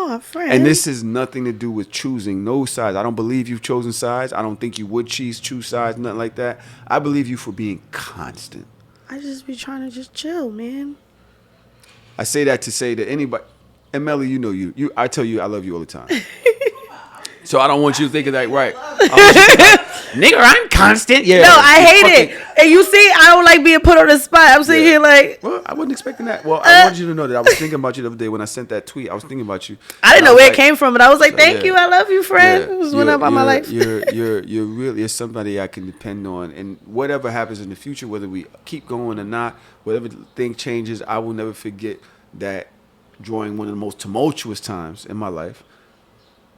Oh, friend. And this has nothing to do with choosing no sides. I don't believe you've chosen sides. I don't think you would choose sides, nothing like that. I believe you for being constant. I just be trying to just chill, man. I say that to say that anybody, and Melly, you know you. I tell you I love you all the time. So I don't want you to think of that, right? Nigga, I'm constant. Yeah. No, I hate it. And you see, I don't like being put on the spot. I'm sitting here like. Well, I wasn't expecting that. Well, I wanted you to know that I was thinking about you the other day when I sent that tweet. I was thinking about you. I didn't know where it came from, but I was like, thank you. I love you, friend. Yeah, It was one about my life. You're somebody I can depend on. And whatever happens in the future, whether we keep going or not, whatever thing changes, I will never forget that during one of the most tumultuous times in my life.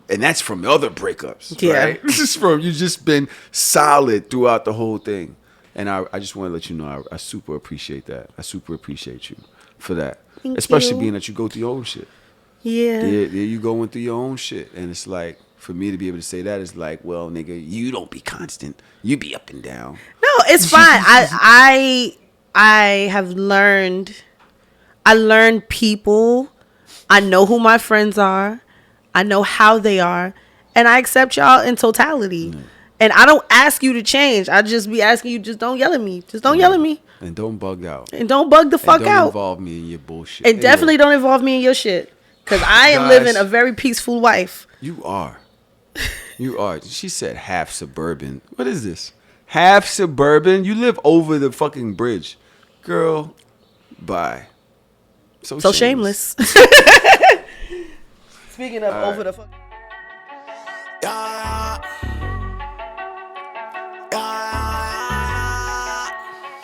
And that's from other breakups, right? This is from, you've just been solid throughout the whole thing. And I just want to let you know, I super appreciate that. I super appreciate you for that. Thank Especially you. being that you go through your own shit. Yeah. Yeah, you going through your own shit. And it's like, for me to be able to say that is like, well, nigga, you don't be constant. You be up and down. No, it's fine. I have learned, people. I know who my friends are. I know how they are, and I accept y'all in totality. And I don't ask you to change. I just be asking you, just don't yell at me. Just don't yell at me. And don't bug out. And don't bug the fuck don't out. Don't involve me in your bullshit. And definitely don't involve me in your shit. Because I am living a very peaceful life. You are. You are. She said half suburban. What is this? Half suburban? You live over the fucking bridge. Girl, bye. So shameless. Speaking of over the fuck.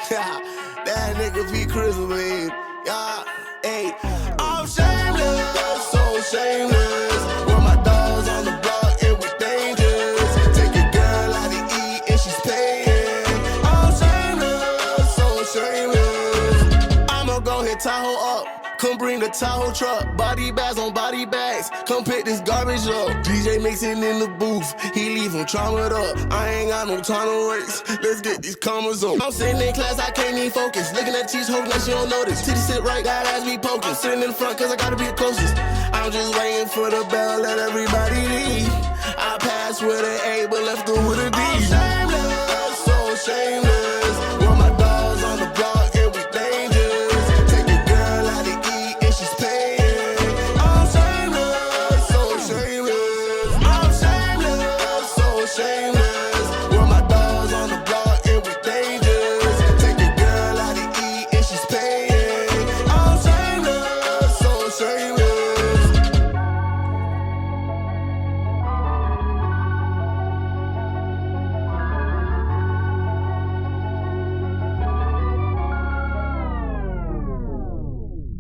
Yeah. That nigga be Christmas. Yeah. Hey. I'm shameless. So shameless. With my dogs on the block, it was dangerous. Take a girl out to eat and she's paying. I'm shameless. So shameless. I'ma go hit Tahoe up. Come bring the Tahoe truck, body bags on body bags. Come pick this garbage up. DJ mixing in the booth, he leave him traumatized up. I ain't got no time to waste. Let's get these commas on. I'm sitting in class, I can't even focus. Looking at T's hoping that she don't notice. Titty sit right, that ass be poking. I'm sitting in the front cause I gotta be the closest. I'm just waiting for the bell, let everybody leave. I passed with an A, but left her with a D.